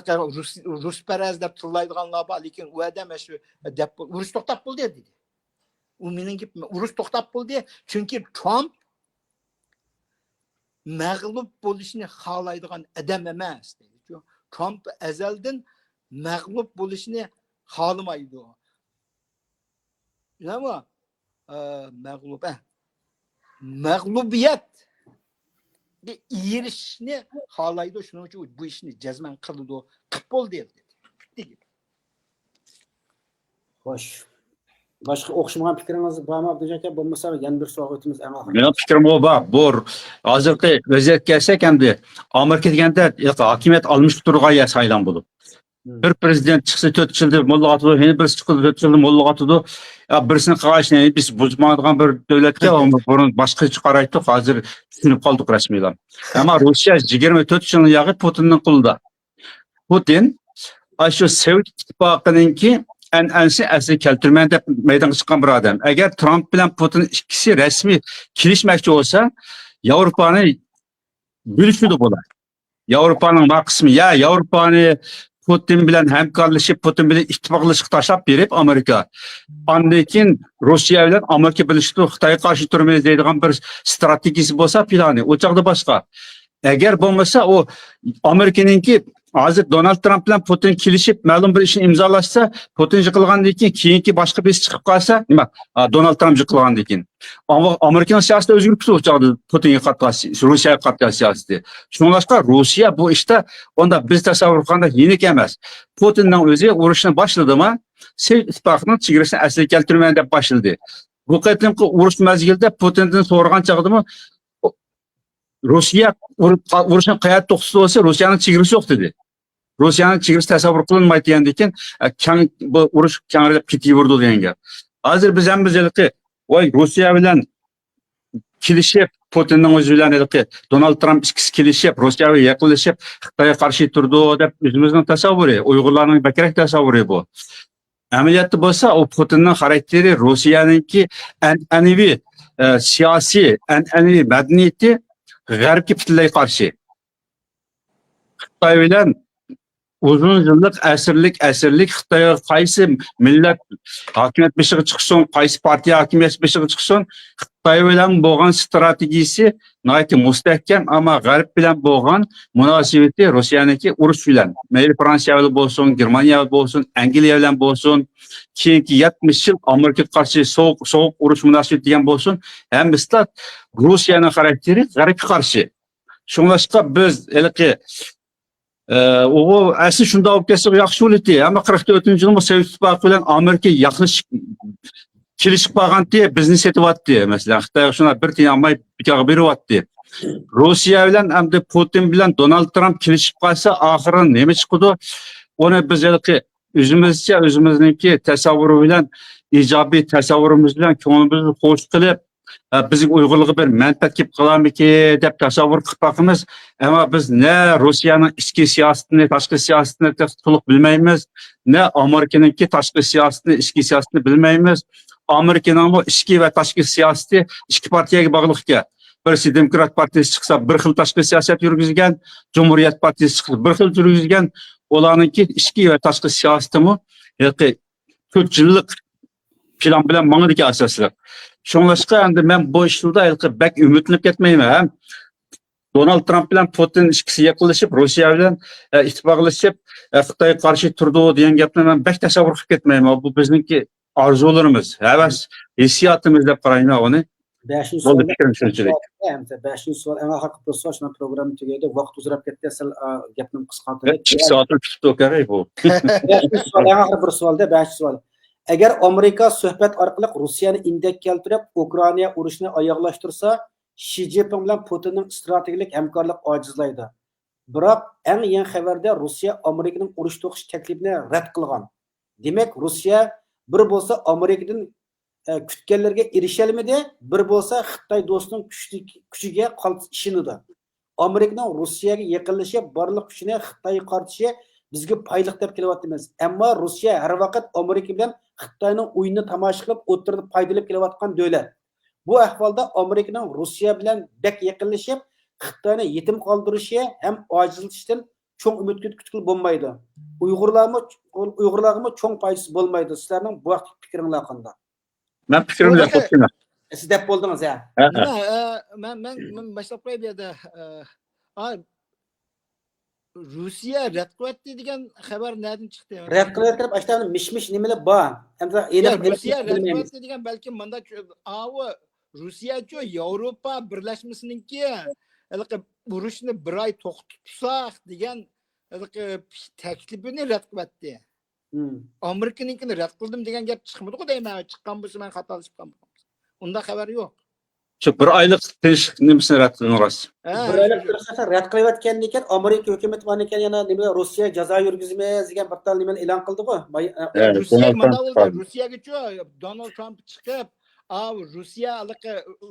Rusparaz deb tillaydiganlar bor, lekin u odam shu deb urush to'xtab bo'ldi dedi. U mening gapim urush to'xtab bo'ldi, chunki Trump mag'lub bo'lishni xohlaydigan odam emas dedi. Trump azaldan mag'lub bo'lishni xohlamaydi. Nima? Mag'lubiyat erishishni xohlaydi, shuning uchun bu ishni jazman qildi, qilib bo'ldi dedi. Xo'sh. Boshqa o'xshamagan fikringiz bormi Abdujon aka? Bo'lmasa yana bir savol o'tamiz eng oxirida. Mening fikrim bor. Bu hozirgi vaziyatga kelsak, endi Amerika deganda hokimiyat almashib turgan saylan bo'lib. Bir prezident chiqsa 4 yilda mulla atidi, yana birisi chiqdi 4 yilda mulla atidi. Ya birisini qarashini biz buzmaydigan bir davlatga burun boshqacha qaraydi. Hozir tushunib qoldik rasmiylar. Ammo Rossiya 24 yilni yag'i Putinning qo'lida. Putin shu Sovet ittifoqininki an'anasini asli keltirmayman deb maydonga chiqqan bir odam. Agar Trump bilan Putin ikkisi rasmiy kelishmoqchi bo'lsa, Yevropani bo'lishudi bo'lar. Yevropaning bir qismi ya Yevropani Putin bilan hamkorlashib, Putin bilan ittifoqlashib tashlab berib Amerika. Ondan keyin Rossiya bilan Amerika bilishdi, Xitoyga qarshi turmaymiz deydigan bir strategiyasi bo'lsa, plani o chaqda boshqa. Agar bo'lmasa o Amerikaninki hozir Donald Trump bilan Putin kelishib ma'lum bir ishni imzolashsa, Putin yiqilgandan keyin keyingi boshqa bir ish chiqib qolsa, nima? Donald Trump yiqilgandan keyin. Ammo Amerikaning siyosati o'zgarib ketdi o chaqda Putinga qarshi, Rossiyaga qarshi siyosati. Shuningdek Rossiya bu ishda onda biz tasavvur qilganda yenik emas. Putinning o'zi urushni boshladimi? Sovet ittifoqining chegarasini asli keltirmayman deb boshladi. Bu qatimki urush mezgilida Putindan so'ragan chaqdimi Rossiya urushni qayerda to'xtatsa bo'lsa, Rossiyaning chegarasi yo'q dedi. Rossiyaning chegarasi tasavvur qilinmaydi degandan keyin keng bu urush kengayib ketaverdi degan gap. Hozir biz ham bizilki voy Rossiya bilan kelishib, Putinning o'zi bilan Donald Trump ikkisi kelishib, Rossiyaga yaqinlashib, Xitoyga qarshi turdi deb o'zimizning tasavvuri, Uyg'urlarning bakrak tasavvuri bu. Amaliyotda bo'lsa, o Putinning xarakteri Rossiyaninki an'anaviy siyosiy, an'anaviy madaniyati G'arbga butunlay qarshi. Xitoy bilan uzun yillik asrlik Xitoyga qaysi millat hokimiyat beshiga chiqsin, qaysi partiya hokimiyat beshiga chiqsin, Xitoy bilan bo'lgan strategiyasi nihoyatda mustahkam, ammo G'arb bilan bo'lgan munosabati Rossiyaniki urush bilan, mayli Fransiya bilan bo'lsin, Germaniya bilan bo'lsin, Angliya bilan bo'lsin, keyingi 70 yil Amerika qarshi sovuq urush munosabati degan bo'lsin, hammasi Rossiyaning xarakteri G'arbga qarshi. Shuningdek biz o asli shunda olib kelsa yaxshi bo'ladi. Ammo 44-yilda Sovet ittifoqi bilan Amerika yaqinlashib kelishib qolganda bizni setyapti. Masalan, Xitoy shuna bir tiyin olmay bikaga beryapti. Rossiya bilan hamda Putin bilan Donald Trump kelishib qolsa, oxiri nima chiqadi? Uni biz o'zimizcha o'zimizniki tasavvuri bilan, ijobiy tasavvurimiz bilan ko'nglimizni xo'sh qilib, bizim Uyg'urluğu bir manfaat kelib qolamiki deb tasavvur qilib boqamiz. Ammo biz ne Rossiyaning ichki siyosatini, tashqi siyosatini to'liq bilmaymiz, ne Amerikaninki tashqi siyosatini, ichki siyosatini bilmaymiz. Amerikaning bu ichki va tashqi siyosati ikki partiyaga bog'liqga. Birisi Demokrat partiyasi chiqsa bir xil tashqi siyosat yurgizgan, Cumhuriyet partiyasi chiqsa bir xil yurgizgan. Ularninki ichki va tashqi siyosatimi 4 yillik plan bilan mangdiki asosli. Şunlaşqa endi men bu ishda bak umidlanib ketmayman. Donald Trump bilan Putin ikkisi yaqinlashib, Rossiya bilan ittifoqlashib, Xitoyga qarshi turdi degan gapni men bak tasavvur qilib ketmayman. Bu bizningki orzularimiz, havas, hissiyotimiz deb qarayman uni. 5-savol. 5-savol. Eng oxirgi bir savol, shuna programma tugaydi. Vaqt uzrab ketdi. Asal gapni qisqartirib. 2 soat tutib kerak bu. 5-savol, eng oxirgi bir savolda 5-savol. Agar Amerika suhbat orqali Rossiyani indek keltirib, Ukraina urushini oyoqlashtirsa, Xi Jinping bilan Putinning strategik hamkorlik ojizlaydi. Biroq eng yangi xabarda Rossiya Amerikaning urush to'qish taklifini rad qilgan. Demak, Rossiya bir bo'lsa Amerikadan kutganlarga erisha olmadi, bir bo'lsa Xitoy do'stining kuchiga ishinadi. Amerikaning Rossiyaga yaqinlashib, barliq kuchini Xitoyga qarshi bizga payliq deb kelyapmiz. Ammo Rossiya har vaqt Amerika bilan Xitoyning o'yinini tomosha qilib, o'tirib foydalanib kelayotgan davlat. Bu ahvolda Amerikaning Rossiya bilan bek yaqinlashib, Xitoyni yetim qoldirishi ham ojizlashdan cho'ng umid kutib bo'lmaydi. Uyg'urlarga cho'ng foydasi bo'lmaydi. Sizlarning bu vaqtdagi fikringlar qanday? Men fikrimle qo'shina. Siz deb bo'ldingiz ya. Men boshlab qo'yib edi. Rossiya rad qilyapti degan xabar nereden chiqdi? Rad qilyapti, ashtadan mishmish nimalar bor. Endi Rossiya rad qilyapti degan balki menda Rossiya-chu Yevropa birlashmasininki urushni bir oy to'xtatsak degan taklifini rad qilyapti. Amerikaninkini rad qildim degan gap chiqmadi-ku deyman. Chiqqan bo'lsa men xatolashib qoldim. Unda xabar yo'q. Şu bir aylık tinchlik nimasini rad qilgansiz? Bir aylık sırasında rad qilayotgan ekan, Amerika hukumati bana ekan yana nima Rossiya jazo yurgizmaymiz degan bir tal nimani e'lon qildi-ku. Rusya mana bo'ldi. Rusiyaga Donald Trump chiqib,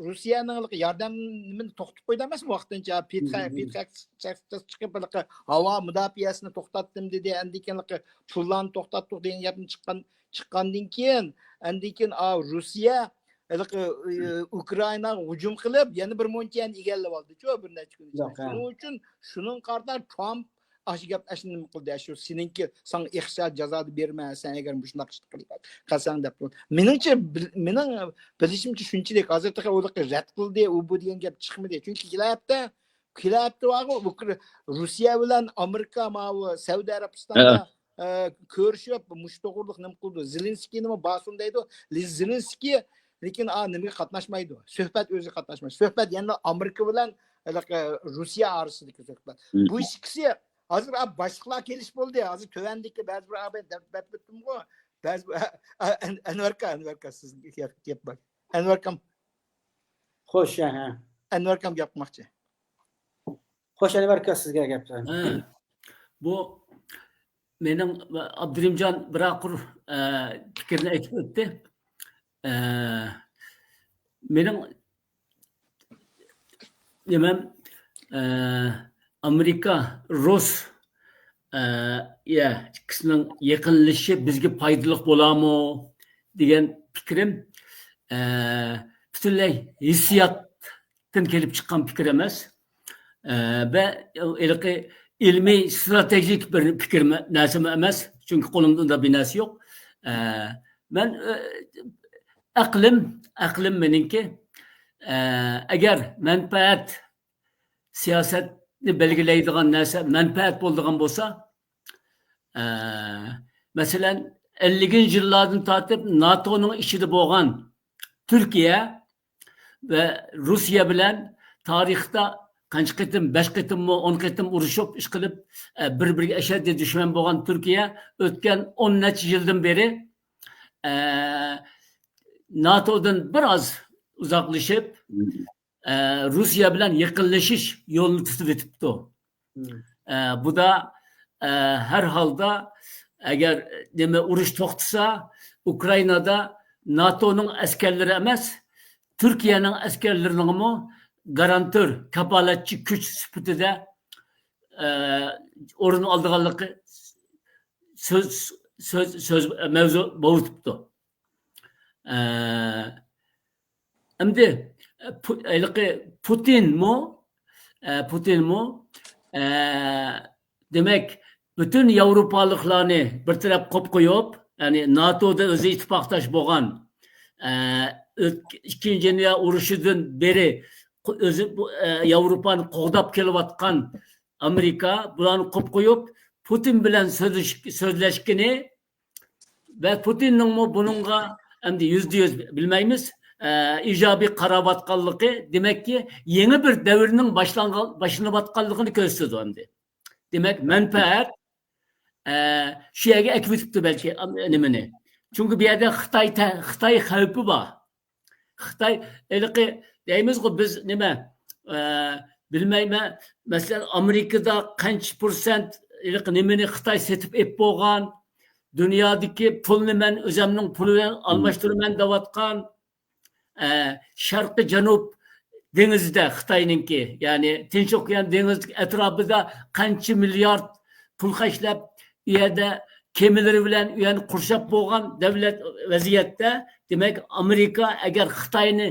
Rusiyaning yordamini to'xtatib qo'ydi emasmi vaqtincha chiqib havo mudofaasini to'xtatdim dedi. Andikin pullarni to'xtatdik degan gapni chiqqandan keyin Rusiya Ukraynaga hujum qilib, yana bir munchani egallab oldi-ku bir necha kun ichida. Shuning uchun shuning qarda Trump gap nima qildi? Shu seningki san iqtisod jazoni bermasan agar shunaqa ish qilsang deb. Meningcha, mening bilishimcha shunchalik hozirda ularga rad qildi, u bu degan gap chiqmadi. Chunki kelyapti Rossiya bilan Amerika Saudiya Arabistonda ko'rishib, mushto'g'irlik nima qildi? Zelenskiy nima bosim deydi? Zelenskiy lekin nimaga qatnashmaydi. Suhbat o'zi qatnashmaydi. Suhbat yana Amerika bilan Rossiya orasidagi suhbat. Bu ikkisi hozir boshqalar kelish bo'ldi. Hozir tövandagi ba'zi bir deb bitdim-ku. Ba'zi Anvarka siz gap bor. Anvarkam. Xo'sh, Anvarkam gapmoqchi. Xo'sh, Anvarka sizga gaplar. Bu mening Abdurimjon Biraqur fikrni aytib o'tdi. Mening nimam Amerika, Rus ikkisining yaqinlashishi bizga foydali bo'ladimi degan fikrim butunlay hissiyotdan kelib chiqqan fikr emas. Va ilmiy strategik bir fikr narsa emas. Chunki qo'limda unda bir narsa yo'q. Men aqlim meningki agar manfaat siyosatni belgilaydigan narsa manfaat bo'ladigan bo'lsa, masalan 50-yillardan tortib NATO'ning ichida bo'lgan Turkiya va Rossiya bilan tarixda qancha qitim 5 qitimmi 10 qitim urushib ish qilib bir-biriga ashaddiy dushman bo'lgan Turkiya o'tgan 10 necha yildan beri NATO'dan biraz uzoqlashib Rossiya bilan yaqinlashish yo'lini tutib o'tibdi. Bu da her halda agar nima urush to'xtasa Ukraynada NATO'ning askarlari emas, Turkiyaning askarlarining garantör, kapolatchi kuch sifatida o'rin olganligi söz mavzu bo'libdi. Endi Putinmi demek bütün Avrupalıklarni bir taraf qo'yib, ya'ni NATO'da o'zi ittifoqdosh bo'lgan ikkinchi dunyo urushidan beri o'zi Yevropani qo'g'dab kelayotgan Amerika bularni qo'yib Putin bilan so'zlashgani va Putinning buningga endi %100 bilmaymiz ijobiy qarayotganligi demakki yangi bir davrning boshlanayotganligini ko'rsatdi endi. Demak manfaat shu yerga akvitibdi balki nimani. Chunki bu yerda Xitoy xavfi bor. Xitoy deymiz-ku biz nima bilmayman, masalan Amerikada qancha % nimani Xitoy setib bo'lgan, dunyodagi pulni men o'zimning puli bilan almashtiraman deyotgan Sharqi Janub dengizida Xitoyninki, ya'ni Tinch okean dengizi atrofida qancha milliard pul xashlab, u yerda kemilari bilan u yerni qurshab bo'lgan davlat vaziyatda, demak Amerika agar Xitoyni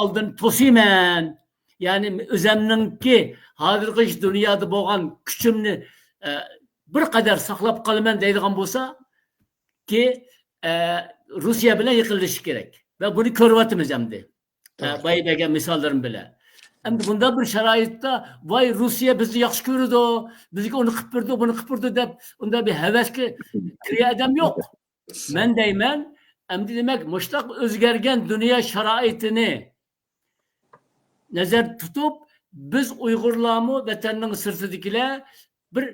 oldin to'sayman, ya'ni o'zimninki hozirgi dunyoda bo'lgan kuchimni bir qadar saqlab qolaman deydigan bo'lsa ki Rossiya bilan yaqinlashish kerak. Ve bunu ko'ryapmiz endi. Boya bergan misollarim bilan. Endi bunda bir sharoitda voy Rossiya bizni yaxshi ko'rdi, bizga uni qilib berdi, buni qilib berdi deb unda bir havasga kirgan odam yo'q. Men deyman, endi demak mushtaq o'zgargan dunyo sharoitini nazar tutib biz Uyg'urlarmi vatanning sirtidagilar bir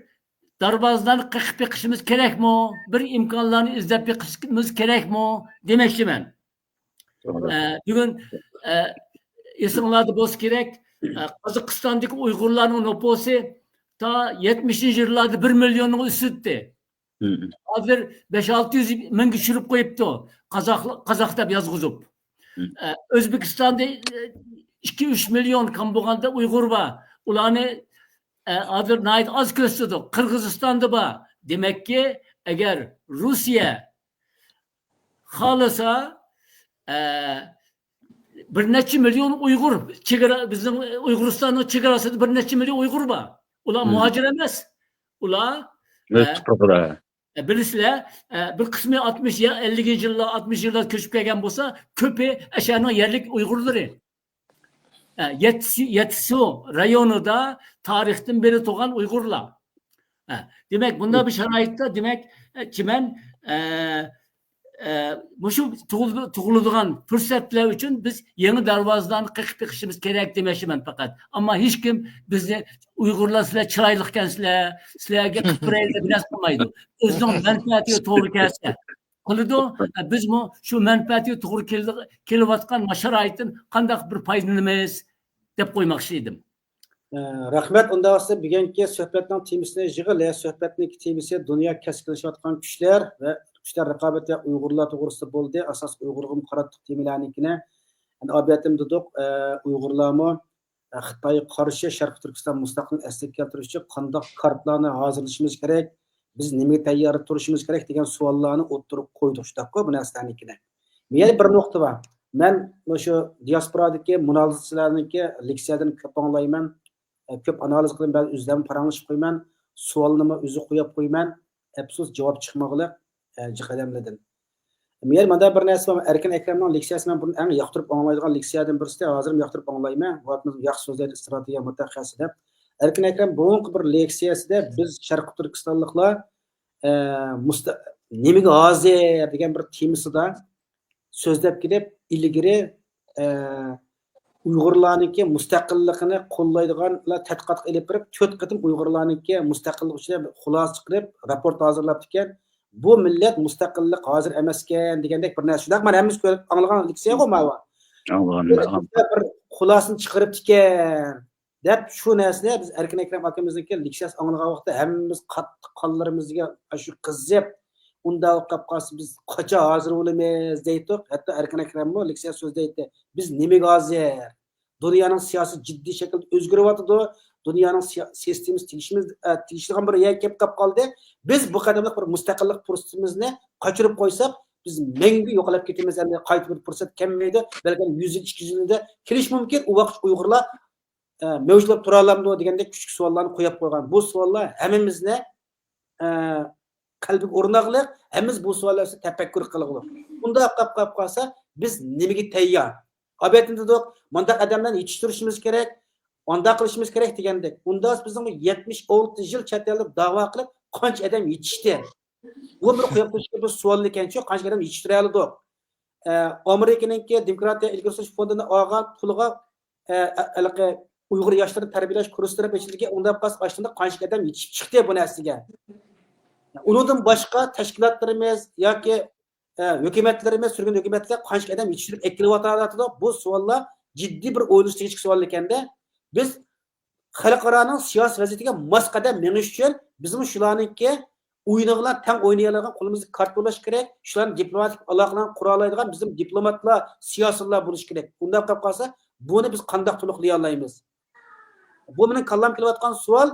darvozlarni qaqib yiqishimiz kerakmi? Bir imkonlarni izlab yiqishimiz kerakmi demoqchiman. Bugün esinglarda bo'lsa kerak, Qozog'istondagi Uyg'urlarning nüfusi ta 70'li yıllarda 1 milyonun üstüdü. Hozir 500-600 mingga tushirib qo'yibdi. Qozoq deb yozg'izib. O'zbekistonda 2-3 milyon kam bo'lganda Uyg'ur bor. Ularni hozir nayt oz ko'rsatdi. Qirg'izistonda bor. Demakki, agar Rossiya xohlasa bir necha milyon Uyg'ur chegara bizning Uyg'uristonning chegarasida bir necha milyon Uyg'ur bor. Ular muhojir emas. Ular bilisizlar, bir qismi 60 ya 50 yillar 60 yillar ko'chib kelgan bo'lsa, ko'pi o'shaning yerlik Uyg'urlari. Yetsu rayonida tarixdan beri tug'an Uyg'urlar. Demak, bunda bir sharoitda demak, kimen shu tug'iladigan fursatlar uchun biz yangi darvozadan qiqib chiqishimiz kerak demoqchiman faqat. Ammo hech kim bizni Uyg'urlar sizlar chiroyli ekansizlar, sizlarga qipirayli deb nas qilmaydi. O'zining manfaatiga to'g'ri kelsa qiladi. Biz shu manfaatiga to'g'ri kelayotgan sharoitdan qanday bir foydalanamiz deb qo'ymoqchi edim. Rahmat, unda bo'lsa bugungi suhbatning temasini yig'il, suhbatning temasi dunyo keskinlashayotgan kuchlar va kuchlar raqobati Uyg'urlar to'g'risida bo'ldi. Asos Uyg'urga qaratdik temalarnikini. Endi obiyatim dedik, Uyg'urlarmi Xitoyga qarshi Sharq Turkiston mustaqillik asliga keltirish uchun qanday kartlarni hozirlashimiz kerak, biz nimaga tayyor turishimiz kerak degan savollarni o'tirib qo'ydik shundaqku bu narsalarnikini. Yana bir nuqta bor. Men shu diasporadagi munozaralarniki leksiyadan ko'p anglayman, ko'p analiz qilib, ben o'zim paranglashib qo'yman, savolni o'zi qo'yib qo'yman, afsus javob chiqmag'ili jiqadamladim. Men mana bir narsa bor, Erkin Akramning leksiyasi men buni eng yoqtirib anglaydigan leksiyadan birisi, hozir yoqtirib anglayman. Vaqtimiz yaxshi so'zlaydi strategiya mutaxassisi deb. Erkin Akram bugungi bir leksiyasida biz Sharq Turkistonliklar nimaga hozir degan bir temasida so'zlab kelib, ilgari Uyg'urlarniki mustaqilligini qo'llaydiganlar tadqiqot qilib berib, 4 qatim Uyg'urlarniki mustaqillik uchun xulosa chiqarib, raport hozirlab ekan. Bu millat mustaqillik hozir emas ekan degandek bir narsa. Shunday men hammamiz ko'rib anglagan leksiya qo'ymayman. Bir xulosani chiqarib ekan deb shu narsani biz Erkin Akram akamizniki leksiyasi anglagan vaqtda hammamiz qattiq qonlarimizga shu qizib unda o'qib qolsa biz qacha hozir bo'lamiz deydik. Hatto Erkin Akrammi leksiya so'zlaydi. Biz nimaga hozir? Dunyoning siyosiy jiddiy shaklda o'zgaryapti. Dunyoning sistemasi tegishligan bir yer kelib qoldi. Biz bu qadamliq bir mustaqillik fursatimizni qochirib qo'ysak, biz mengi yo'qolib ketamiz. Endi qaytib bir fursat kelmaydi. Balki 100 yil, 200 yilda kelish mumkin. U vaqt Uyg'urlar mavjudlab tura olamdi degandek kuchli savollarni qo'yib qo'ygan. Bu savollar hammamizni qalbiga o'rnaqliq, hammamiz bu savollarga tafakkur qilamiz. Bunda qolib qolsa, biz nimaga tayyor? Obiyatimda dedik, bunday odamlarni yetishtirishimiz kerak, onda qilishimiz kerak degandek. Unda bizning 76 yil chet elda da'vo qilib, qancha odam yetishdi? Bu bir qo'yib qo'yishga bir savol ekan-ku, qancha odam yetishtira oldik? Amerikaningki Demokratiya ilgari surish fondining olgan puliga Uyg'ur yoshlarni tarbiyalash kurslari ochilgan, unda aslida qancha odam yetishib chiqdi bu narsaga. Undan boshqa tashkilotlarimiz yoki hukumatlarimiz, surgun hukumatlar qancha odam yetishtirib eklayotadi? Bu savollar jiddiy bir o'ylash tegishli savol ekanda, biz xalqaroning siyosiy vaziyatiga mos qadam menish uchun bizning shularniki o'yinlar tang o'ynaydigan qo'limizda kart bo'lish kerak. Shularni diplomatik aloqalarni qura oladigan bizim diplomatlar, siyosatlar bo'lish kerak. Bunday qilib qolsa, buni biz qanday to'liqlay olmaymiz? Bu mening kallam kelayotgan savol.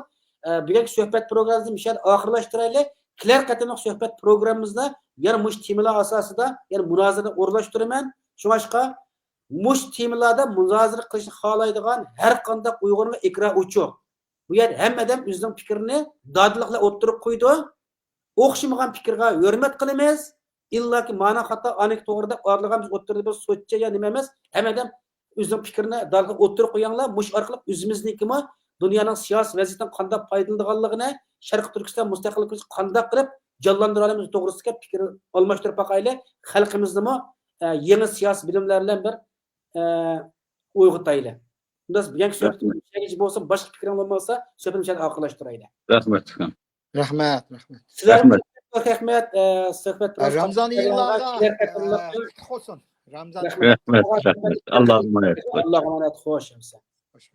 Bugungi suhbat programmamizni mishal oxirlashtiraylik. Kelar qatimliq suhbat programmamizda yana mush temalar asosida yana munozara o'rnatishtiraman. Shunga mush temalarda munozara qilishni xohlaydigan har qanday Uyg'urlar ekra uchuq. Bu yer hammadan o'zining fikrini dodliqla o'ttirib qo'ydi. O'xshamagan fikrga hurmat qilamiz. Illaki ma'no xato anik to'g'rida o'rlagan biz o'ttirib bir so'zcha ya nima emas. Hammadan o'zining fikrini dodliqla o'ttirib qo'yganlar mush orqali o'zimiznikimi dunyoning siyosiy vaziyatidan qanday foydalanganligini, Sharq Turkiston mustaqilligini qanday qilib jonlantira olamiz to'g'risida fikr almashtirib boqayli. Xalqimizni yangi siyosiy bilimlar bilan bir uyg'otayli. Bundan bugungi suhbat bo'lsa, boshqa fikring bo'lmasa, suhbatimizni oxirlashtiraylik. Rahmat. Rahmat. Sizlarga rahmat. Suhbat Ramazon yillarida olsun. Ramzan Rahmet. Rahmet, rahmet. Allah'a emanet. Allah'a emanet. Hoş. Hoş.